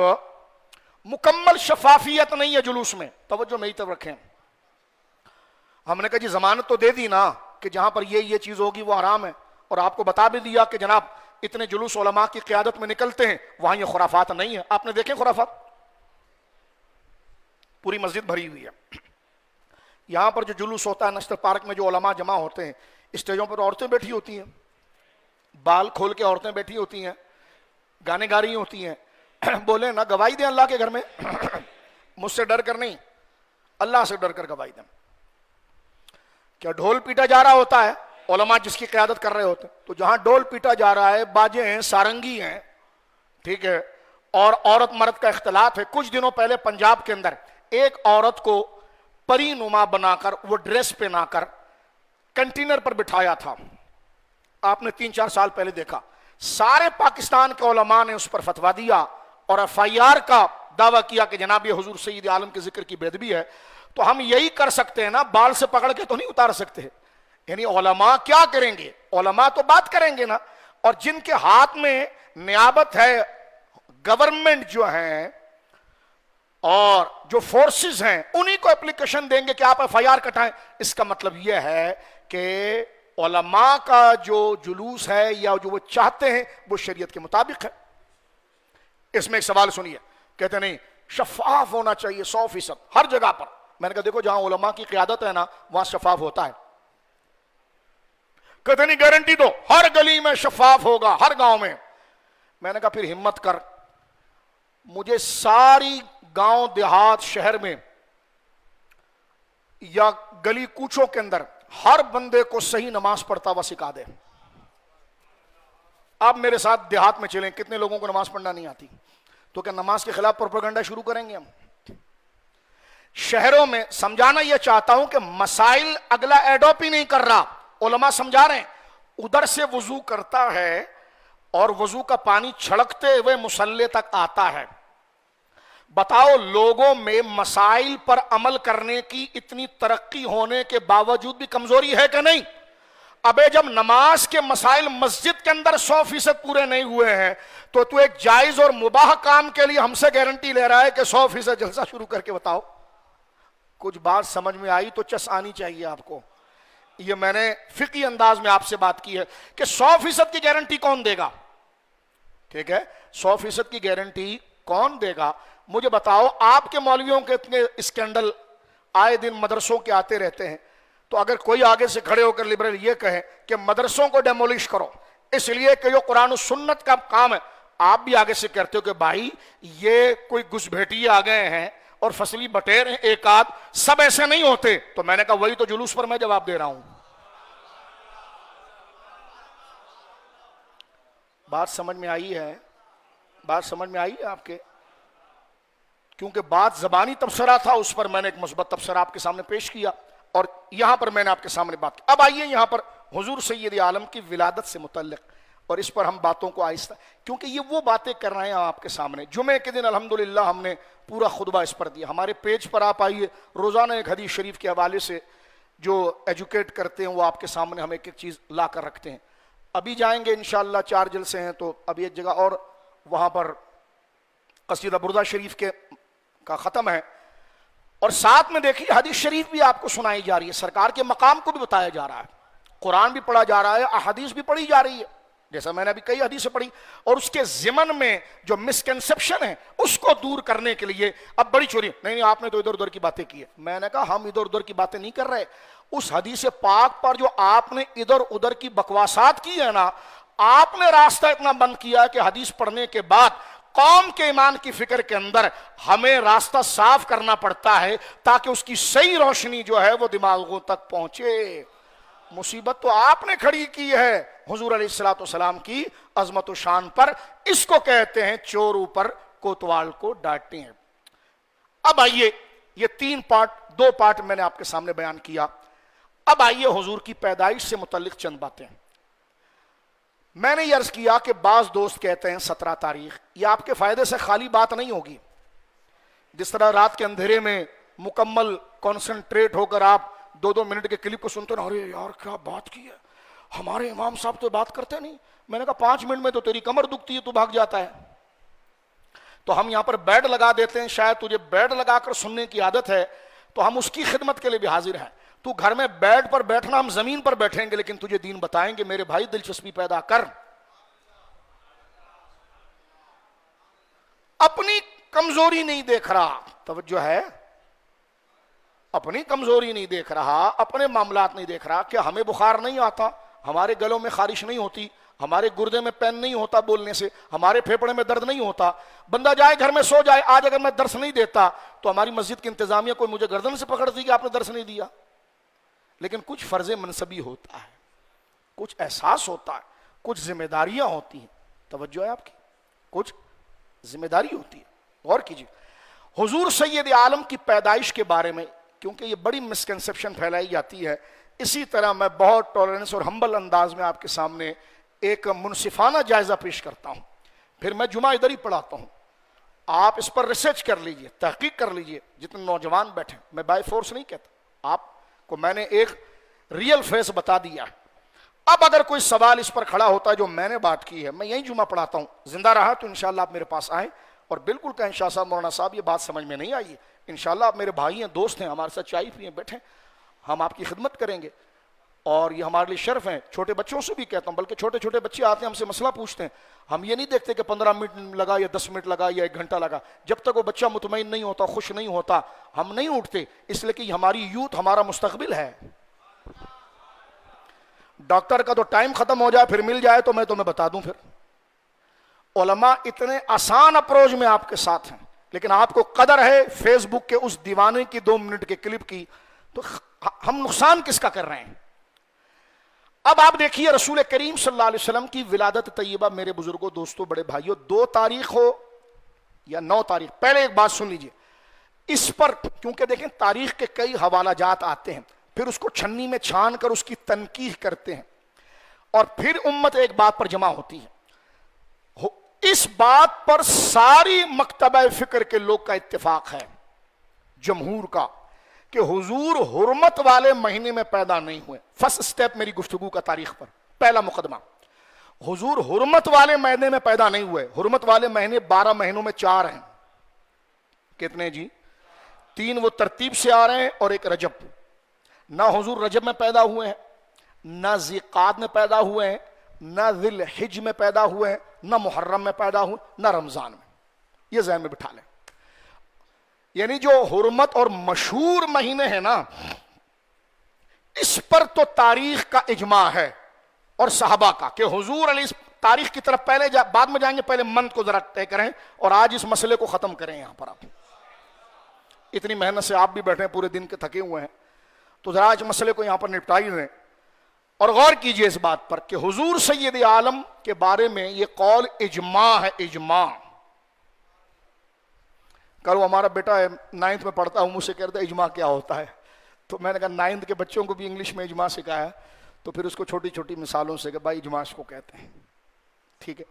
مکمل شفافیت نہیں ہے جلوس میں، توجہ میری طرف رکھیں۔ ہم نے کہا جی ضمانت تو دے دی نا کہ جہاں پر یہ چیز ہوگی وہ حرام ہے، اور آپ کو بتا بھی دیا کہ جناب اتنے جلوس علماء کی قیادت میں نکلتے ہیں، وہاں یہ خرافات نہیں ہے۔ آپ نے دیکھیں خرافات، پوری مسجد بھری ہوئی ہے۔ یہاں پر جو جلوس ہوتا ہے نشتر پارک میں، جو علماء جمع ہوتے ہیں، اسٹیجوں پر عورتیں بیٹھی ہوتی ہیں، بال کھول کے عورتیں بیٹھی ہوتی ہیں، گانے گا رہی ہوتی ہیں۔ بولے نا گواہی دیں اللہ کے گھر میں، مجھ سے ڈر کر نہیں، اللہ سے ڈر کر گواہی دیں۔ کیا ڈھول پیٹا جا رہا ہوتا ہے، علماء جس کی قیادت کر رہے ہوتے ہیں، تو جہاں ڈھول پیٹا جا رہا ہے، باجے ہیں، سارنگی ہیں، ٹھیک ہے، اور عورت مرد کا اختلاط ہے۔ کچھ دنوں پہلے پنجاب کے اندر ایک عورت کو پری نما بنا کر، وہ ڈریس پہنا کر کنٹینر پر بٹھایا تھا، آپ نے 3-4 سال پہلے دیکھا۔ سارے پاکستان کے علماء نے اس پر فتویٰ دیا اور FIR کا دعویٰ کیا کہ جناب یہ حضور سید عالم کے ذکر کی بے ادبی ہے۔ تو ہم یہی کر سکتے ہیں نا، بال سے پکڑ کے تو نہیں اتار سکتے، یعنی علماء کیا کریں گے؟ علماء تو بات کریں گے نا، اور جن کے ہاتھ میں نیابت ہے، گورنمنٹ جو ہیں اور جو فورسز ہیں، انہی کو اپلیکیشن دیں گے کہ آپ FIR کٹائیں۔ اس کا مطلب یہ ہے کہ علماء کا جو جلوس ہے یا جو وہ چاہتے ہیں وہ شریعت کے مطابق ہے۔ اس میں ایک سوال سنیے، کہتے نہیں شفاف ہونا چاہیے 100% ہر جگہ پر۔ میں نے کہا دیکھو جہاں علماء کی قیادت ہے نا وہاں شفاف ہوتا ہے۔ کہتے نہیں گارنٹی دو ہر گلی میں شفاف ہوگا، ہر گاؤں میں۔ میں نے کہا پھر ہمت کر، مجھے ساری گاؤں دیہات شہر میں یا گلی کوچوں کے اندر ہر بندے کو صحیح نماز پڑھتا ہوا سکھا دے۔ آپ میرے ساتھ دیہات میں چلیں، کتنے لوگوں کو نماز پڑھنا نہیں آتی؟ تو کیا نماز کے خلاف پروپیگنڈا شروع کریں گے ہم؟ شہروں میں سمجھانا یہ چاہتا ہوں کہ مسائل اگلا ایڈاپٹ ہی نہیں کر رہا، علماء سمجھا رہے ہیں۔ ادھر سے وضو کرتا ہے اور وضو کا پانی چھڑکتے ہوئے مصلے تک آتا ہے۔ بتاؤ لوگوں میں مسائل پر عمل کرنے کی اتنی ترقی ہونے کے باوجود بھی کمزوری ہے کہ نہیں؟ ابے جب نماز کے مسائل مسجد کے اندر 100% پورے نہیں ہوئے ہیں تو ایک جائز اور مباح کام کے لیے ہم سے گارنٹی لے رہا ہے کہ 100% جلسہ شروع کر کے بتاؤ. کچھ بات سمجھ میں آئی تو چس آنی چاہیے آپ کو. یہ میں نے فقہی انداز میں آپ سے بات کی ہے کہ 100% کی گارنٹی کون دے گا. ٹھیک ہے, 100% کی گارنٹی کون دے گا؟ مجھے بتاؤ. آپ کے مولویوں کے اتنے اسکینڈل آئے دن مدرسوں کے آتے رہتے ہیں, تو اگر کوئی آگے سے کھڑے ہو کر لبرل یہ کہے کہ مدرسوں کو ڈیمولش کرو اس لیے کہ جو قرآن و سنت کا کام ہے, آپ بھی آگے سے کہتے ہو کہ بھائی یہ کوئی گھسبھیٹیے آ گئے ہیں اور فصلی بٹیر ہیں ایک آدھ, سب ایسے نہیں ہوتے. تو میں نے کہا وہی تو جلوس پر میں جواب دے رہا ہوں. بات سمجھ میں آئی ہے؟ بات سمجھ میں آئی ہے آپ کے؟ کیونکہ بات زبانی تبصرہ تھا, اس پر میں نے ایک مثبت تبصرہ آپ کے سامنے پیش کیا, اور یہاں پر میں نے آپ کے سامنے بات کی. اب آئیے یہاں پر حضور سید عالم کی ولادت سے متعلق, اور اس پر ہم باتوں کو آہستہ, کیونکہ یہ وہ باتیں کر رہے ہیں آپ کے سامنے. جمعے کے دن الحمدللہ ہم نے پورا خطبہ اس پر دیا. ہمارے پیج پر آپ آئیے, روزانہ ایک حدیث شریف کے حوالے سے جو ایجوکیٹ کرتے ہیں وہ آپ کے سامنے ہم ایک ایک چیز لا کر رکھتے ہیں. ابھی جائیں گے انشاءاللہ, 4 جلسے ہیں, تو ابھی ایک جگہ اور وہاں پر قصیدہ بردہ شریف کے کا ختم ہے, اور ساتھ میں دیکھیے حدیث شریف بھی آپ کو سنائی جا رہی ہے, سرکار کے مقام کو بھی بتایا جا رہا ہے, قرآن بھی پڑھا جا رہا ہے, احادیث بھی پڑھی جا رہی ہے, جیسا میں نے ابھی کئی حدیثیں پڑھی. اور اس کے ضمن میں جو مسکنسپشن ہے اس کو دور کرنے کے لیے اب بڑی چوری, نہیں آپ نے تو ادھر ادھر کی باتیں کی ہے. میں نے کہا ہم ادھر ادھر کی باتیں نہیں کر رہے. اس حدیث پاک پر جو آپ نے ادھر ادھر کی بکواسات کی ہے نا, آپ نے راستہ اتنا بند کیا کہ حدیث پڑھنے کے بعد قوم کے ایمان کی فکر کے اندر ہمیں راستہ صاف کرنا پڑتا ہے تاکہ اس کی صحیح روشنی جو ہے وہ دماغوں تک پہنچے. مصیبت تو آپ نے کھڑی کی ہے حضور علیہ الصلوۃ والسلام کی عظمت و شان پر. اس کو کہتے ہیں چور اوپر کوتوال کو ڈانٹتے ہیں. اب آئیے, یہ 2 پارٹ میں نے آپ کے سامنے بیان کیا. اب آئیے حضور کی پیدائش سے متعلق چند باتیں. میں نے یہ عرض کیا کہ بعض دوست کہتے ہیں 17 تاریخ. یہ آپ کے فائدے سے خالی بات نہیں ہوگی. جس طرح رات کے اندھیرے میں مکمل کانسنٹریٹ ہو کر آپ 2 منٹ کے کلپ کو سنتے ہیں, ارے یار کیا بات کی ہے, ہمارے امام صاحب تو بات کرتے نہیں. میں نے کہا 5 منٹ میں تو تیری کمر دکھتی ہے, تو بھاگ جاتا ہے. تو ہم یہاں پر بیڈ لگا دیتے ہیں, شاید تجھے بیڈ لگا کر سننے کی عادت ہے, تو ہم اس کی خدمت کے لیے بھی حاضر ہیں. تو گھر میں بیڈ پر بیٹھنا, ہم زمین پر بیٹھیں گے, لیکن تجھے دین بتائیں گے. میرے بھائی دلچسپی پیدا کر. اپنی کمزوری نہیں دیکھ رہا, توجہ ہے, اپنی کمزوری نہیں دیکھ رہا, اپنے معاملات نہیں دیکھ رہا. کہ ہمیں بخار نہیں آتا, ہمارے گلوں میں خارش نہیں ہوتی, ہمارے گردے میں پین نہیں ہوتا بولنے سے, ہمارے پھیپڑے میں درد نہیں ہوتا. بندہ جائے گھر میں سو جائے. آج اگر میں درس نہیں دیتا تو ہماری مسجد کی انتظامیہ کوئی مجھے گردن سے پکڑ دی کہ آپ نے درس نہیں دیا. لیکن کچھ فرض منصبی ہوتا ہے, کچھ احساس ہوتا ہے, کچھ ذمہ داریاں ہوتی ہیں. توجہ ہے آپ کی, کچھ ذمہ داری ہوتی ہے. غور کیجیے حضور سید عالم کی پیدائش کے بارے میں, کیونکہ یہ بڑی مسکنسپشن پھیلائی جاتی ہے. اسی طرح میں بہت ٹالرنس اور ہمبل انداز میں آپ کے سامنے ایک منصفانہ جائزہ پیش کرتا ہوں. پھر میں جمعہ ادھر ہی پڑھاتا ہوں, آپ اس پر ریسرچ کر لیجئے, تحقیق کر لیجئے. جتنے نوجوان بیٹھے, میں بائی فورس نہیں کہتا, آپ کو میں نے ایک ریئل فیس بتا دیا. اب اگر کوئی سوال اس پر کھڑا ہوتا ہے جو میں نے بات کی ہے, میں یہی جمعہ پڑھاتا ہوں, زندہ رہا تو انشاءاللہ آپ میرے پاس آئیں اور بالکل کہیں شاہ صاحب مولانا صاحب یہ بات سمجھ میں نہیں آئی, انشاءاللہ آپ میرے بھائی ہیں, دوست ہیں, ہمارے ساتھ چائے پیئیں, بیٹھیں, ہم آپ کی خدمت کریں گے. اور یہ ہمارے لیے شرف ہے. چھوٹے بچوں سے بھی کہتا ہوں, بلکہ چھوٹے چھوٹے بچے آتے ہیں ہم سے مسئلہ پوچھتے ہیں, ہم یہ نہیں دیکھتے کہ 15 منٹ لگا یا 10 منٹ لگا یا 1 گھنٹہ لگا. جب تک وہ بچہ مطمئن نہیں ہوتا, خوش نہیں ہوتا, ہم نہیں اٹھتے. اس لیے کہ ہماری یوتھ ہمارا مستقبل ہے. ڈاکٹر کا تو ٹائم ختم ہو جائے پھر مل جائے تو میں تمہیں بتا دوں. پھر علماء اتنے آسان اپروچ میں آپ کے ساتھ ہیں, لیکن آپ کو قدر ہے فیس بک کے اس دیوانے کی 2 منٹ کے کلپ کی, تو ہم نقصان کس کا کر رہے ہیں. اب آپ دیکھیے رسول کریم صلی اللہ علیہ وسلم کی ولادت طیبہ, میرے بزرگوں, دوستوں, بڑے بھائیوں, 2 تاریخ ہو یا 9 تاریخ, پہلے ایک بات سن لیجئے اس پر, کیونکہ دیکھیں تاریخ کے کئی حوالہ جات آتے ہیں, پھر اس کو چھنی میں چھان کر اس کی تنقیح کرتے ہیں, اور پھر امت ایک بات پر جمع ہوتی ہے. اس بات پر ساری مکتبہ فکر کے لوگ کا اتفاق ہے, جمہور کا, کہ حضور حرمت والے مہینے میں پیدا نہیں ہوئے. فرسٹ سٹیپ میری گفتگو کا تاریخ پر، پہلا مقدمہ، حضور حرمت والے مہینے میں پیدا نہیں ہوئے. حرمت والے مہینے 12 مہینوں میں 4 ہیں. کتنے جی؟ 3 وہ ترتیب سے آ رہے ہیں اور ایک رجب. نہ حضور رجب میں پیدا ہوئے ہیں، نہ ذیقعد میں پیدا ہوئے ہیں، نہ ذی الحج میں پیدا ہوئے ہیں، نہ محرم میں پیدا ہوئے، نہ رمضان میں. یہ ذہن میں بٹھا لیں. یعنی جو حرمت اور مشہور مہینے ہیں نا، اس پر تو تاریخ کا اجماع ہے اور صحابہ کا کہ حضور علیہ تاریخ کی طرف پہلے بعد میں جائیں گے، پہلے منت کو ذرا طے کریں اور آج اس مسئلے کو ختم کریں. یہاں پر آپ اتنی محنت سے آپ بھی بیٹھے ہیں، پورے دن کے تھکے ہوئے ہیں، تو ذرا آج مسئلے کو یہاں پر نپٹائی دیں اور غور کیجئے اس بات پر کہ حضور سید عالم کے بارے میں یہ قول اجماع ہے. اجماع. کل وہ ہمارا بیٹا ہے 9th میں پڑھتا ہوں، مجھ سے کہتا ہے اجماع کیا ہوتا ہے؟ تو میں نے کہا 9th کے بچوں کو بھی انگلش میں اجماع سکھایا، تو پھر اس کو چھوٹی چھوٹی مثالوں سے کہ بھائی اجماع اس کو کہتے ہیں. ٹھیک ہے،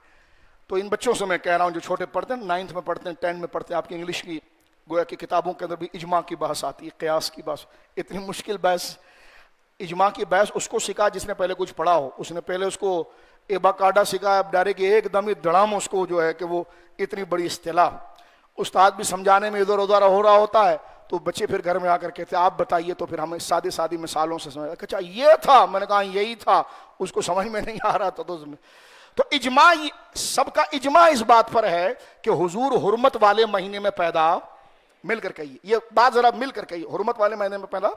تو ان بچوں سے میں کہہ رہا ہوں جو چھوٹے پڑھتے ہیں، 9th میں پڑھتے ہیں، 10 میں پڑھتے ہیں، آپ کی انگلش کی گویا کی کتابوں کے اندر بھی اجماع کی بحث آتی ہے، قیاس کی بحث. اتنی مشکل بحث، اجماع کی بحث اس کو سکھا جس نے پہلے کچھ پڑھا ہو. اس نے پہلے اس کو ایباکاڈا سکھایا، اب ڈائریکٹ ایک دم ہی دڑام اس کو جو ہے کہ وہ اتنی بڑی اصطلاح. استاد بھی سمجھانے میں ادھر ادھر ہو رہا ہوتا ہے، تو بچے پھر گھر میں آ کر کہتے ہیں آپ بتائیے، تو پھر ہمیں سادی سادی مثالوں سے سمجھا. اچھا یہ تھا؟ میں نے کہا یہی تھا، اس کو سمجھ میں نہیں آ رہا تھا. تو اجماع، سب کا اجماع اس بات پر ہے کہ حضور حرمت والے مہینے میں پیدا. مل کر کہیے یہ بات، ذرا مل کر کہیے، حرمت والے مہینے میں پیدا،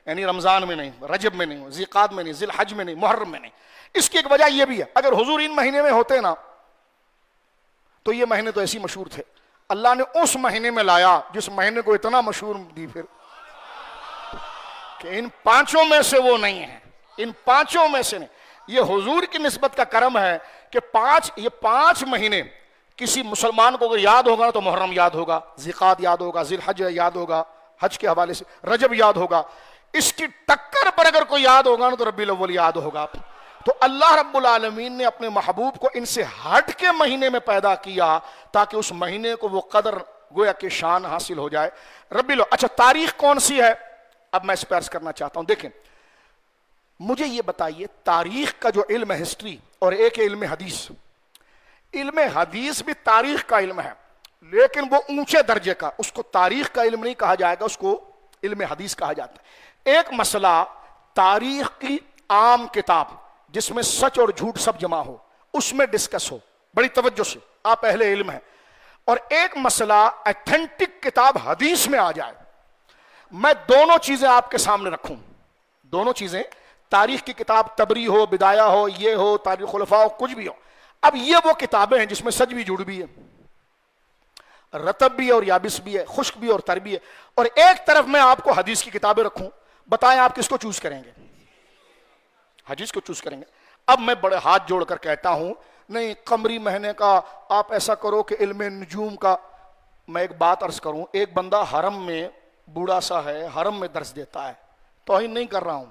یعنی رمضان میں نہیں، رجب میں نہیں، ذیقعد میں نہیں، ذی الحج میں نہیں، محرم میں نہیں. اس کی ایک وجہ یہ بھی ہے، اگر حضور ان مہینے میں ہوتے نا تو یہ مہینے تو ایسی مشہور تھے. اللہ نے اس مہینے میں لایا جس مہینے کو اتنا مشہور دی پھر کہ ان 5 میں سے وہ نہیں ہے، ان 5 میں سے نہیں. یہ حضور کی نسبت کا کرم ہے کہ یہ 5 مہینے کسی مسلمان کو اگر یاد ہوگا تو محرم یاد ہوگا، ذیقعد یاد ہوگا، ذی الحج یاد ہوگا حج کے حوالے سے، رجب یاد ہوگا. اس کی ٹکر پر اگر کوئی یاد ہوگا نا تو ربیع الاول یاد ہوگا. تو اللہ رب العالمین نے اپنے محبوب کو ان سے ہٹ کے مہینے میں پیدا کیا تاکہ اس مہینے کو وہ قدر گویا کہ شان حاصل ہو جائے. ربیع الاول. اچھا تاریخ کون سی ہے؟ اب میں اس پہ عرض کرنا چاہتا ہوں. دیکھیں مجھے یہ بتائیے، تاریخ کا جو علم ہے ہسٹری، اور ایک علم حدیث. علم حدیث بھی تاریخ کا علم ہے لیکن وہ اونچے درجے کا، اس کو تاریخ کا علم نہیں کہا جائے گا، اس کو علم حدیث کہا جاتا ہے. ایک مسئلہ تاریخ کی عام کتاب جس میں سچ اور جھوٹ سب جمع ہو، اس میں ڈسکس ہو بڑی توجہ سے، آپ اہل علم ہیں. اور ایک مسئلہ ایتھنٹک کتاب حدیث میں آ جائے. میں دونوں چیزیں آپ کے سامنے رکھوں، دونوں چیزیں، تاریخ کی کتاب تبری ہو، بدایہ ہو، یہ ہو، تاریخ خلفاء ہو، کچھ بھی ہو. اب یہ وہ کتابیں ہیں جس میں سچ بھی جھوٹ بھی ہے، رطب بھی اور یابس بھی ہے، خشک بھی اور تر بھی ہے. اور ایک طرف میں آپ کو حدیث کی کتابیں رکھوں. بتائیں آپ کس کو چوز کریں گے؟ حدیث کو چوز کریں گے. اب میں بڑے ہاتھ جوڑ کر کہتا ہوں نہیں، قمری مہینے کا آپ ایسا کرو کہ علم نجوم کا. میں ایک بات عرض کروں، ایک بندہ حرم میں بوڑھا سا ہے، حرم میں درس دیتا ہے، توہین نہیں کر رہا ہوں،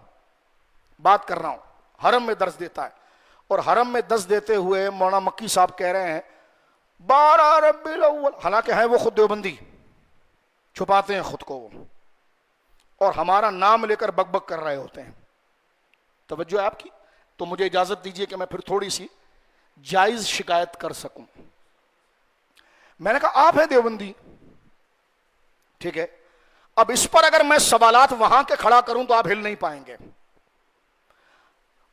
بات کر رہا ہوں، حرم میں درس دیتا ہے، اور حرم میں درس دیتے ہوئے مولانا مکی صاحب کہہ رہے ہیں 12 ربیع الاول، حالانکہ ہیں وہ خود دیوبندی، چھپاتے ہیں خود کو وہ، اور ہمارا نام لے کر بک بک کر رہے ہوتے ہیں. توجہ ہے آپ کی؟ تو مجھے اجازت دیجئے کہ میں پھر تھوڑی سی جائز شکایت کر سکوں. میں نے کہا آپ ہیں دیوبندی، ٹھیک ہے، اب اس پر اگر میں سوالات وہاں کے کھڑا کروں تو آپ ہل نہیں پائیں گے.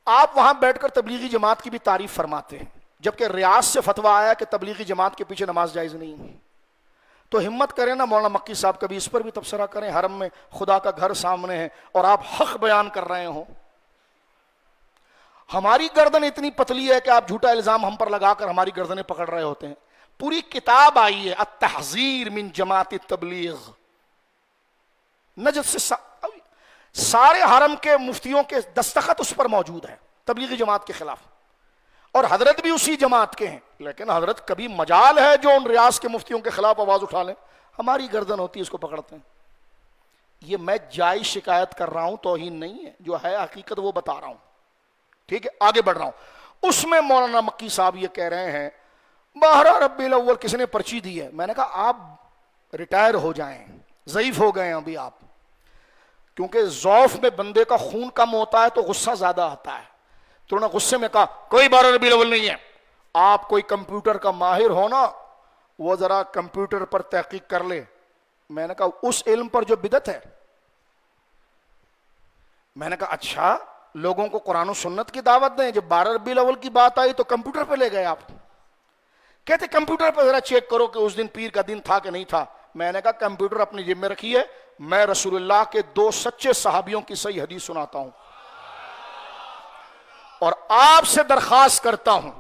آپ وہاں بیٹھ کر تبلیغی جماعت کی بھی تعریف فرماتے ہیں، جبکہ ریاض سے فتویٰ آیا کہ تبلیغی جماعت کے پیچھے نماز جائز نہیں. تو ہمت کریں نا مولانا مکی صاحب، کبھی اس پر بھی تبصرہ کریں. حرم میں خدا کا گھر سامنے ہے اور آپ حق بیان کر رہے ہوں. ہماری گردن اتنی پتلی ہے کہ آپ جھوٹا الزام ہم پر لگا کر ہماری گردنیں پکڑ رہے ہوتے ہیں. پوری کتاب آئی ہے التحذیر من جماعت التبلیغ، نجد سے سارے حرم کے مفتیوں کے دستخط اس پر موجود ہے تبلیغی جماعت کے خلاف، اور حضرت بھی اسی جماعت کے ہیں. لیکن حضرت کبھی مجال ہے جو ان ریاض کے مفتیوں کے خلاف آواز اٹھا لیں؟ ہماری گردن ہوتی ہے، اس کو پکڑتے ہیں. یہ میں جائز شکایت کر رہا ہوں، توہین نہیں ہے، جو ہے حقیقت وہ بتا رہا ہوں. ٹھیک ہے، آگے بڑھ رہا ہوں. اس میں مولانا مکی صاحب یہ کہہ رہے ہیں 12 ربیع الاول کس نے پرچی دی ہے. میں نے کہا آپ ریٹائر ہو جائیں، ضعیف ہو گئے ہیں ابھی آپ، کیونکہ ضعف میں بندے کا خون کم ہوتا ہے تو غصہ زیادہ آتا ہے. تو انہوں نے غصے میں کہا کوئی 12 ربیع الاول نہیں ہے. آپ کوئی کمپیوٹر کا ماہر ہو نا, وہ ذرا کمپیوٹر پر تحقیق کر لے. میں نے کہا اس علم پر جو بدعت ہے. میں نے کہا اچھا, لوگوں کو قرآن و سنت کی دعوت دیں, جب 12 ربیع الاول کی بات آئی تو کمپیوٹر پہ لے گئے آپ. کہتے کمپیوٹر پہ ذرا چیک کرو کہ اس دن پیر کا دن تھا کہ نہیں تھا. میں نے کہا کمپیوٹر اپنی جیب میں رکھیے, میں رسول اللہ کے 2 سچے صحابیوں کی صحیح حدیث سناتا ہوں, اور آپ سے درخواست کرتا ہوں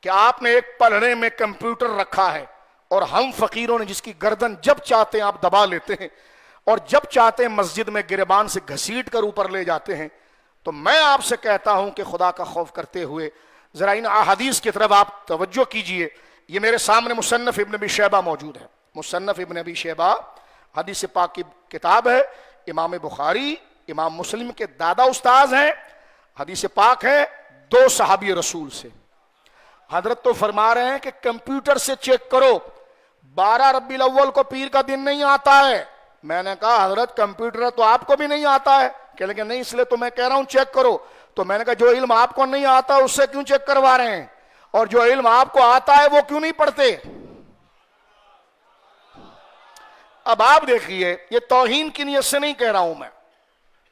کہ آپ نے ایک پلڑے میں کمپیوٹر رکھا ہے, اور ہم فقیروں نے جس کی گردن جب چاہتے ہیں آپ دبا لیتے ہیں, اور جب چاہتے ہیں مسجد میں گریبان سے گھسیٹ کر اوپر لے جاتے ہیں. تو میں آپ سے کہتا ہوں کہ خدا کا خوف کرتے ہوئے ذرا ان احادیث کی طرف آپ توجہ کیجئے. یہ میرے سامنے مصنف ابن ابی شیبہ موجود ہے. مصنف ابن ابی شیبہ حدیث پاک کی کتاب ہے. امام بخاری امام مسلم کے دادا استاذ ہیں. حدیث پاک ہے 2 صحابی رسول سے. حضرت تو فرما رہے ہیں کہ کمپیوٹر سے چیک کرو, 12 ربیع الاول کو پیر کا دن نہیں آتا ہے. میں نے کہا حضرت کمپیوٹر تو آپ کو بھی نہیں آتا ہے. کہنے لگے نہیں, اس لیے تو میں کہہ رہا ہوں چیک کرو. تو میں نے کہا جو علم آپ کو نہیں آتا اس سے کیوں چیک کروا رہے ہیں, اور جو علم آپ کو آتا ہے وہ کیوں نہیں پڑھتے. اب آپ دیکھیے, یہ توہین کی نیت سے نہیں کہہ رہا ہوں میں,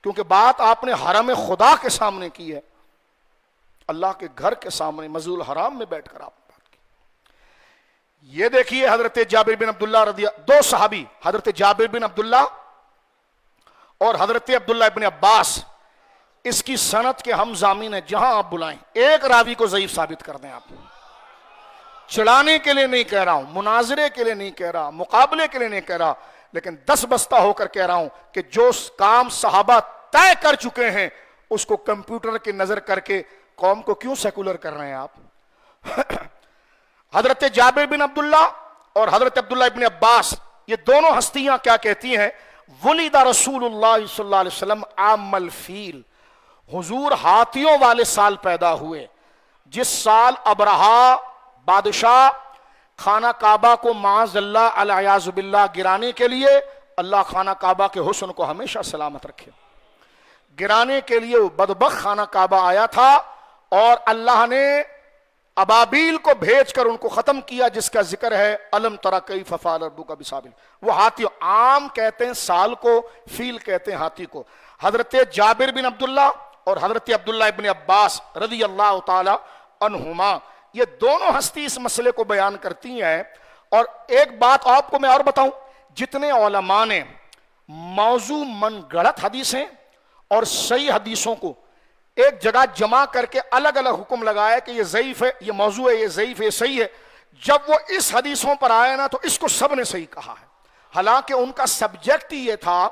کیونکہ بات آپ نے حرم خدا کے سامنے کی ہے, اللہ کے گھر کے سامنے مسجد الحرام میں بیٹھ کر آپ نے بات کی. یہ دیکھیے حضرت جابر بن عبداللہ 2 صحابی, حضرت جابر بن عبداللہ اور حضرت عبداللہ ابن عباس, اس کی سند کے ہم ضامین ہیں. جہاں آپ بلائیں ایک راوی کو ضعیف ثابت کر دیں. آپ چڑھانے کے لیے نہیں کہہ رہا ہوں, مناظرے کے لیے نہیں کہہ رہا, مقابلے کے لیے نہیں کہہ رہا, لیکن 10 بستہ ہو کر کہہ رہا ہوں کہ جو کام صحابہ طے کر چکے ہیں اس کو کمپیوٹر کی نظر کر کے قوم کو کیوں سیکولر کر رہے ہیں آپ. حضرت جابر بن عبداللہ اور حضرت عبداللہ ابن عباس, یہ دونوں ہستیاں کیا کہتی ہیں, ولد رسول اللہ صلی اللہ علیہ وسلم عام الفیل, حضور ہاتھیوں والے سال پیدا ہوئے, جس سال ابرہا بادشاہ خانہ کعبہ کو معاذ اللہ العیاذ باللہ گرانے کے لیے, اللہ خانہ کعبہ کے حسن کو ہمیشہ سلامت رکھے, گرانے کے لیے وہ بدبخت خانہ کعبہ آیا تھا, اور اللہ نے ابابیل کو بھیج کر ان کو ختم کیا, جس کا ذکر ہے الم تری کیف فعل ربک بصابیل. وہ ہاتھی عام کہتے ہیں سال کو, فیل کہتے ہیں ہاتھی کو. حضرت جابر بن عبداللہ اور حضرت عبداللہ ابن عباس رضی اللہ تعالی عنہما, یہ دونوں ہستی اس مسئلے کو بیان کرتی ہیں. اور ایک بات آپ کو میں اور بتاؤں, جتنے علماء نے موضوع من گڑت حدیثیں اور صحیح حدیثوں کو ایک جگہ جمع کر کے الگ الگ حکم لگایا کہ یہ ضعیف ہے, یہ موضوع ہے, یہ ضعیف ہے, یہ صحیح ہے, جب وہ اس حدیثوں پر آئے نا تو اس کو سب نے صحیح کہا ہے. حالانکہ ان کا سبجیکٹ ہی یہ تھا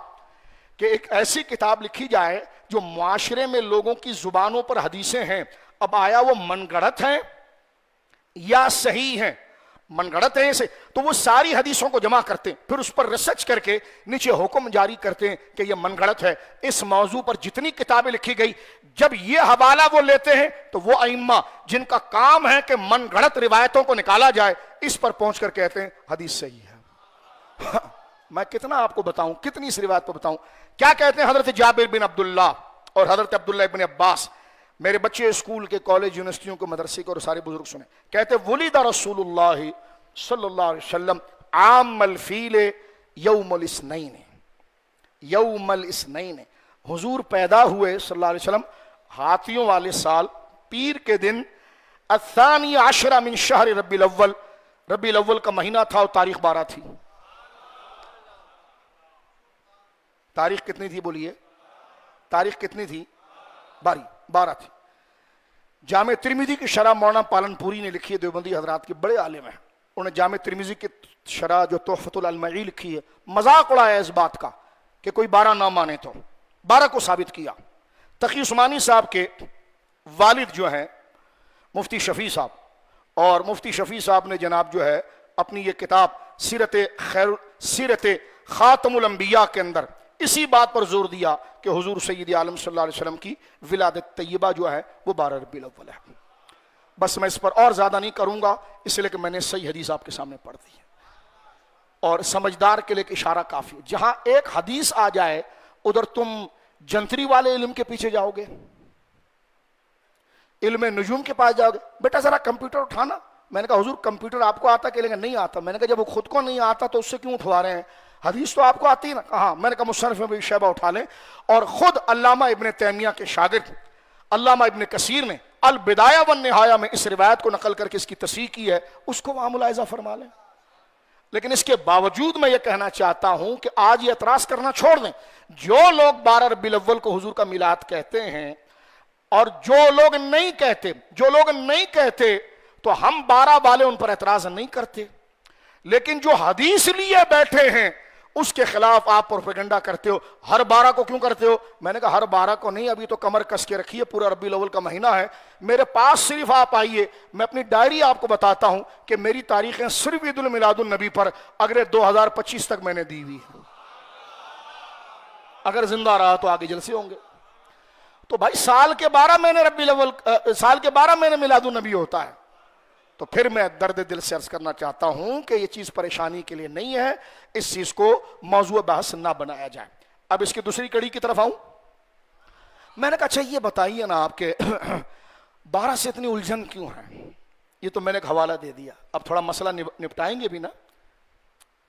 کہ ایک ایسی کتاب لکھی جائے جو معاشرے میں لوگوں کی زبانوں پر حدیثیں ہیں. اب آیا وہ من گڑت ہیں یا صحیح ہیں, من گڑت ہیں سے تو وہ ساری حدیثوں کو جمع کرتے ہیں, پھر اس پر ریسرچ کر کے نیچے حکم جاری کرتے ہیں کہ یہ من گڑت ہے. اس موضوع پر جتنی کتابیں لکھی گئی, جب یہ حوالہ وہ لیتے ہیں تو وہ ائمہ جن کا کام ہے کہ من گڑت روایتوں کو نکالا جائے, اس پر پہنچ کر کہتے ہیں حدیث صحیح ہے. میں کتنا آپ کو بتاؤں, کتنی اس روایت پر بتاؤں. کیا کہتے ہیں حضرت جابر بن عبداللہ اور حضرت عبداللہ ابن عباس, میرے بچے اسکول کے, کالج, یونیورسٹیوں کے, مدرسے کے اور سارے بزرگ سنیں, کہتے ولد رسول اللہ صلی اللہ علیہ وسلم عام الفیل یوم الاثنین, یوم الاثنین, حضور پیدا ہوئے صلی اللہ علیہ وسلم ہاتھیوں والے سال پیر کے دن, الثانی عشرہ من شہر ربیع الاول, ربیع الاول کا مہینہ تھا اور تاریخ 12 تھی. تاریخ کتنی تھی بولیے, تاریخ کتنی تھی, 12 تھی. جامع ترمذی کی شرح مولانا پالن پوری نے لکھی ہے, دیوبندی حضرات کے بڑے عالم ہیں, انہوں نے جامع ترمذی کی شرح جو تحفۃ العلمعی لکھی ہے, مذاق اڑایا اس بات کا کہ کوئی 12 نہ مانے تو 12 کو ثابت کیا. تقی عثمانی صاحب کے والد جو ہیں مفتی شفیع صاحب, اور مفتی شفیع صاحب نے جناب جو ہے اپنی یہ کتاب سیرت خاتم الانبیاء کے اندر اسی بات پر زور دیا کہ حضور سید عالم صلی اللہ علیہ وسلم کی ولادت طیبہ جو ہے وہ 12 ربیع الاول ہے. بس میں اس پر اور زیادہ نہیں کروں گا, اس لیے کہ میں نے صحیح حدیث آپ کے سامنے پڑھ دی ہے, اور سمجھدار کے لیے اشارہ کافی ہے. جہاں ایک حدیث آ جائے ادھر تم جنتری والے علم کے پیچھے جاؤ گے, علم نجوم کے پاس جاؤ گے. بیٹا ذرا کمپیوٹر اٹھانا. میں نے کہا حضور کمپیوٹر آپ کو آتا کہ لیکن نہیں آتا. میں نے کہا جب وہ خود کو نہیں آتا تو اس سے کیوں اٹھوا رہے ہیں, حدیث تو آپ کو آتی ہے نا. کہا میں نے کہا مصنف ابن شیبہ اٹھا لیں, اور خود علامہ ابن تیمیہ کے شاگرد علامہ ابن کثیر نے البدایہ والنہایہ میں اس روایت کو نقل کر کے اس کی تصحیح کی ہے, اس کو وہاں ملاحظہ فرما لیں. لیکن اس کے باوجود میں یہ کہنا چاہتا ہوں کہ آج یہ اعتراض کرنا چھوڑ دیں. جو لوگ 12 ربیع الاول کو حضور کا میلاد کہتے ہیں اور جو لوگ نہیں کہتے تو ہم 12 والے ان پر اعتراض نہیں کرتے, لیکن جو حدیث لیے بیٹھے ہیں اس کے خلاف آپ پروپیگنڈا کرتے ہو. ہر 12 کو کیوں کرتے ہو؟ میں نے کہا ہر 12 کو نہیں, ابھی تو کمر کس کے رکھیے, پورا ربیع الاول کا مہینہ ہے. میرے پاس صرف آپ آئیے, میں اپنی ڈائری آپ کو بتاتا ہوں کہ میری تاریخیں صرف عید المیلاد النبی پر اگلے 2025 تک میں نے دی ہوئی. اگر زندہ رہا تو آگے جلسے ہوں گے. تو بھائی سال کے 12 مہینے ربیع الاول, سال کے 12 مہینے میلاد النبی ہوتا ہے. تو پھر میں درد دل سے عرض کرنا چاہتا ہوں کہ یہ چیز پریشانی کے لیے نہیں ہے, اس چیز کو موضوع بحث نہ بنایا جائے. اب اس کی دوسری کڑی کی طرف آؤں. میں نے کہا اچھا یہ بتائیے نا آپ کے 12 سے اتنی الجھن کیوں ہے؟ یہ تو میں نے ایک حوالہ دے دیا, اب تھوڑا مسئلہ نپٹائیں گے بھی نا.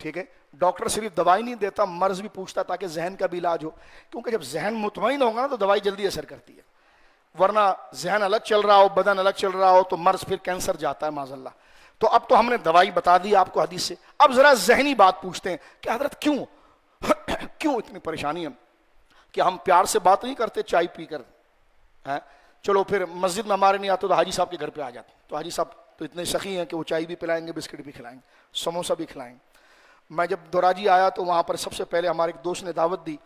ٹھیک ہے, ڈاکٹر صرف دوائی نہیں دیتا, مرض بھی پوچھتا تاکہ ذہن کا بھی علاج ہو, کیونکہ جب ذہن مطمئن ہوگا نا تو دوائی جلدی اثر کرتی ہے, ورنہ ذہن الگ چل رہا ہو, بدن الگ چل رہا ہو تو مرض پھر کینسر جاتا ہے معاذ اللہ. تو اب تو ہم نے دوائی بتا دی آپ کو حدیث سے, اب ذرا ذہنی بات پوچھتے ہیں کہ حضرت کیوں اتنی پریشانی ہے کہ ہم پیار سے بات نہیں کرتے چائے پی کر. چلو پھر مسجد میں ہمارے نہیں آتے تو حاجی صاحب کے گھر پہ آ جاتے, تو حاجی صاحب تو اتنے سخی ہیں کہ وہ چائے بھی پلائیں گے, بسکٹ بھی کھلائیں گے, سموسہ بھی کھلائیں گے. میں جب دوراجی آیا تو وہاں پر سب سے پہلے ہمارے ایک دوست نے دعوت دی,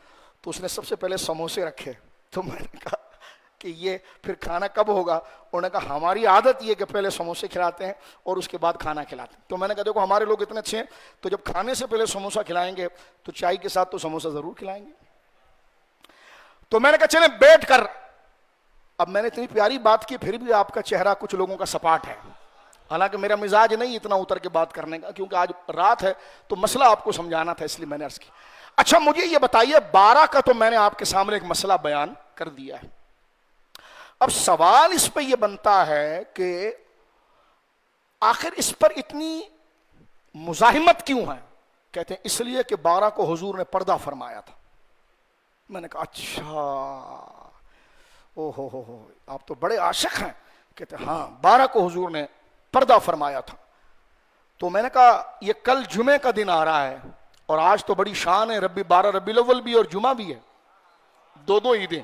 تو اس نے سب سے پہلے سموسے رکھے. تو میں نے کہا کہ یہ پھر کھانا کب ہوگا؟ انہوں نے کہا ہماری عادت یہ کہ پہلے سموسے کھلاتے ہیں اور اس کے بعد کھانا کھلاتے ہیں. تو میں نے کہا دیکھو ہمارے لوگ اتنے اچھے ہیں, تو جب کھانے سے پہلے سموسہ کھلائیں گے تو چائے کے ساتھ تو سموسہ ضرور کھلائیں گے. تو میں نے کہا چلیں بیٹھ کر. اب میں نے اتنی پیاری بات کی, پھر بھی آپ کا چہرہ کچھ لوگوں کا سپاٹ ہے, حالانکہ میرا مزاج نہیں اتنا اتر کے بات کرنے کا, کیونکہ آج رات ہے تو مسئلہ آپ کو سمجھانا تھا, اس لیے میں نے عرض کی. اچھا مجھے یہ بتائیے 12 کا تو میں نے آپ کے سامنے ایک مسئلہ بیان کر دیا ہے. اب سوال اس پہ یہ بنتا ہے کہ آخر اس پر اتنی مزاحمت کیوں ہے؟ کہتے ہیں اس لیے کہ 12 کو حضور نے پردہ فرمایا تھا. میں نے کہا اچھا او ہو آپ تو بڑے عاشق ہیں. کہتے ہیں ہاں 12 کو حضور نے پردہ فرمایا تھا. تو میں نے کہا یہ کل جمعے کا دن آ رہا ہے اور آج تو بڑی شان ہے, 12 ربیع الاول بھی اور جمعہ بھی ہے, دو عیدیں.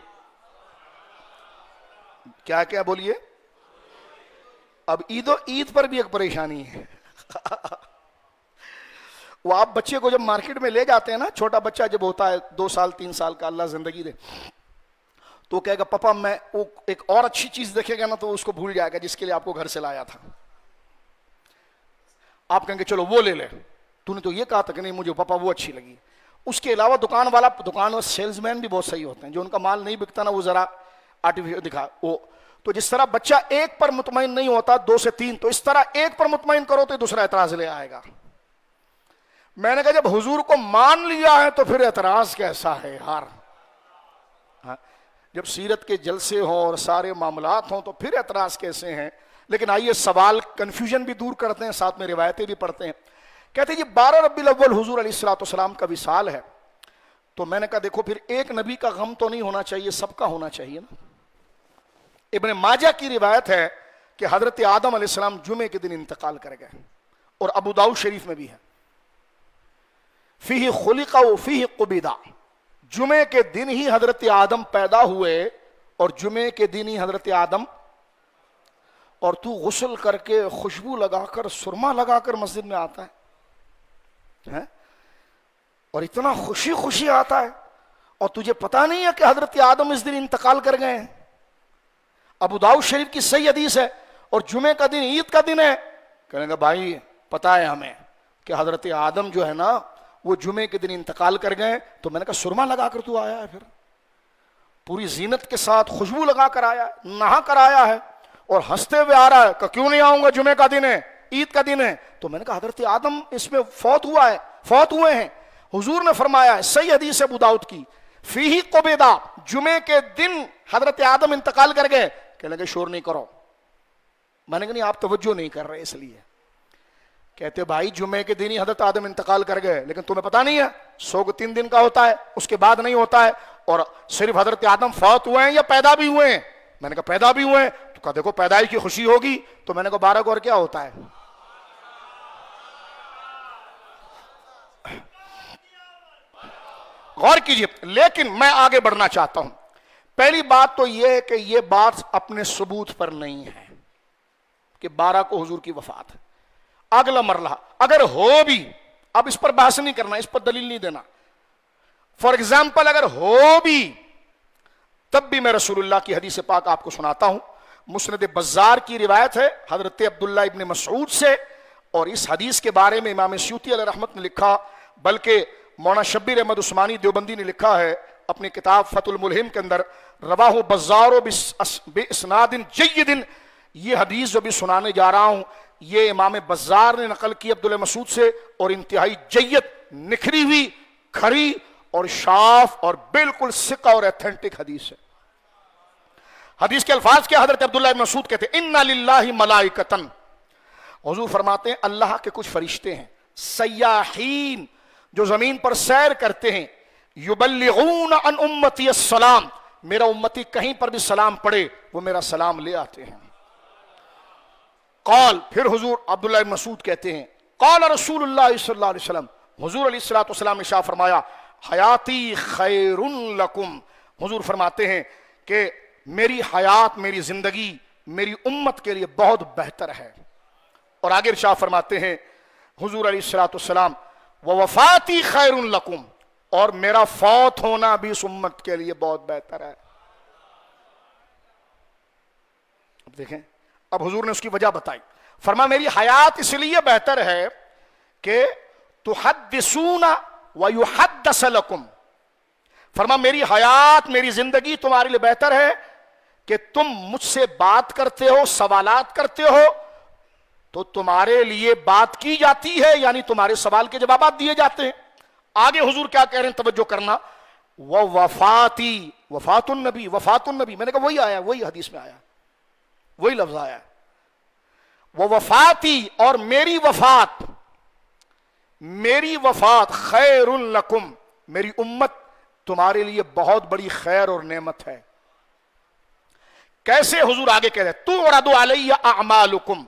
کیا بولیے؟ اب عید پر بھی ایک پریشانی ہے. وہ آپ بچے کو جب مارکیٹ میں لے جاتے ہیں نا, چھوٹا بچہ جب ہوتا ہے 2 سال 3 سال کا, اللہ زندگی دے, تو کہے گا پاپا میں وہ ایک اور اچھی چیز دیکھے گا نا تو اس کو بھول جائے گا جس کے لیے آپ کو گھر سے لایا تھا. آپ کہیں گے چلو وہ لے لے, تو نے تو یہ کہا تھا کہ نہیں مجھے پاپا وہ اچھی لگی. اس کے علاوہ دکان سیلز مین بھی بہت صحیح ہوتے ہیں, جو ان کا مال نہیں بکتا نا وہ ذرا آرٹیفیشل دکھا وہ. تو جس طرح بچہ ایک پر مطمئن نہیں ہوتا 2 سے 3, تو اس طرح ایک پر مطمئن کرو تو دوسرا اعتراض لے آئے گا. میں نے کہا جب حضور کو مان لیا ہے تو پھر اعتراض کیسا ہے یار. جب سیرت کے جلسے ہوں اور سارے معاملات ہوں تو پھر اعتراض کیسے ہیں. لیکن آئیے سوال کنفیوژن بھی دور کرتے ہیں, ساتھ میں روایتیں بھی پڑھتے ہیں. کہتے ہیں یہ 12 ربیع الاول حضور علیہ الصلوۃ والسلام کا وصال ہے. تو میں نے کہا دیکھو پھر ایک نبی کا غم تو نہیں ہونا چاہیے, سب کا ہونا چاہیے نا. ابن ماجہ کی روایت ہے کہ حضرت آدم علیہ السلام جمعے کے دن انتقال کر گئے, اور ابو داؤد شریف میں بھی ہے فیہ خلق و فیہ قبض, جمعے کے دن ہی حضرت آدم پیدا ہوئے اور جمعے کے دن ہی حضرت آدم, اور تو غسل کر کے خوشبو لگا کر سرما لگا کر مسجد میں آتا ہے اور اتنا خوشی آتا ہے, اور تجھے پتا نہیں ہے کہ حضرت آدم اس دن انتقال کر گئے ہیں. ابو داؤد شریف کی صحیح حدیث ہے, اور جمعے کا دن عید کا دن ہے. کہنے گا بھائی پتا ہے ہمیں کہ حضرت آدم جو ہے نا وہ جمعے کے دن انتقال کر گئے. تو میں نے کہا سرما لگا کر تو آیا ہے, پھر پوری زینت کے ساتھ خوشبو لگا کر آیا ہے, نہا کر آیا ہے اور ہنستے ہوئے آ رہا ہے کہ کیوں نہیں آؤں گا, جمعے کا دن ہے, عید کا دن ہے. تو میں نے کہا حضرت آدم اس میں فوت ہوئے ہیں. حضور نے فرمایا ہے, صحیح حدیث ہے ابو داؤد کی, فیہ قبضہ، جمعے کے دن حضرت آدم انتقال کر گئے. کہنے لگے شور نہیں کرو. میں نے کہا نہیں آپ توجہ نہیں کر رہے اس لیے. کہتے بھائی جمعے کے دن ہی حضرت آدم انتقال کر گئے، لیکن تمہیں پتا نہیں ہے سوگ 3 دن کا ہوتا ہے، اس کے بعد نہیں ہوتا ہے. اور صرف حضرت آدم فوت ہوئے ہیں یا پیدا بھی ہوئے ہیں؟ میں نے کہا پیدا بھی ہوئے ہیں. تو کہا دیکھو پیدائش کی خوشی ہوگی. تو میں نے کہا 12 کو اور کیا ہوتا ہے؟ غور کیجئے. لیکن میں آگے بڑھنا چاہتا ہوں. پہلی بات تو یہ ہے کہ یہ بات اپنے ثبوت پر نہیں ہے کہ 12 کو حضور کی وفات ہے. اگلا مرحلہ اگر ہو بھی، اب اس پر بحث نہیں کرنا، اس پر دلیل نہیں دینا. فار ایگزامپل اگر ہو بھی تب بھی میں رسول اللہ کی حدیث پاک آپ کو سناتا ہوں. مسند بزار کی روایت ہے حضرت عبداللہ ابن مسعود سے، اور اس حدیث کے بارے میں امام سیوطی علیہ رحمت نے لکھا، بلکہ مولانا شبیر احمد عثمانی دیوبندی نے لکھا ہے اپنی کتاب فتح الملہم کے اندر، رواہ بزار باسناد جید. یہ حدیث جو بھی سنانے جا رہا ہوں یہ امام بزار نے نقل کی عبداللہ مسعود سے، اور انتہائی جید، نکھری ہوئی، کھری اور شاف اور بالکل ثقہ اور ایتھنٹک حدیث ہے. حدیث کے الفاظ کیا؟ حضرت عبداللہ ابن مسعود کہتے ہیں اِنَّ لِلَّهِ مَلَائِكَةً، حضور فرماتے ہیں اللہ کے کچھ فرشتے ہیں، سیاحین، جو زمین پر سیر کرتے ہیں، یبلغون عن امتی السلام، میرا امتی کہیں پر بھی سلام پڑے وہ میرا سلام لے آتے ہیں. قال، پھر حضور عبداللہ ابن مسعود کہتے ہیں قال رسول اللہ صلی اللہ علیہ وسلم، حضور علیہ السلام نے ارشاد فرمایا حیاتی خیر لکم، حضور فرماتے ہیں کہ میری حیات، میری زندگی میری امت کے لیے بہت بہتر ہے. اور آگے ارشاد فرماتے ہیں حضور علیہ السلام ووفاتی خیر لکم، اور میرا فوت ہونا بھی اس امت کے لیے بہت بہتر ہے. اب دیکھیں، اب حضور نے اس کی وجہ بتائی. فرما میری حیات اس لیے بہتر ہے کہ تحدثون ویحدث لکم، فرما میری حیات، میری زندگی تمہارے لیے بہتر ہے کہ تم مجھ سے بات کرتے ہو، سوالات کرتے ہو تو تمہارے لیے بات کی جاتی ہے، یعنی تمہارے سوال کے جوابات دیے جاتے ہیں. آگے حضور کیا کہہ رہے ہیں توجہ کرنا، وفاتی، وفات النبی، وفات النبی، میں نے کہا وہی آیا، وہی حدیث میں آیا، وہی لفظ آیا، وہ وفاتی، اور میری وفات، میری وفات خیر لکم، میری امت تمہارے لیے بہت بڑی خیر اور نعمت ہے. کیسے؟ حضور آگے کہہ رہے تُعْرَضُ عَلَيَّ أَعْمَالُكُمْ،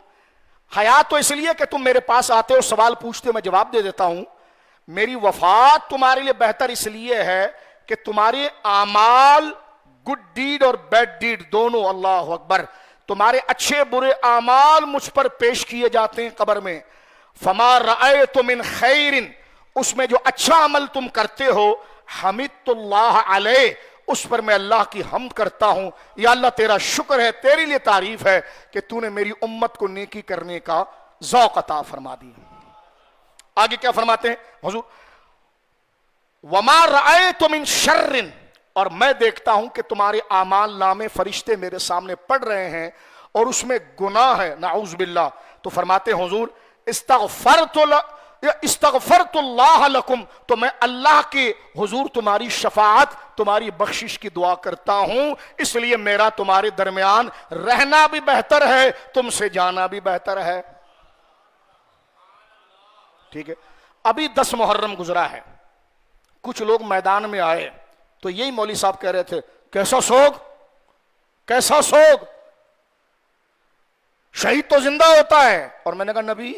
حیات تو اس لیے کہ تم میرے پاس آتے ہو، سوال پوچھتے ہو، میں جواب دے دیتا ہوں. میری وفات تمہارے لیے بہتر اس لیے ہے کہ تمہارے اعمال، گڈ ڈیڈ اور بیڈ ڈیڈ دونوں، اللہ اکبر، تمہارے اچھے برے اعمال مجھ پر پیش کیے جاتے ہیں قبر میں. فما رأیت من خیر، اس میں جو اچھا عمل تم کرتے ہو، حمدت اللہ علیہ، اس پر میں اللہ کی حمد کرتا ہوں. یا اللہ تیرا شکر ہے، تیرے لیے تعریف ہے کہ تو نے میری امت کو نیکی کرنے کا ذوق عطا فرما دی. آگے کیا فرماتے ہیں حضور، وما رأیت من شر، اور میں دیکھتا ہوں کہ تمہارے اعمال نامے فرشتے میرے سامنے پڑھ رہے ہیں اور اس میں گناہ ہے، نعوذ باللہ. تو فرماتے ہیں حضور استغفرت اللہ لکم، تو میں اللہ کے حضور تمہاری شفاعت، تمہاری بخشش کی دعا کرتا ہوں، اس لیے میرا تمہارے درمیان رہنا بھی بہتر ہے، تم سے جانا بھی بہتر ہے. ٹھیک ہے، ابھی 10 محرم گزرا ہے، کچھ لوگ میدان میں آئے تو یہی مولوی صاحب کہہ رہے تھے کیسا سوگ، کیسا سوگ، شہید تو زندہ ہوتا ہے. اور میں نے کہا نبی،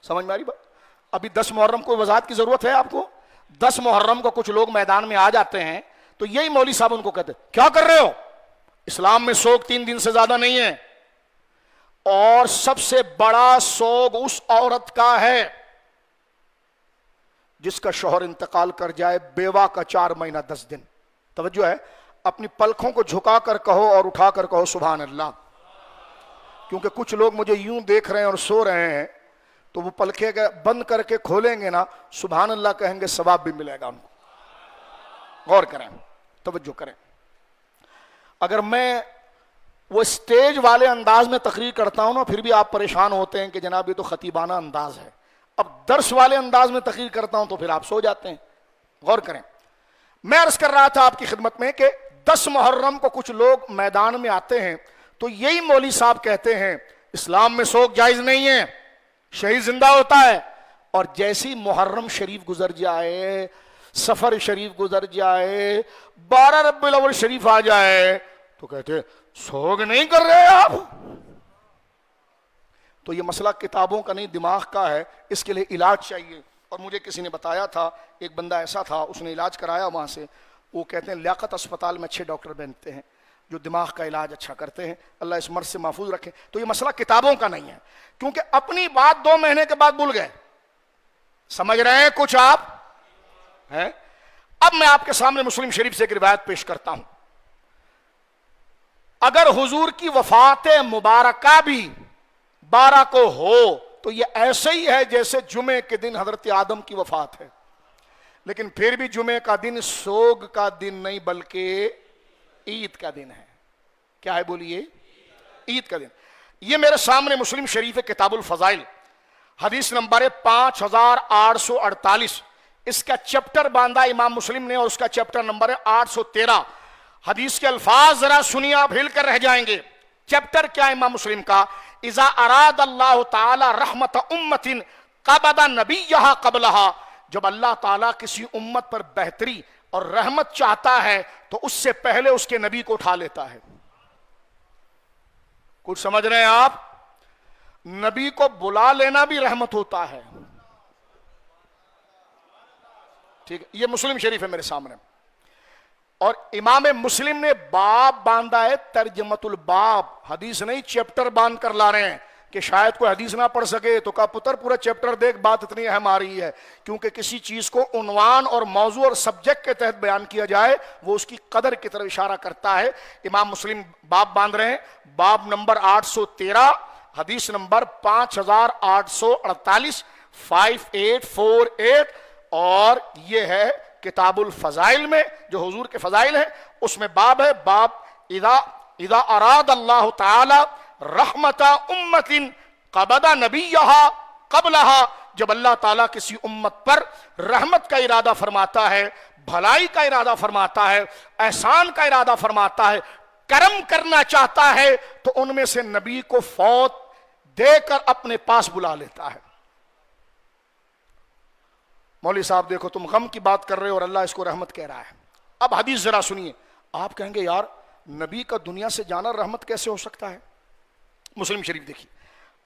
سمجھ میں آ رہی بات؟ ابھی 10 محرم کو وضاحت کی ضرورت ہے آپ کو. 10 محرم کو کچھ لوگ میدان میں آ جاتے ہیں تو یہی مولوی صاحب ان کو کہتے ہیں کیا کر رہے ہو، اسلام میں سوگ 3 دن سے زیادہ نہیں ہے، اور سب سے بڑا سوگ اس عورت کا ہے جس کا شوہر انتقال کر جائے، بیوہ کا 4 مہینہ 10 دن. توجہ ہے، اپنی پلکوں کو جھکا کر کہو اور اٹھا کر کہو سبحان اللہ، کیونکہ کچھ لوگ مجھے یوں دیکھ رہے ہیں اور سو رہے ہیں تو وہ پلکیں بند کر کے کھولیں گے نا، سبحان اللہ کہیں گے، ثواب بھی ملے گا ان کو. غور کریں، توجہ کریں. اگر میں وہ اسٹیج والے انداز میں تقریر کرتا ہوں نا، پھر بھی آپ پریشان ہوتے ہیں کہ جناب یہ تو خطیبانہ انداز ہے. اب درس والے انداز میں تقریر کرتا ہوں تو پھر آپ سو جاتے ہیں. غور کریں. میں عرض کر رہا تھا آپ کی خدمت میں کہ 10 محرم کو کچھ لوگ میدان میں آتے ہیں تو یہی مولوی صاحب کہتے ہیں اسلام میں سوگ جائز نہیں ہے, شہید زندہ ہوتا ہے. اور جیسی محرم شریف گزر جائے, سفر شریف گزر جائے, 12 ربیع الاول شریف آ جائے تو کہتے ہیں سوگ نہیں کر رہے آپ. تو یہ مسئلہ کتابوں کا نہیں دماغ کا ہے, اس کے لیے علاج چاہیے. اور مجھے کسی نے بتایا تھا, ایک بندہ ایسا تھا, اس نے علاج کرایا وہاں سے, وہ کہتے ہیں لیاقت اسپتال میں اچھے ڈاکٹر بنتے ہیں جو دماغ کا علاج اچھا کرتے ہیں, اللہ اس مرض سے محفوظ رکھے. تو یہ مسئلہ کتابوں کا نہیں ہے, کیونکہ اپنی بات 2 مہینے کے بعد بھول گئے. سمجھ رہے ہیں کچھ آپ ہیں؟ اب میں آپ کے سامنے مسلم شریف سے ایک روایت پیش کرتا ہوں. اگر حضور کی وفات مبارکہ بھی 12 کو ہو تو یہ ایسے ہی ہے جیسے جمعے کے دن حضرت آدم کی وفات ہے, لیکن پھر بھی جمعے کا دن سوگ کا دن نہیں بلکہ عید کا دن ہے. کیا ہے بولیے؟ عید کا دن. یہ میرے سامنے مسلم شریف کتاب الفضائل حدیث نمبر 5848, اس کا چیپٹر باندھا امام مسلم نے اور اس کا چیپٹر نمبر 813. حدیث کے الفاظ ذرا سنیے, آپ ہل کر رہ جائیں گے. چیپٹر کیا امام مسلم کا؟ اذا اراد اللہ تعالی رحمت امت قبض نبیہا قبلہا, جب اللہ تعالیٰ کسی امت پر بہتری اور رحمت چاہتا ہے تو اس سے پہلے اس کے نبی کو اٹھا لیتا ہے. کچھ سمجھ رہے ہیں آپ؟ نبی کو بلا لینا بھی رحمت ہوتا ہے. ٹھیک ہے, یہ مسلم شریف ہے میرے سامنے, اور امام مسلم نے باب باندھا ہے, ترجمت الباب, حدیث نہیں چیپٹر باندھ کر لا رہے ہیں کہ شاید کوئی حدیث نہ پڑھ سکے تو کہا پتر پورا چیپٹر دیکھ, بات اتنی اہم آ رہی ہے. کیونکہ کسی چیز کو عنوان اور موضوع اور سبجیکٹ کے تحت بیان کیا جائے وہ اس کی قدر کی طرف اشارہ کرتا ہے. امام مسلم باب باندھ رہے ہیں, باب نمبر 813, حدیث نمبر 5848, 5848, اور یہ ہے کتاب الفضائل میں جو حضور کے فضائل ہیں اس میں باب ہے, باب اذا اراد اللہ تعالی رحمت امت قبض نبیہا قبلہا, جب اللہ تعالیٰ کسی امت پر رحمت کا ارادہ فرماتا ہے, بھلائی کا ارادہ فرماتا ہے, احسان کا ارادہ فرماتا ہے, کرم کرنا چاہتا ہے تو ان میں سے نبی کو فوت دے کر اپنے پاس بلا لیتا ہے. مولوی صاحب دیکھو تم غم کی بات کر رہے ہو اور اللہ اس کو رحمت کہہ رہا ہے. اب حدیث ذرا سنیے. آپ کہیں گے یار نبی کا دنیا سے جانا رحمت کیسے ہو سکتا ہے؟ مسلم شریف دیکھیے,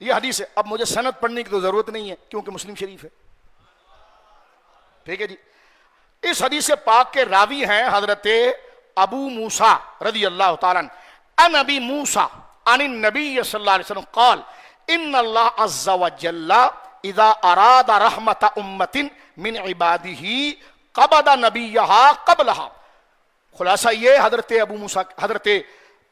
یہ حدیث ہے. اب مجھے سند پڑھنے کی تو ضرورت نہیں ہے کیونکہ مسلم شریف ہے. ٹھیک ہے جی. اس حدیث پاک کے راوی ہیں حضرت ابو موسیٰ رضی اللہ تعالیٰ عنہ. ان ابی موسیٰ عن النبی صلی اللہ علیہ وسلم قال ان اللہ عز وجل اذا اراد رحمت امت من عبادہ قبض نبیہا قبلہا. خلاصہ یہ حضرت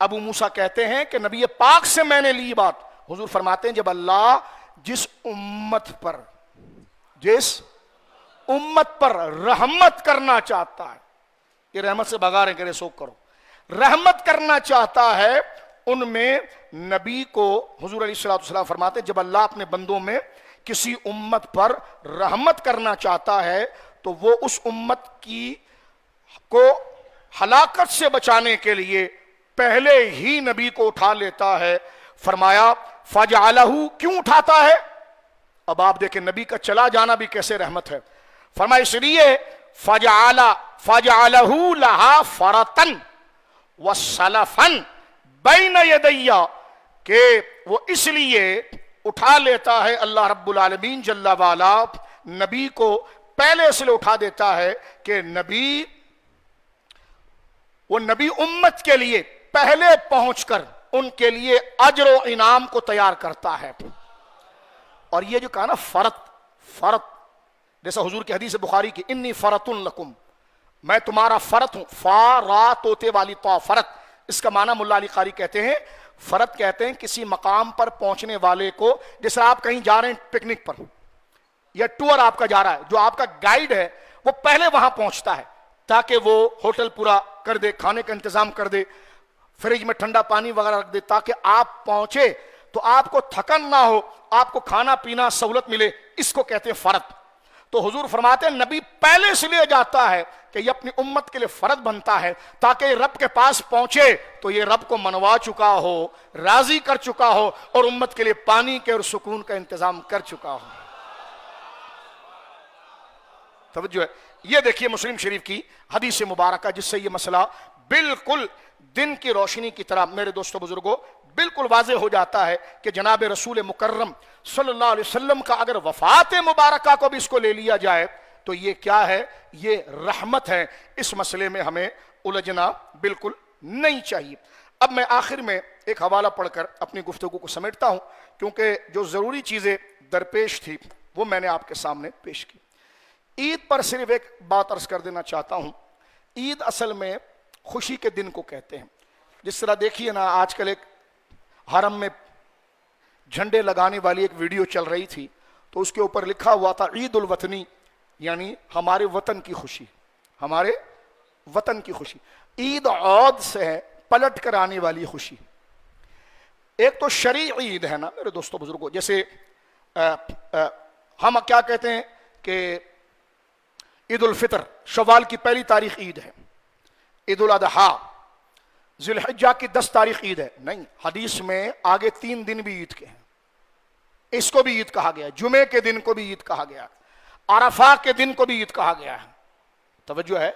ابو موسیٰ کہتے ہیں کہ نبی پاک سے میں نے لی بات. حضور فرماتے ہیں جب اللہ جس امت پر رحمت کرنا چاہتا ہے, یہ رحمت سے بغا رہے کہ سوک کرو, رحمت کرنا چاہتا ہے ان میں نبی کو, حضور علیہ السلام فرماتے ہیں جب اللہ اپنے بندوں میں کسی امت پر رحمت کرنا چاہتا ہے تو وہ اس امت کو ہلاکت سے بچانے کے لیے پہلے ہی نبی کو اٹھا لیتا ہے. فرمایا فجعلہ, کیوں اٹھاتا ہے؟ اب آپ دیکھیں نبی کا چلا جانا بھی کیسے رحمت ہے. فرمایا اس لیے فجعلہ لہا فرطن وسلفن بین یدیہ, کہ وہ اس لیے اٹھا لیتا ہے اللہ رب العالمین جل والا نبی کو پہلے اس لیے اٹھا دیتا ہے کہ وہ نبی امت کے لیے پہلے پہنچ کر ان کے لیے اجر و انعام کو تیار کرتا ہے. اور یہ جو کہا نا فرط, جیسا حضور کی حدیث بخاری کی انی فرط لکم, میں تمہارا فرط ہوں, فا را توتے والی تو فرط, اس کا معنی ملا علی قاری کہتے ہیں فرط کہتے ہیں کسی مقام پر پہنچنے والے کو, جیسے آپ کہیں جا رہے ہیں پکنک پر یا ٹور آپ کا جا رہا ہے, جو آپ کا گائیڈ ہے وہ پہلے وہاں پہنچتا ہے تاکہ وہ ہوٹل پورا کر دے, کھانے کا انتظام کر دے, فریج میں ٹھنڈا پانی وغیرہ رکھ دے تاکہ آپ پہنچے تو آپ کو تھکن نہ ہو, آپ کو کھانا پینا سہولت ملے, اس کو کہتے ہیں فرض. تو حضور فرماتے ہیں نبی پہلے سے لے جاتا ہے کہ یہ اپنی امت کے لیے فرض بنتا ہے تاکہ یہ رب کے پاس پہنچے تو یہ رب کو منوا چکا ہو, راضی کر چکا ہو, اور امت کے لیے پانی کے اور سکون کا انتظام کر چکا ہو. توجہ ہے. یہ دیکھیے مسلم شریف کی حدیث مبارکہ, جس سے یہ مسئلہ بالکل دن کی روشنی کی طرح میرے دوستو بزرگوں بالکل واضح ہو جاتا ہے کہ جناب رسول مکرم صلی اللہ علیہ وسلم کا اگر وفات مبارکہ کو بھی اس کو لے لیا جائے تو یہ کیا ہے, یہ رحمت ہے. اس مسئلے میں ہمیں الجھنا بالکل نہیں چاہیے. اب میں آخر میں ایک حوالہ پڑھ کر اپنی گفتگو کو سمیٹتا ہوں, کیونکہ جو ضروری چیزیں درپیش تھی وہ میں نے آپ کے سامنے پیش کی. عید پر صرف ایک بات عرض کر دینا چاہتا ہوں. عید اصل میں خوشی کے دن کو کہتے ہیں. جس طرح دیکھیے نا, آج کل ایک حرم میں جھنڈے لگانے والی ایک ویڈیو چل رہی تھی, تو اس کے اوپر لکھا ہوا تھا عید الوطنی, یعنی ہمارے وطن کی خوشی, ہمارے وطن کی خوشی. عید عود سے ہے, پلٹ کر آنے والی خوشی. ایک تو شرعی عید ہے نا میرے دوستو بزرگوں, جیسے ہم کیا کہتے ہیں کہ عید الفطر شوال کی پہلی تاریخ عید ہے, عید الاضحیٰ ذی الحجہ کی 10 تاریخ عید ہے. نہیں, حدیث میں آگے 3 دن بھی عید کے ہیں, اس کو بھی عید کہا گیا, جمعے کے دن کو بھی عید کہا گیا, عرفہ کے دن کو بھی عید کہا گیا ہے. توجہ ہے.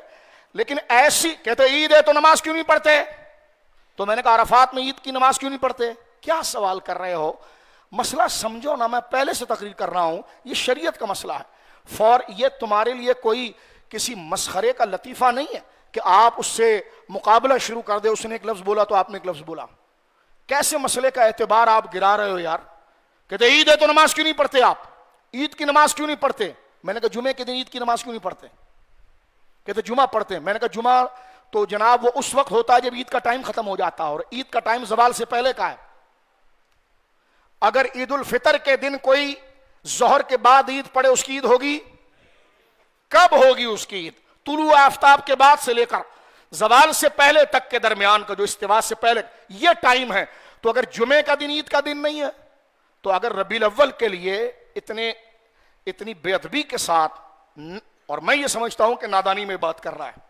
لیکن ایسی کہتے عید ہے تو نماز کیوں نہیں پڑھتے, تو میں نے کہا عرفات میں عید کی نماز کیوں نہیں پڑھتے. کیا سوال کر رہے ہو, مسئلہ سمجھو نا, میں پہلے سے تقریر کر رہا ہوں, یہ شریعت کا مسئلہ ہے. یہ تمہارے لیے کوئی کسی مسخرے کا لطیفہ نہیں ہے کہ آپ اس سے مقابلہ شروع کر دے, اس نے ایک لفظ بولا تو آپ نے ایک لفظ بولا. کیسے مسئلے کا اعتبار آپ گرا رہے ہو یار. کہتے عید ہے تو نماز کیوں نہیں پڑھتے, آپ عید کی نماز کیوں نہیں پڑھتے. میں نے کہا جمعے کے دن عید کی نماز کیوں نہیں پڑھتے. کہتے جمعہ پڑھتے ہیں. میں نے کہا جمعہ تو جناب وہ اس وقت ہوتا ہے جب عید کا ٹائم ختم ہو جاتا ہے, اور عید کا ٹائم زوال سے پہلے کا ہے. اگر عید الفطر کے دن کوئی ظہر کے بعد عید پڑے, اس کی عید ہوگی. کب ہوگی اس کی عید؟ طلوع آفتاب کے بعد سے لے کر زوال سے پہلے تک کے درمیان کا جو استوا سے پہلے یہ ٹائم ہے. تو اگر جمعے کا دن عید کا دن نہیں ہے, تو اگر ربیع الاول کے لیے اتنی بے ادبی کے ساتھ, اور میں یہ سمجھتا ہوں کہ نادانی میں بات کر رہا ہے,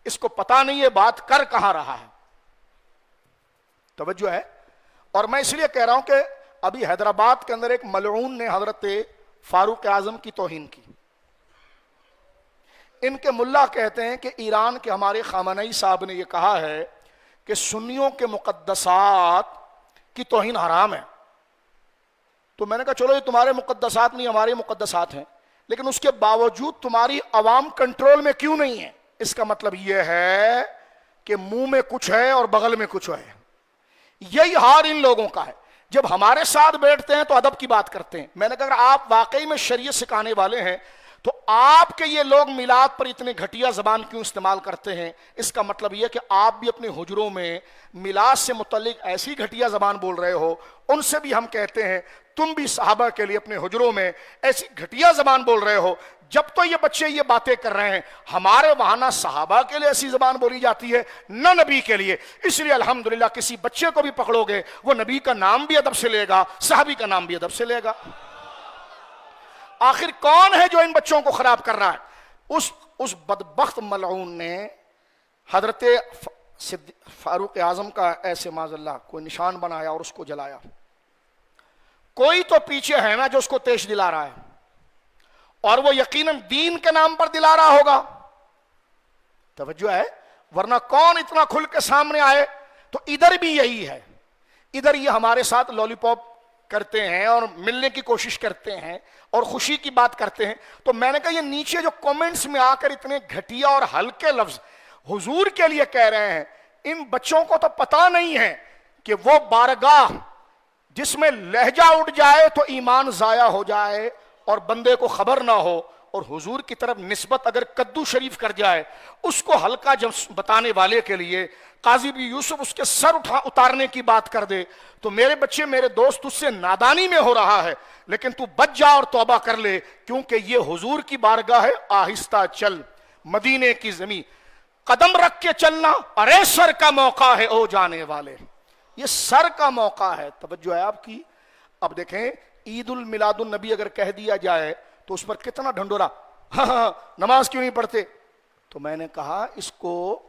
اس کو پتا نہیں ہے بات کر کہاں رہا ہے. توجہ ہے. اور میں اس لیے کہہ رہا ہوں کہ ابھی حیدرآباد کے اندر ایک ملعون نے حضرت فاروق اعظم کی توہین کی. ان کے ملا کہتے ہیں کہ ایران کے ہمارے خامنئی صاحب نے یہ کہا ہے کہ سنیوں کے مقدسات کی توہین حرام ہے. تو میں نے کہا چلو یہ تمہارے مقدسات نہیں, ہمارے مقدسات ہیں, لیکن اس کے باوجود تمہاری عوام کنٹرول میں کیوں نہیں ہے. اس کا مطلب یہ ہے کہ منہ میں کچھ ہے اور بغل میں کچھ ہے. یہی حال ان لوگوں کا ہے. جب ہمارے ساتھ بیٹھتے ہیں تو ادب کی بات کرتے ہیں. میں نے کہا اگر آپ واقعی میں شریعت سکھانے والے ہیں تو آپ کے یہ لوگ میلاد پر اتنے گھٹیا زبان کیوں استعمال کرتے ہیں. اس کا مطلب یہ کہ آپ بھی اپنے حجروں میں میلاد سے متعلق ایسی گھٹیا زبان بول رہے ہو. ان سے بھی ہم کہتے ہیں تم بھی صحابہ کے لیے اپنے حجروں میں ایسی گھٹیا زبان بول رہے ہو. جب تو یہ بچے یہ باتیں کر رہے ہیں, ہمارے وہاں نہ صحابہ کے لیے ایسی زبان بولی جاتی ہے نہ نبی کے لیے. اس لیے الحمدللہ کسی بچے کو بھی پکڑو گے وہ نبی کا نام بھی ادب سے لے گا, صحابی کا نام بھی ادب سے لے گا. آخر کون ہے جو ان بچوں کو خراب کر رہا ہے؟ اس بدبخت ملعون نے حضرت فاروق اعظم کا ایسے معاذ اللہ کوئی نشان بنایا اور اس کو جلایا. کوئی تو پیچھے ہے نا جو اس کو تیش دلا رہا ہے, اور وہ یقیناً دین کے نام پر دلا رہا ہوگا. توجہ ہے. ورنہ کون اتنا کھل کے سامنے آئے. تو ادھر بھی یہی ہے, ادھر یہ ہمارے ساتھ لالی پاپ کرتے ہیں اور ملنے کی کوشش کرتے ہیں اور خوشی کی بات کرتے ہیں. تو میں نے کہا یہ نیچے جو کومنٹس میں آ کر اتنے گھٹیا اور ہلکے لفظ حضور کے لیے کہہ رہے ہیں, ان بچوں کو تو پتا نہیں ہے کہ وہ بارگاہ جس میں لہجہ اٹھ جائے تو ایمان ضائع ہو جائے اور بندے کو خبر نہ ہو, اور حضور کی طرف نسبت اگر کدو شریف کر جائے, اس کو ہلکا جب بتانے والے کے لیے قاضی بھی یوسف اس کے سر اتارنے کی بات کر دے, تو میرے بچے میرے دوست اس سے نادانی میں ہو رہا ہے. لیکن تو بچ جا اور توبہ کر لے, کیونکہ یہ حضور کی بارگاہ ہے. آہستہ چل مدینے کی زمین, قدم رکھ کے چلنا, ارے سر کا موقع ہے او جانے والے. یہ سر کا موقع ہے. توجہ ہے آپ کی. اب دیکھیں عید المیلاد النبی اگر کہہ دیا جائے تو اس پر کتنا ڈھنڈورا، ہاں نماز کیوں نہیں پڑھتے؟ تو میں نے کہا اس کو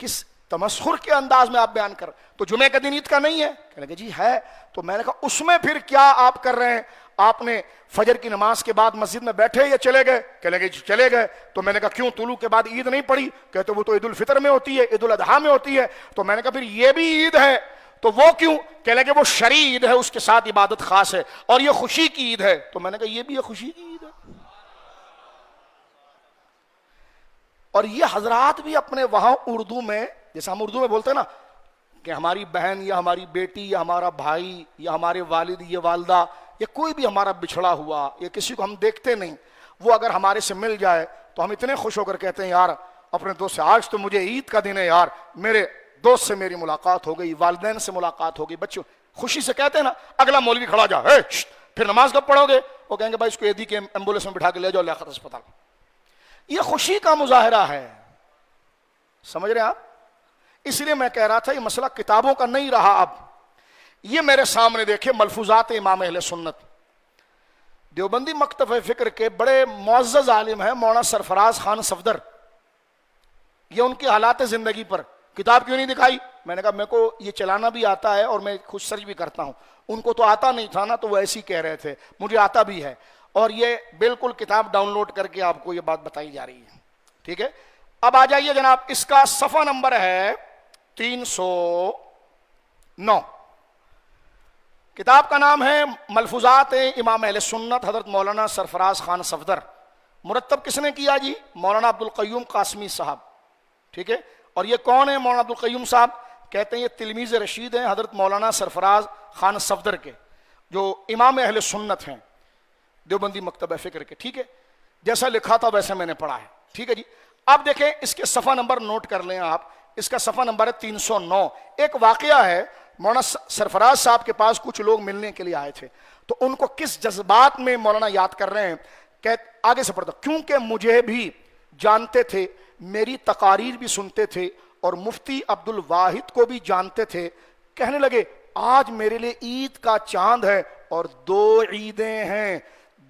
کس تمسخر کے انداز میں آپ بیان کر، تو جمعہ کا دن عید کا نہیں ہے؟ کہنے لگے جی ہے۔ تو میں نے کہا اس میں پھر کیا آپ کر رہے ہیں؟ آپ نے فجر کی نماز کے بعد مسجد میں بیٹھے یا چلے گئے؟ کہنے لگے جی چلے گئے۔ تو میں نے کہا کیوں طلوع کے بعد عید نہیں پڑھی؟ کہتے وہ تو عید الفطر میں ہوتی ہے، عید الاضحیٰ میں ہوتی ہے۔ تو میں نے کہا پھر یہ بھی عید ہے تو وہ کیوں؟ کہنے لگے وہ شرعی عید ہے، اس کے ساتھ عبادت خاص ہے، اور یہ خوشی کی عید ہے۔ تو میں نے کہا یہ بھی یہ خوشی کی عید ہے؟ اور یہ حضرات بھی اپنے وہاں اردو میں، جیسے ہم اردو میں بولتے ہیں نا کہ ہماری بہن یا ہماری بیٹی یا ہمارا بھائی یا ہمارے والد یا والدہ یا کوئی بھی ہمارا بچھڑا ہوا یا کسی کو ہم دیکھتے نہیں، وہ اگر ہمارے سے مل جائے تو ہم اتنے خوش ہو کر کہتے ہیں یار اپنے دوست سے آج تو مجھے عید کا دن ہے، یار میرے دوست سے میری ملاقات ہو گئی، والدین سے ملاقات ہو گئی، بچوں خوشی سے کہتے ہیں نا۔ اگلا مولوی کھڑا جا، پھر نماز کب پڑھو گے؟ وہ کہیں گے بھائی اس کو ایدی کے ایمبولینس میں بٹھا کے لے جاؤ لیاقت اسپتال۔ یہ خوشی کا مظاہرہ ہے، سمجھ رہے ہیں آپ؟ اس لیے میں کہہ رہا تھا یہ مسئلہ کتابوں کا نہیں رہا۔ اب یہ میرے سامنے دیکھیں ملفوظات امام اہل سنت، دیوبندی مکتب فکر کے بڑے معزز عالم ہیں مولانا سرفراز خان صفدر، یہ ان کے حالات زندگی پر کتاب کیوں نہیں دکھائی؟ میں نے کہا میرے کو یہ چلانا بھی آتا ہے اور میں خود سرچ بھی کرتا ہوں، ان کو تو آتا نہیں تھا نا تو وہ ایسی کہہ رہے تھے، مجھے آتا بھی ہے، اور یہ بالکل کتاب ڈاؤن لوڈ کر کے آپ کو یہ بات بتائی جا رہی ہے، ٹھیک ہے؟ اب آ جائیے جناب، اس کا صفحہ نمبر ہے 309، کتاب کا نام ہے ملفوظات امام اہل سنت حضرت مولانا سرفراز خان صفدر، مرتب کس نے کیا جی؟ مولانا عبدالقیوم قاسمی صاحب، ٹھیک ہے؟ اور یہ کون ہے مولانا عبدالقیوم صاحب؟ کہتے ہیں یہ تلمیذ رشید ہیں حضرت مولانا سرفراز خان صفدر کے، جو امام اہل سنت ہیں دیوبندی مکتب فکر کے، ٹھیک ہے؟ جیسا لکھا تھا ویسے میں نے پڑھا ہے، ٹھیک ہے جی؟ اب دیکھیں اس کے صفحہ نمبر نوٹ کر لیں آپ، اس کا صفحہ نمبر ہے 309۔ ایک واقعہ ہے، مولانا سرفراز صاحب کے پاس کچھ لوگ ملنے کے لیے آئے تھے، تو ان کو کس جذبات میں مولانا یاد کر رہے ہیں کہ آگے سے پڑھتا، کیونکہ مجھے بھی جانتے تھے، میری تقاریر بھی سنتے تھے اور مفتی عبد الواحد کو بھی جانتے تھے، کہنے لگے آج میرے لیے عید کا چاند ہے اور 2 عیدیں ہیں۔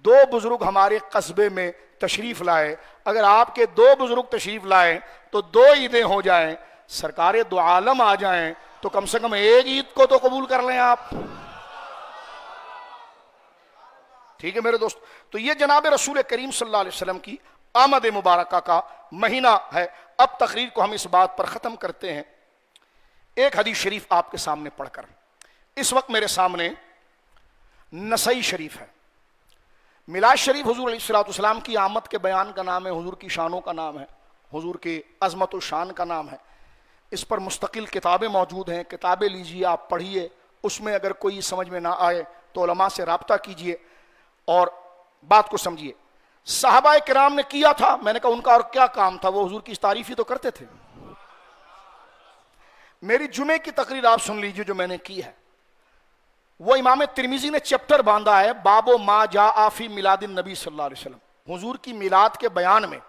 2 بزرگ ہمارے قصبے میں تشریف لائے، اگر آپ کے 2 بزرگ تشریف لائیں تو 2 عیدیں ہو جائیں، سرکار دو عالم آ جائیں تو کم سے کم ایک عید کو تو قبول کر لیں آپ، ٹھیک ہے میرے دوست؟ تو یہ جناب رسول کریم صلی اللہ علیہ وسلم کی آمد مبارکہ کا مہینہ ہے۔ اب تقریر کو ہم اس بات پر ختم کرتے ہیں، ایک حدیث شریف آپ کے سامنے پڑھ کر۔ اس وقت میرے سامنے نسائی شریف ہے، میلاد شریف حضور علیہ الصلوۃ والسلام کی آمد کے بیان کا نام ہے، حضور کی شانوں کا نام ہے، حضور کی عظمت و شان کا نام ہے۔ اس پر مستقل کتابیں موجود ہیں، کتابیں لیجئے، آپ پڑھیے، اس میں اگر کوئی سمجھ میں نہ آئے تو علماء سے رابطہ کیجئے اور بات کو سمجھیے۔ صحابہ کرام نے کیا تھا، میں نے کہا ان کا اور کیا کام تھا، وہ حضور کی تعریف ہی تو کرتے تھے۔ میری جمعے کی تقریر آپ سن لیجئے جو میں نے کی ہے، وہ امام ترمذی نے چیپٹر باندھا ہے باب ما جاء فی میلاد النبی صلی اللہ علیہ وسلم، حضور کی میلاد کے بیان میں۔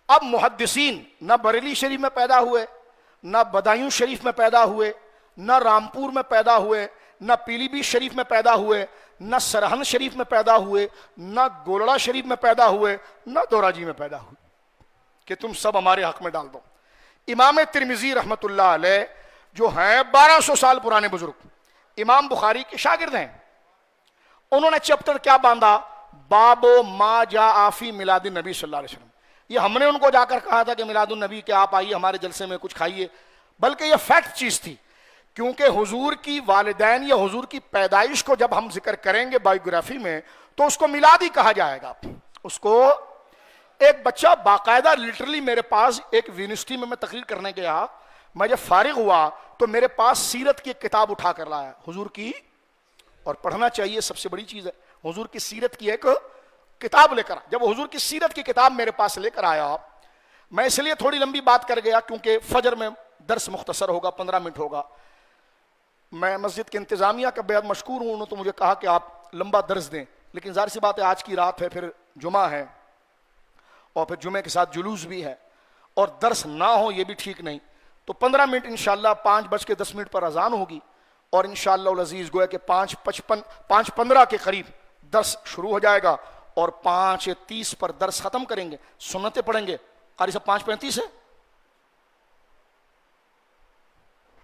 اب محدثین نہ بریلی شریف میں پیدا ہوئے، نہ بدایوں شریف میں پیدا ہوئے، نہ رامپور میں پیدا ہوئے، نہ پیلی بھیت شریف میں پیدا ہوئے، نہ سرہند شریف میں پیدا ہوئے، نہ گولڑا شریف میں پیدا ہوئے، نہ دوراجی میں پیدا ہوئے کہ تم سب ہمارے حق میں ڈال دو۔ امام ترمذی رحمت اللہ علیہ جو ہیں 1200 سال پرانے بزرگ، امام بخاری کے شاگرد ہیں، انہوں نے چیپٹر کیا باندھا؟ باب ما جاء فی میلاد النبی صلی اللہ علیہ وسلم۔ یہ ہم نے ان کو جا کر کہا تھا کہ میلاد النبی کہ آپ آئیے ہمارے جلسے میں کچھ کھائیے، بلکہ یہ فیکٹ چیز تھی، کیونکہ حضور کی والدین یا حضور کی پیدائش کو جب ہم ذکر کریں گے بائیوگرافی میں تو اس کو میلاد ہی کہا جائے گا۔ اس کو ایک بچہ باقاعدہ لٹرلی میرے پاس ایک یونیورسٹی میں تقریر کرنے گیا، میں جب فارغ ہوا تو میرے پاس سیرت کی ایک کتاب اٹھا کر لایا حضور کی، اور پڑھنا چاہیے، سب سے بڑی چیز ہے، حضور کی سیرت کی ایک کتاب لے کر، جب حضور کی سیرت کی کتاب میرے پاس لے کر آیا، میں اس لیے تھوڑی لمبی بات کر گیا کیونکہ فجر میں درس مختصر ہوگا، 15 منٹ ہوگا۔ میں مسجد کے انتظامیہ کا بہت مشکور ہوں، انہوں نے تو مجھے کہا کہ آپ لمبا درس دیں، لیکن ظاہر سی بات ہے آج کی رات ہے، پھر جمعہ ہے اور پھر جمعے کے ساتھ جلوس بھی ہے، اور درس نہ ہو یہ بھی ٹھیک نہیں، تو 15 منٹ انشاءاللہ 5:10 پر اذان ہوگی اور انشاءاللہ العزیز گویا کہ 5:15 کے قریب درس شروع ہو جائے گا اور 5:30 پر درس ختم کریں گے، سنتیں پڑھیں گے. قاری صاحب 5:35 ہے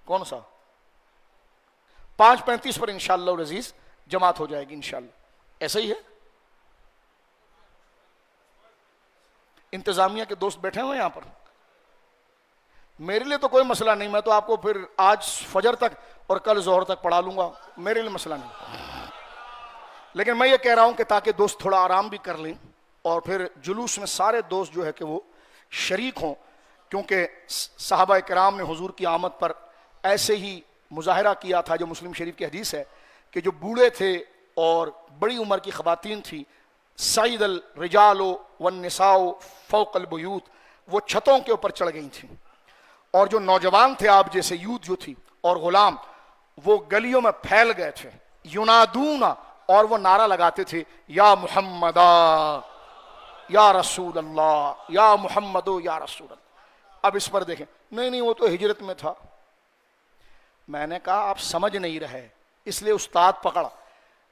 کون سا؟ 5:35 پر انشاءاللہ العزیز جماعت ہو جائے گی انشاءاللہ. ایسا ہی ہے. انتظامیہ کے دوست بیٹھے ہوئے یہاں پر، میرے لیے تو کوئی مسئلہ نہیں، میں تو آپ کو پھر آج فجر تک اور کل ظہر تک پڑھا لوں گا، میرے لیے مسئلہ نہیں. لیکن میں یہ کہہ رہا ہوں کہ تاکہ دوست تھوڑا آرام بھی کر لیں اور پھر جلوس میں سارے دوست جو ہے کہ وہ شریک ہوں، کیونکہ صحابہ کرام نے حضور کی آمد پر ایسے ہی مظاہرہ کیا تھا جو مسلم شریف کی حدیث ہے کہ جو بوڑھے تھے اور بڑی عمر کی خواتین تھی، سعید الرجال والنساء فوق البیوت، وہ چھتوں کے اوپر چڑھ گئی تھیں، اور جو نوجوان تھے آپ جیسے یوتھ جو تھی اور غلام، وہ گلیوں میں پھیل گئے تھے، ینادون، اور وہ نعرہ لگاتے تھے یا محمدا یا رسول اللہ، یا محمدو یا رسول اللہ. اب اس پر دیکھیں، نہیں وہ تو ہجرت میں تھا. میں نے کہا آپ سمجھ نہیں رہے، اس لیے استاد پکڑ.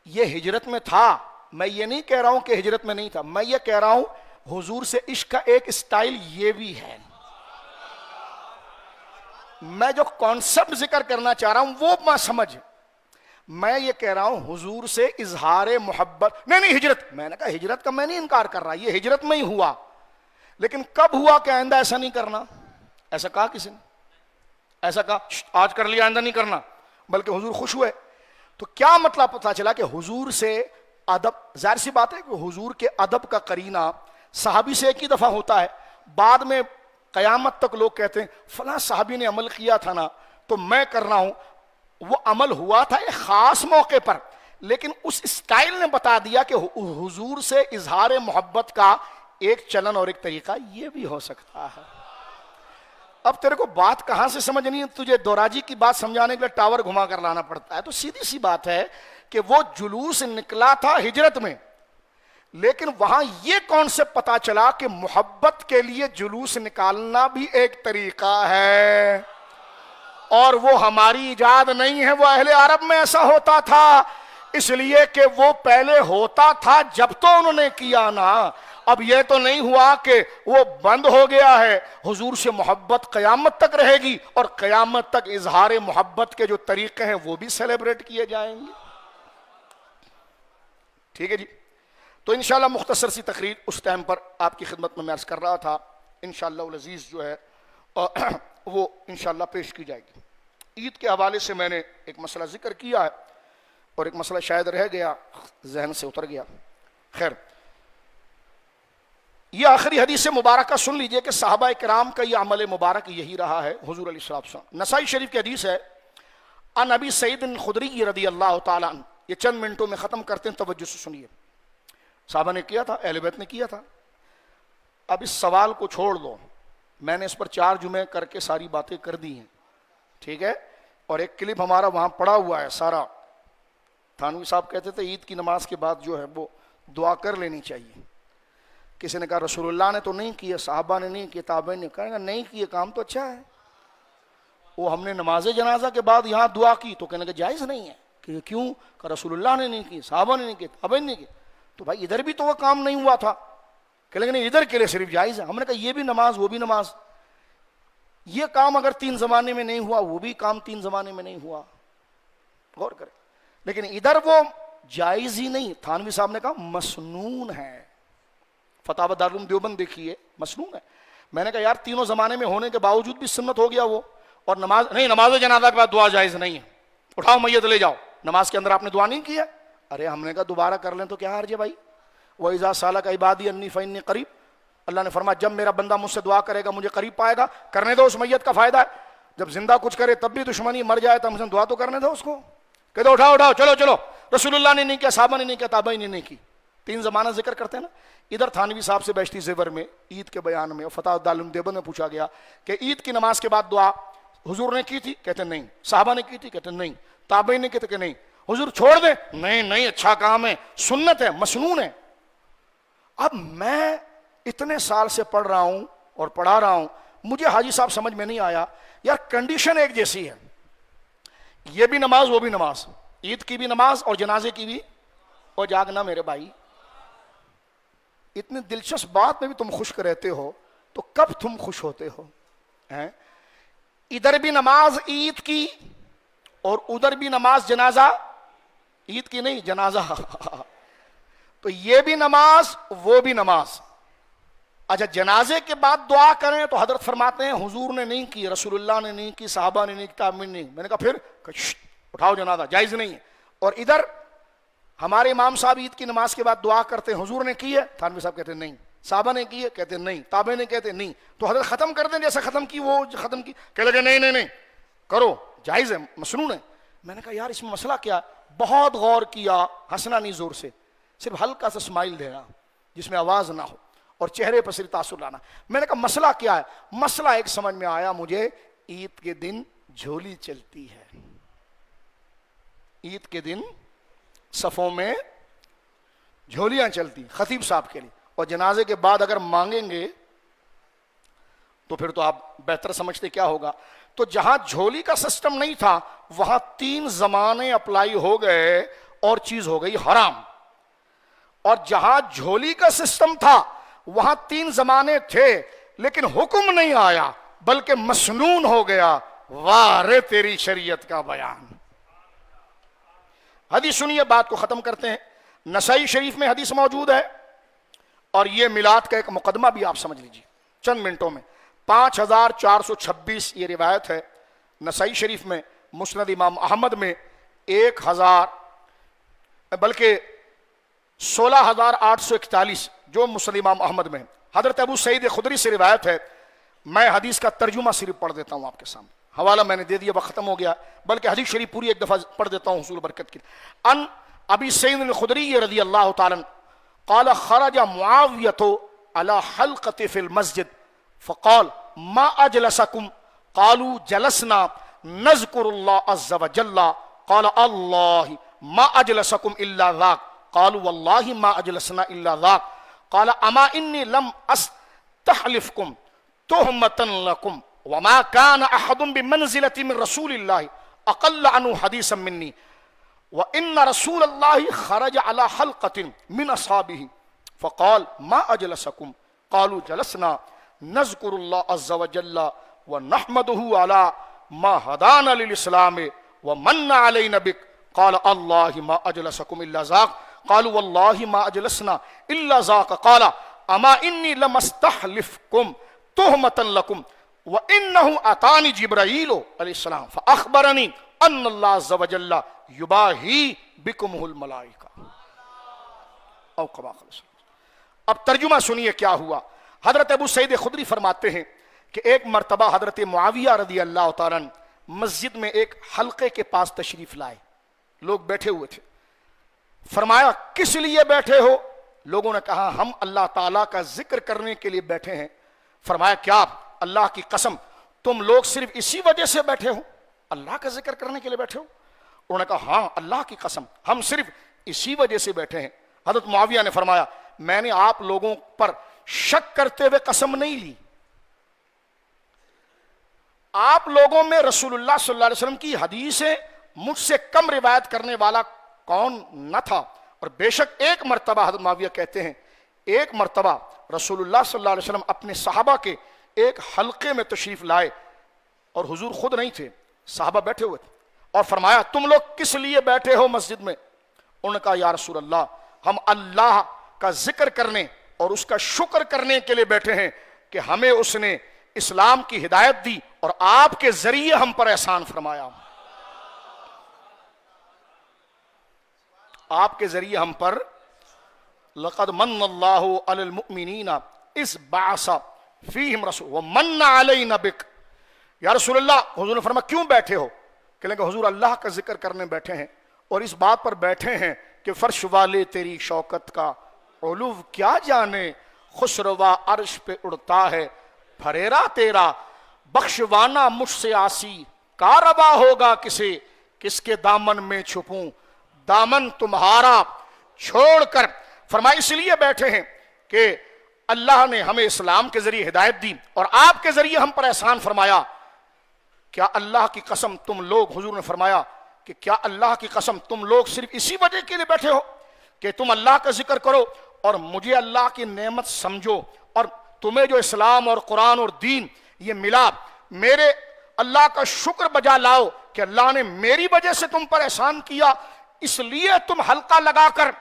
یہ ہجرت میں تھا، میں یہ نہیں کہہ رہا ہوں کہ ہجرت میں نہیں تھا، میں یہ کہہ رہا ہوں حضور سے عشق کا ایک اسٹائل یہ بھی ہے. میں جو کانسیپٹ ذکر کرنا چاہ رہا ہوں وہ میں سمجھ، میں یہ کہہ رہا ہوں حضور سے اظہار محبت. نہیں ہجرت، میں نے کہا ہجرت کا میں نہیں انکار کر رہا، یہ ہجرت میں ہی ہوا، لیکن کب ہوا کہ آئندہ ایسا نہیں کرنا. ایسا کہا کسی نے؟ ایسا کہا آج کر لیا آئندہ نہیں کرنا، بلکہ حضور خوش ہوئے. تو کیا مطلب پتا چلا کہ حضور سے ادب، ظاہر سی بات ہے کہ حضور کے ادب کا قرینہ صحابی سے ایک ہی دفعہ ہوتا ہے، بعد میں قیامت تک لوگ کہتے ہیں فلاں صحابی نے عمل کیا تھا نا تو میں کر رہا ہوں. وہ عمل ہوا تھا ایک خاص موقع پر، لیکن اس اسٹائل نے بتا دیا کہ حضور سے اظہار محبت کا ایک چلن اور ایک طریقہ یہ بھی ہو سکتا ہے. اب تیرے کو بات کہاں سے سمجھنی ہے؟ تجھے دوراجی کی بات سمجھانے کے لیے ٹاور گھما کر لانا پڑتا ہے. تو سیدھی سی بات ہے کہ وہ جلوس نکلا تھا ہجرت میں، لیکن وہاں یہ کانسیپٹ پتا چلا کہ محبت کے لیے جلوس نکالنا بھی ایک طریقہ ہے، اور وہ ہماری ایجاد نہیں ہے، وہ اہل عرب میں ایسا ہوتا تھا، اس لیے کہ وہ پہلے ہوتا تھا جب تو انہوں نے کیا نا. اب یہ تو نہیں ہوا کہ وہ بند ہو گیا ہے. حضور سے محبت قیامت تک رہے گی، اور قیامت تک اظہار محبت کے جو طریقے ہیں وہ بھی سیلیبریٹ کیے جائیں گے. ٹھیک ہے جی. تو انشاءاللہ مختصر سی تقریر اس ٹائم پر آپ کی خدمت میں عرض کر رہا تھا، انشاءاللہ العزیز جو ہے وہ انشاءاللہ پیش کی جائے گی. عید کے حوالے سے میں نے ایک مسئلہ ذکر کیا ہے اور ایک مسئلہ شاید رہ گیا، ذہن سے اتر گیا. خیر، یہ آخری حدیث مبارکہ سن لیجئے کہ صحابہ کرام کا یہ عمل مبارک یہی رہا ہے. حضور علیہ السلام، نسائی شریف کی حدیث ہے، ان ابی سعید الخدری رضی اللہ تعالیٰ عنہ. یہ چند منٹوں میں ختم کرتے ہیں، توجہ سے سنیے. صحابہ نے کیا تھا، اہل بیت نے کیا تھا. اب اس سوال کو چھوڑ دو، میں نے اس پر 4 جمعے کر کے ساری باتیں کر دی ہیں، ٹھیک ہے. اور ایک کلپ ہمارا وہاں پڑا ہوا ہے سارا. تھانوی صاحب کہتے تھے عید کی نماز کے بعد جو ہے وہ دعا کر لینی چاہیے. کسی نے کہا رسول اللہ نے تو نہیں کیا، صحابہ نے نہیں کیا، تابعین نے کہا نہیں کیے، کام تو اچھا ہے. وہ ہم نے نماز جنازہ کے بعد یہاں دعا کی تو کہنے کہ جائز نہیں ہے. کہ کیوں؟ کہ رسول اللہ نے نہیں کی، صحابہ نے نہیں کی، تابعین نے نہیں کی. تو بھائی ادھر بھی تو وہ کام نہیں ہوا تھا، کہ لیکن ادھر کے لیے صرف جائز ہے. ہم نے کہا یہ بھی نماز وہ بھی نماز، یہ کام اگر 3 زمانے میں نہیں ہوا وہ بھی کام 3 زمانے میں نہیں ہوا. غور کریں. لیکن ادھر وہ جائز ہی نہیں. تھانوی صاحب نے کہا مسنون ہے. فتاوی دارالعلوم دیوبند دیکھیے، مسنون ہے. میں نے کہا یار تینوں زمانے میں ہونے کے باوجود بھی سنت ہو گیا وہ، اور نماز نہیں، نماز جنازہ کے بعد دعا جائز نہیں ہے. اٹھاؤ میت لے جاؤ. نماز کے اندر آپ نے دعا نہیں کی ہے. ارے ہم نے کہا دوبارہ کر لیں تو کیا حرج ہے بھائی. وَإِذَا سَأَلَكَ عِبَادِي عَنِّي فَإِنِّي قَرِيبٌ. اللہ نے فرمایا جب میرا بندہ مجھ سے دعا کرے گا مجھے قریب پائے گا. کرنے دو، اس میت کا فائدہ ہے. جب زندہ کچھ کرے تب بھی دشمنی، مر جائے تو دعا تو کرنے دو اس کو. کہہ دو اٹھاؤ چلو چلو. رسول اللہ نے نہیں کیا، صحابہ نے نہیں کیا، تابعین نے نہیں کی. 3 زمانہ ذکر کرتے ہیں نا. ادھر تھانوی صاحب سے بہشتی زیور میں عید کے بیان میں فتاوی دارالعلوم دیوبند میں پوچھا گیا کہ عید کی نماز کے بعد دعا حضور نے کی تھی؟ کہتے نہیں. صحابہ نے کی تھی؟ کہتے نہیں. تابعین نے کہتے کہ نہیں. حضور چھوڑ دیں؟ نہیں، اچھا کام ہے، سنت ہے، مسنون ہے. اب میں اتنے سال سے پڑھ رہا ہوں اور پڑھا رہا ہوں، مجھے حاجی صاحب سمجھ میں نہیں آیا. یار کنڈیشن ایک جیسی ہے. یہ بھی نماز وہ بھی نماز، عید کی بھی نماز اور جنازے کی بھی. اور جاگنا میرے بھائی، اتنی دلچسپ بات میں بھی تم خشک رہتے ہو تو کب تم خوش ہوتے ہو؟ ادھر بھی نماز عید کی اور ادھر بھی نماز جنازہ، عید کی نہیں جنازہ. تو یہ بھی نماز وہ بھی نماز. اچھا جنازے کے بعد دعا کریں تو حضرت فرماتے ہیں حضور نے نہیں کی، رسول اللہ نے نہیں کی، صحابہ نے نہیں کی، تابعین نے نہیں. میں نے کہا پھر اٹھاؤ جنازہ، جائز نہیں ہے. اور ادھر ہمارے امام صاحب عید کی نماز کے بعد دعا کرتے ہیں حضور نے کی ہے، تھانوی صاحب کہتے ہیں نہیں، صحابہ نے کی ہے کہتے ہیں نہیں، تابعین نے کہتے ہیں نہیں. تو حضرت ختم کر دیں جیسے ختم کی وہ ختم کی، کہنے لگے نہیں نہیں نہیں کرو، جائز ہے، مسنون ہے. میں نے کہا یار اس میں مسئلہ کیا؟ بہت غور کیا، ہنسنا نہیں زور سے، صرف ہلکا سا اسمائل دینا جس میں آواز نہ ہو اور چہرے پر صرف تاثر لانا. میں نے کہا مسئلہ کیا ہے؟ مسئلہ ایک سمجھ میں آیا مجھے، عید کے دن جھولی چلتی ہے، عید کے دن صفوں میں جھولیاں چلتی خطیب صاحب کے لیے. اور جنازے کے بعد اگر مانگیں گے تو پھر تو آپ بہتر سمجھتے کیا ہوگا. تو جہاں جھولی کا سسٹم نہیں تھا وہاں 3 زمانے اپلائی ہو گئے اور چیز ہو گئی حرام. اور جہاں جھولی کا سسٹم تھا وہاں 3 زمانے تھے لیکن حکم نہیں آیا بلکہ مسنون ہو گیا. واہ رے تیری شریعت کا بیان. حدیث سنیے، بات کو ختم کرتے ہیں. نسائی شریف میں حدیث موجود ہے اور یہ میلاد کا ایک مقدمہ بھی آپ سمجھ لیجیے چند منٹوں میں. 5426 یہ روایت ہے نسائی شریف میں. مسند امام احمد میں 16,841 جو مسند امام احمد میں. حضرت ابو سعید خدری سے روایت ہے. میں حدیث کا ترجمہ صرف پڑھ دیتا ہوں آپ کے سامنے، حوالہ میں نے دے دیا، وقت ختم ہو گیا، بلکہ حدیث شریف پوری ایک دفعہ پڑھ دیتا ہوں حصول برکت کی. ان ابی سعید الخدری رضی اللہ تعالی قال خرج معاویہ على حلقة في المسجد فقال ما اجلسكم قالوا جلسنا نذكر الله عز وجل قال الله ما اجلسكم الا ذاك قالوا والله ما اجلسنا الا ذاك قال اما اني لم استحلفكم تهمة لكم وما كان احد بمنزلة من رسول الله اقل عنه حديثا مني وان رسول الله خرج على حلقة من اصحابه فقال ما اجلسكم قالوا جلسنا نذكر الله عز وجل ونحمده على ما هدانا للاسلام ومن علينا بك قال الله ما اجلسكم الا ذاك قالوا والله ما اجلسنا الا ذاك قال اما اني لم استحلفكم تهمة لكم وانه اتاني جبرائيل عليه السلام فاخبرني ان الله عز وجل يباهي بكم الملائكة او كما قال. اب ترجمہ سنیے کیا ہوا. حضرت ابو سعید خدری فرماتے ہیں کہ ایک مرتبہ حضرت معاویہ رضی اللہ تعالیٰ مسجد میں ایک حلقے کے پاس تشریف لائے. لوگ بیٹھے ہوئے تھے. فرمایا کس لیے بیٹھے ہو؟ لوگوں نے کہا ہم اللہ تعالیٰ کا ذکر کرنے کے لیے بیٹھے ہیں. فرمایا کیا اللہ کی قسم تم لوگ صرف اسی وجہ سے بیٹھے ہو؟ اللہ کا ذکر کرنے کے لیے بیٹھے ہو؟ انہوں نے کہا ہاں اللہ کی قسم ہم صرف اسی وجہ سے بیٹھے ہیں. حضرت معاویہ نے فرمایا میں نے آپ لوگوں پر شک کرتے ہوئے قسم نہیں لی. آپ لوگوں میں رسول اللہ صلی اللہ علیہ وسلم کی حدیثیں مجھ سے کم روایت کرنے والا کون نہ تھا. اور بے شک ایک مرتبہ حضرت معاویہ کہتے ہیں ایک مرتبہ رسول اللہ صلی اللہ علیہ وسلم اپنے صحابہ کے ایک حلقے میں تشریف لائے اور حضور خود نہیں تھے، صحابہ بیٹھے ہوئے تھے. اور فرمایا تم لوگ کس لیے بیٹھے ہو مسجد میں؟ انہوں نے کہا یا رسول اللہ ہم اللہ کا ذکر کرنے اور اس کا شکر کرنے کے لیے بیٹھے ہیں کہ ہمیں اس نے اسلام کی ہدایت دی اور آپ کے ذریعے ہم پر احسان فرمایا. آپ کے ذریعے ہم پر لقد من اللہ علی المؤمنین اذ بعث فیہم رسول ومن علینا بک. یا رسول اللہ حضور نے فرمایا کیوں بیٹھے ہو؟ کہ حضور اللہ کا ذکر کرنے بیٹھے ہیں اور اس بات پر بیٹھے ہیں کہ فرش والے تیری شوکت کا علو کیا جانے، خسروا عرش پہ اڑتا ہے پھریرا تیرا، بخشوانا مجھ سے آسی کاروا ہوگا کسے، کس کے دامن میں چھپوں دامن تمہارا چھوڑ کر. فرمایا اس لیے بیٹھے ہیں کہ اللہ نے ہمیں اسلام کے ذریعے ہدایت دی اور آپ کے ذریعے ہم پر احسان فرمایا. کیا اللہ کی قسم تم لوگ، حضور نے فرمایا کہ کیا اللہ کی قسم تم لوگ صرف اسی وجہ کے لیے بیٹھے ہو کہ تم اللہ کا ذکر کرو اور مجھے اللہ کی نعمت سمجھو، اور تمہیں جو اسلام اور قرآن اور دین یہ ملا، میرے اللہ کا شکر بجا لاؤ کہ اللہ نے میری وجہ سے تم پر احسان کیا، اس لیے تم حلقہ لگا کر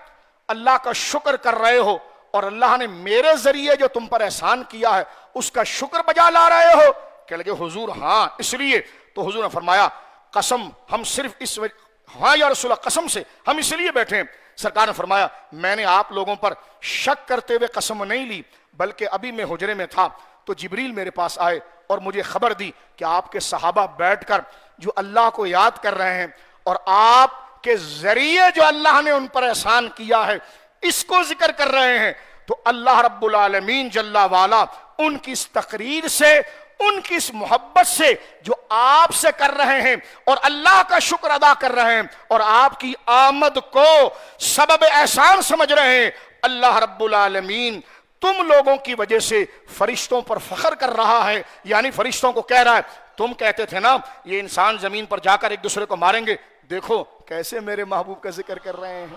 اللہ کا شکر کر رہے ہو، اور اللہ نے میرے ذریعے جو تم پر احسان کیا ہے اس کا شکر بجا لا رہے ہو۔ کہ لگے حضور ہاں اس لیے، تو حضور نے فرمایا قسم ہم صرف اس وجہ، ہاں یا رسول اللہ قسم سے ہم اس لیے بیٹھے ہیں۔ سرکار نے فرمایا میں نے آپ لوگوں پر شک کرتے ہوئے قسم نہیں لی، بلکہ ابھی میں حجرے میں تھا تو جبریل میرے پاس آئے اور مجھے خبر دی کہ آپ کے صحابہ بیٹھ کر جو اللہ کو یاد کر رہے ہیں اور آپ کے ذریعے جو اللہ نے ان پر احسان کیا ہے اس کو ذکر کر رہے ہیں، تو اللہ رب العالمین جل والا ان کی اس تقریر سے، ان کی اس محبت سے جو آپ سے کر رہے ہیں اور اللہ کا شکر ادا کر رہے ہیں اور آپ کی آمد کو سبب احسان سمجھ رہے ہیں، اللہ رب العالمین تم لوگوں کی وجہ سے فرشتوں پر فخر کر رہا ہے۔ یعنی فرشتوں کو کہہ رہا ہے تم کہتے تھے نا یہ انسان زمین پر جا کر ایک دوسرے کو ماریں گے، دیکھو کیسے میرے محبوب کا ذکر کر رہے ہیں،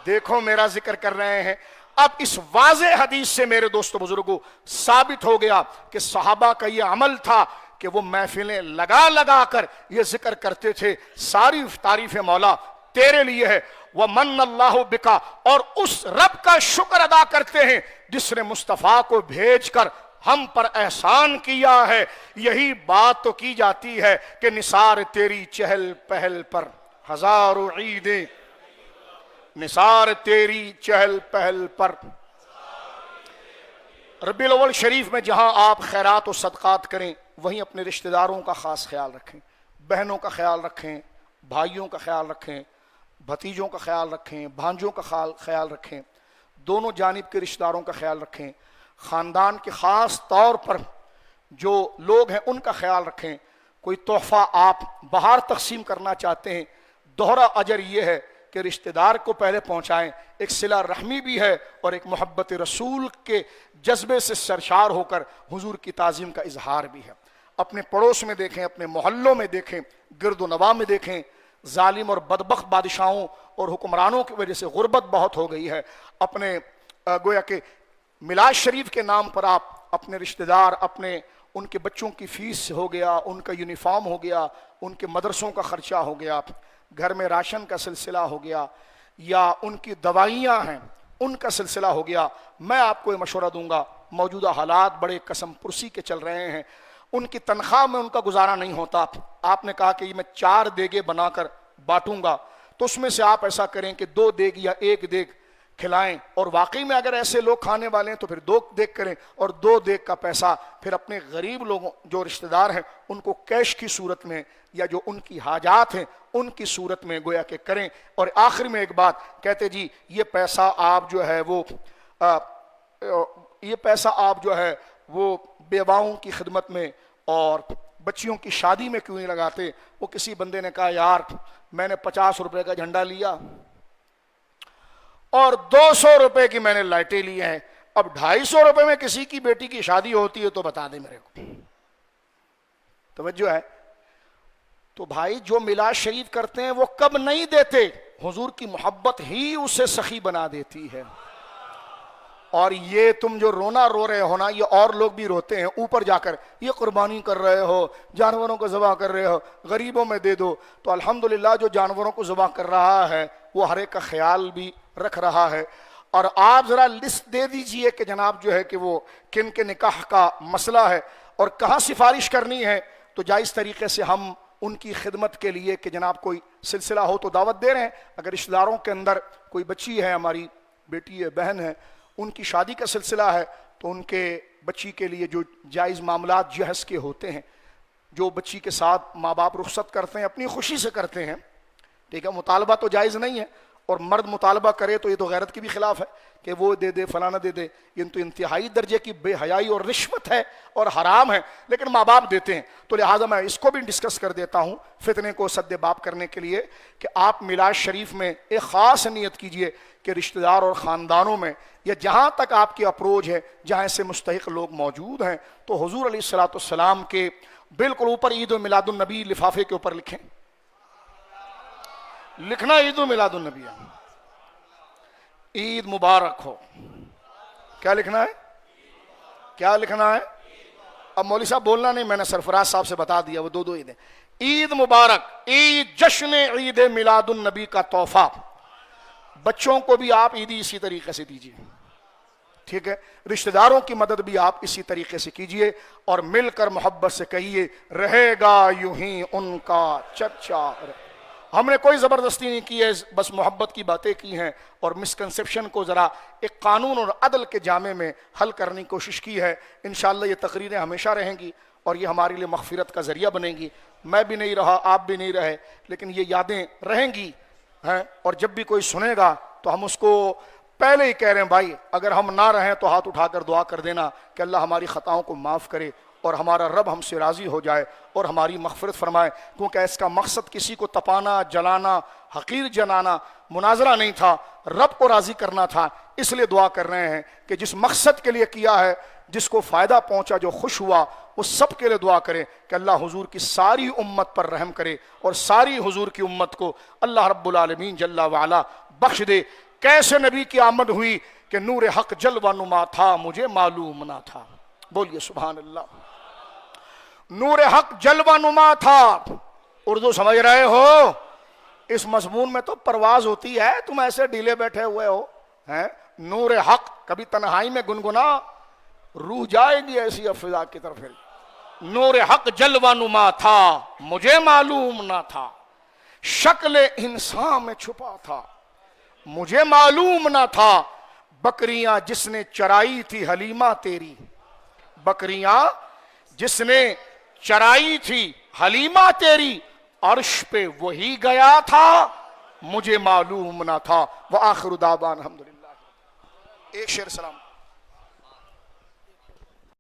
دیکھو میرا ذکر کر رہے ہیں۔ اب اس واضح حدیث سے میرے دوستو بزرگوں ثابت ہو گیا کہ صحابہ کا یہ عمل تھا کہ وہ محفلیں لگا لگا کر یہ ذکر کرتے تھے، ساری تعریف مولا تیرے لیے ہے، وَمَنَّ اللَّهُ بِكَ، اور اس رب کا شکر ادا کرتے ہیں جس نے مصطفیٰ کو بھیج کر ہم پر احسان کیا ہے۔ یہی بات تو کی جاتی ہے کہ نثار تیری چہل پہل پر ہزاروں عیدیں، نثار تیری چہل پہل پر۔ ربیع الاول شریف میں جہاں آپ خیرات و صدقات کریں وہیں اپنے رشتہ داروں کا خاص خیال رکھیں، بہنوں کا خیال رکھیں، بھائیوں کا خیال رکھیں، بھتیجوں کا خیال رکھیں، بھانجوں کا خیال رکھیں، دونوں جانب کے رشتہ داروں کا خیال رکھیں، خاندان کے خاص طور پر جو لوگ ہیں ان کا خیال رکھیں۔ کوئی تحفہ آپ باہر تقسیم کرنا چاہتے ہیں، دوہرا اجر یہ ہے کہ رشتہ دار کو پہلے پہنچائیں، ایک صلہ رحمی بھی ہے اور ایک محبت رسول کے جذبے سے سرشار ہو کر حضور کی تعظیم کا اظہار بھی ہے۔ اپنے پڑوس میں دیکھیں، اپنے محلوں میں دیکھیں، گرد و نواح میں دیکھیں، ظالم اور بدبخت بادشاہوں اور حکمرانوں کی وجہ سے غربت بہت ہو گئی ہے۔ اپنے گویا کہ میلاد شریف کے نام پر آپ اپنے رشتہ دار، اپنے ان کے بچوں کی فیس ہو گیا، ان کا یونیفارم ہو گیا، ان کے مدرسوں کا خرچہ ہو گیا، گھر میں راشن کا سلسلہ ہو گیا، یا ان کی دوائیاں ہیں ان کا سلسلہ ہو گیا۔ میں آپ کو یہ مشورہ دوں گا، موجودہ حالات بڑے قسم پرسی کے چل رہے ہیں، ان کی تنخواہ میں ان کا گزارا نہیں ہوتا۔ آپ نے کہا کہ یہ میں 4 دیگیں بنا کر بانٹوں گا، تو اس میں سے آپ ایسا کریں کہ 2 دیگ یا 1 دیگ کھلائیں، اور واقعی میں اگر ایسے لوگ کھانے والے ہیں تو پھر 2 دیگ کریں، اور 2 دیگ کا پیسہ پھر اپنے غریب لوگوں جو رشتہ دار ہیں ان کو کیش کی صورت میں یا جو ان کی حاجات ہیں ان کی صورت میں گویا کہ کریں۔ اور آخر میں ایک بات کہتے جی یہ پیسہ آپ جو ہے وہ بیواؤں کی خدمت میں اور بچیوں کی شادی میں کیوں نہیں لگاتے؟ وہ کسی بندے نے کہا یار میں نے 50 روپے کا جھنڈا لیا اور 200 روپے کی میں نے لائٹیں لی ہیں، اب 250 روپے میں کسی کی بیٹی کی شادی ہوتی ہے تو بتا دے میرے کو۔ توجہ ہے؟ تو بھائی جو میلاد شریف کرتے ہیں وہ کب نہیں دیتے، حضور کی محبت ہی اسے سخی بنا دیتی ہے۔ اور یہ تم جو رونا رو رہے ہو نا، یہ اور لوگ بھی روتے ہیں اوپر جا کر، یہ قربانی کر رہے ہو، جانوروں کو ذبح کر رہے ہو، غریبوں میں دے دو۔ تو الحمدللہ جو جانوروں کو ذبح کر رہا ہے وہ ہر ایک کا خیال بھی رکھ رہا ہے۔ اور آپ ذرا لسٹ دے دیجئے کہ جناب جو ہے کہ وہ کن کے نکاح کا مسئلہ ہے اور کہاں سفارش کرنی ہے، تو جائز طریقے سے ہم ان کی خدمت کے لیے کہ جناب کوئی سلسلہ ہو تو دعوت دے رہے ہیں۔ اگر رشتہ داروں کے اندر کوئی بچی ہے، ہماری بیٹی ہے، بہن ہے، ان کی شادی کا سلسلہ ہے، تو ان کے بچی کے لیے جو جائز معاملات جہیز کے ہوتے ہیں، جو بچی کے ساتھ ماں باپ رخصت کرتے ہیں اپنی خوشی سے کرتے ہیں، ٹھیک ہے، مطالبہ تو جائز نہیں ہے، اور مرد مطالبہ کرے تو یہ تو غیرت کے بھی خلاف ہے کہ وہ دے دے فلانا دے دے، یہ تو انتہائی درجے کی بے حیائی اور رشوت ہے اور حرام ہے، لیکن ماں باپ دیتے ہیں۔ تو لہٰذا میں اس کو بھی ڈسکس کر دیتا ہوں فتنے کو سد باب کرنے کے لیے کہ آپ میلاد شریف میں ایک خاص نیت کیجئے کہ رشتہ دار اور خاندانوں میں یا جہاں تک آپ کی اپروچ ہے، جہاں سے مستحق لوگ موجود ہیں، تو حضور علیہ الصلوۃ والسلام کے بالکل اوپر عید و میلاد النبی لفافے کے اوپر لکھیں، لکھنا عید میلاد النبی ہے، عید مبارک ہو. کیا لکھنا ہے؟ کیا لکھنا ہے؟ اب مولوی صاحب بولنا نہیں، میں نے سرفراز صاحب سے بتا دیا، وہ دو عیدیں. عید مبارک، عید جشن عید میلاد النبی کا تحفہ. بچوں کو بھی آپ عیدی اسی طریقے سے دیجیے، ٹھیک ہے؟ رشتہ داروں کی مدد بھی آپ اسی طریقے سے کیجئے، اور مل کر محبت سے کہیے رہے گا یوں ہی ان کا چرچا. ہم نے کوئی زبردستی نہیں کی ہے، بس محبت کی باتیں کی ہیں اور مسکنسیپشن کو ذرا ایک قانون اور عدل کے جامع میں حل کرنے کی کوشش کی ہے. انشاءاللہ یہ تقریریں ہمیشہ رہیں گی اور یہ ہمارے لیے مغفرت کا ذریعہ بنیں گی. میں بھی نہیں رہا، آپ بھی نہیں رہے، لیکن یہ یادیں رہیں گی ہیں. اور جب بھی کوئی سنے گا تو ہم اس کو پہلے ہی کہہ رہے ہیں بھائی اگر ہم نہ رہیں تو ہاتھ اٹھا کر دعا کر دینا کہ اللہ ہماری خطاؤں کو معاف کرے اور ہمارا رب ہم سے راضی ہو جائے اور ہماری مغفرت فرمائے. کیونکہ اس کا مقصد کسی کو تپانا، جلانا، حقیر جنانا، مناظرہ نہیں تھا، رب کو راضی کرنا تھا. اس لیے دعا کر رہے ہیں کہ جس مقصد کے لیے کیا ہے، جس کو فائدہ پہنچا، جو خوش ہوا، وہ سب کے لیے دعا کریں کہ اللہ حضور کی ساری امت پر رحم کرے اور ساری حضور کی امت کو اللہ رب العالمین جل وعلا بخش دے. کیسے نبی کی آمد ہوئی کہ نور حق جلوہ نما تھا مجھے معلوم نہ تھا. بولیے سبحان اللہ. نور حق جلوہ نما تھا. اردو سمجھ رہے ہو؟ اس مضمون میں تو پرواز ہوتی ہے، تم ایسے ڈھیلے بیٹھے ہوئے ہو ہیں. نور حق کبھی تنہائی میں گنگنا، روح جائے گی ایسی افزا کی طرف. نور حق جلوہ نما تھا مجھے معلوم نہ تھا، شکل انسان میں چھپا تھا مجھے معلوم نہ تھا. بکریاں جس نے چرائی تھی حلیمہ تیری، بکریاں جس نے چرائی تھی حلیمہ تیری، عرش پہ وہی گیا تھا مجھے معلوم نہ تھا. وآخر دعوانا الحمدللہ. ایک شعر سلام.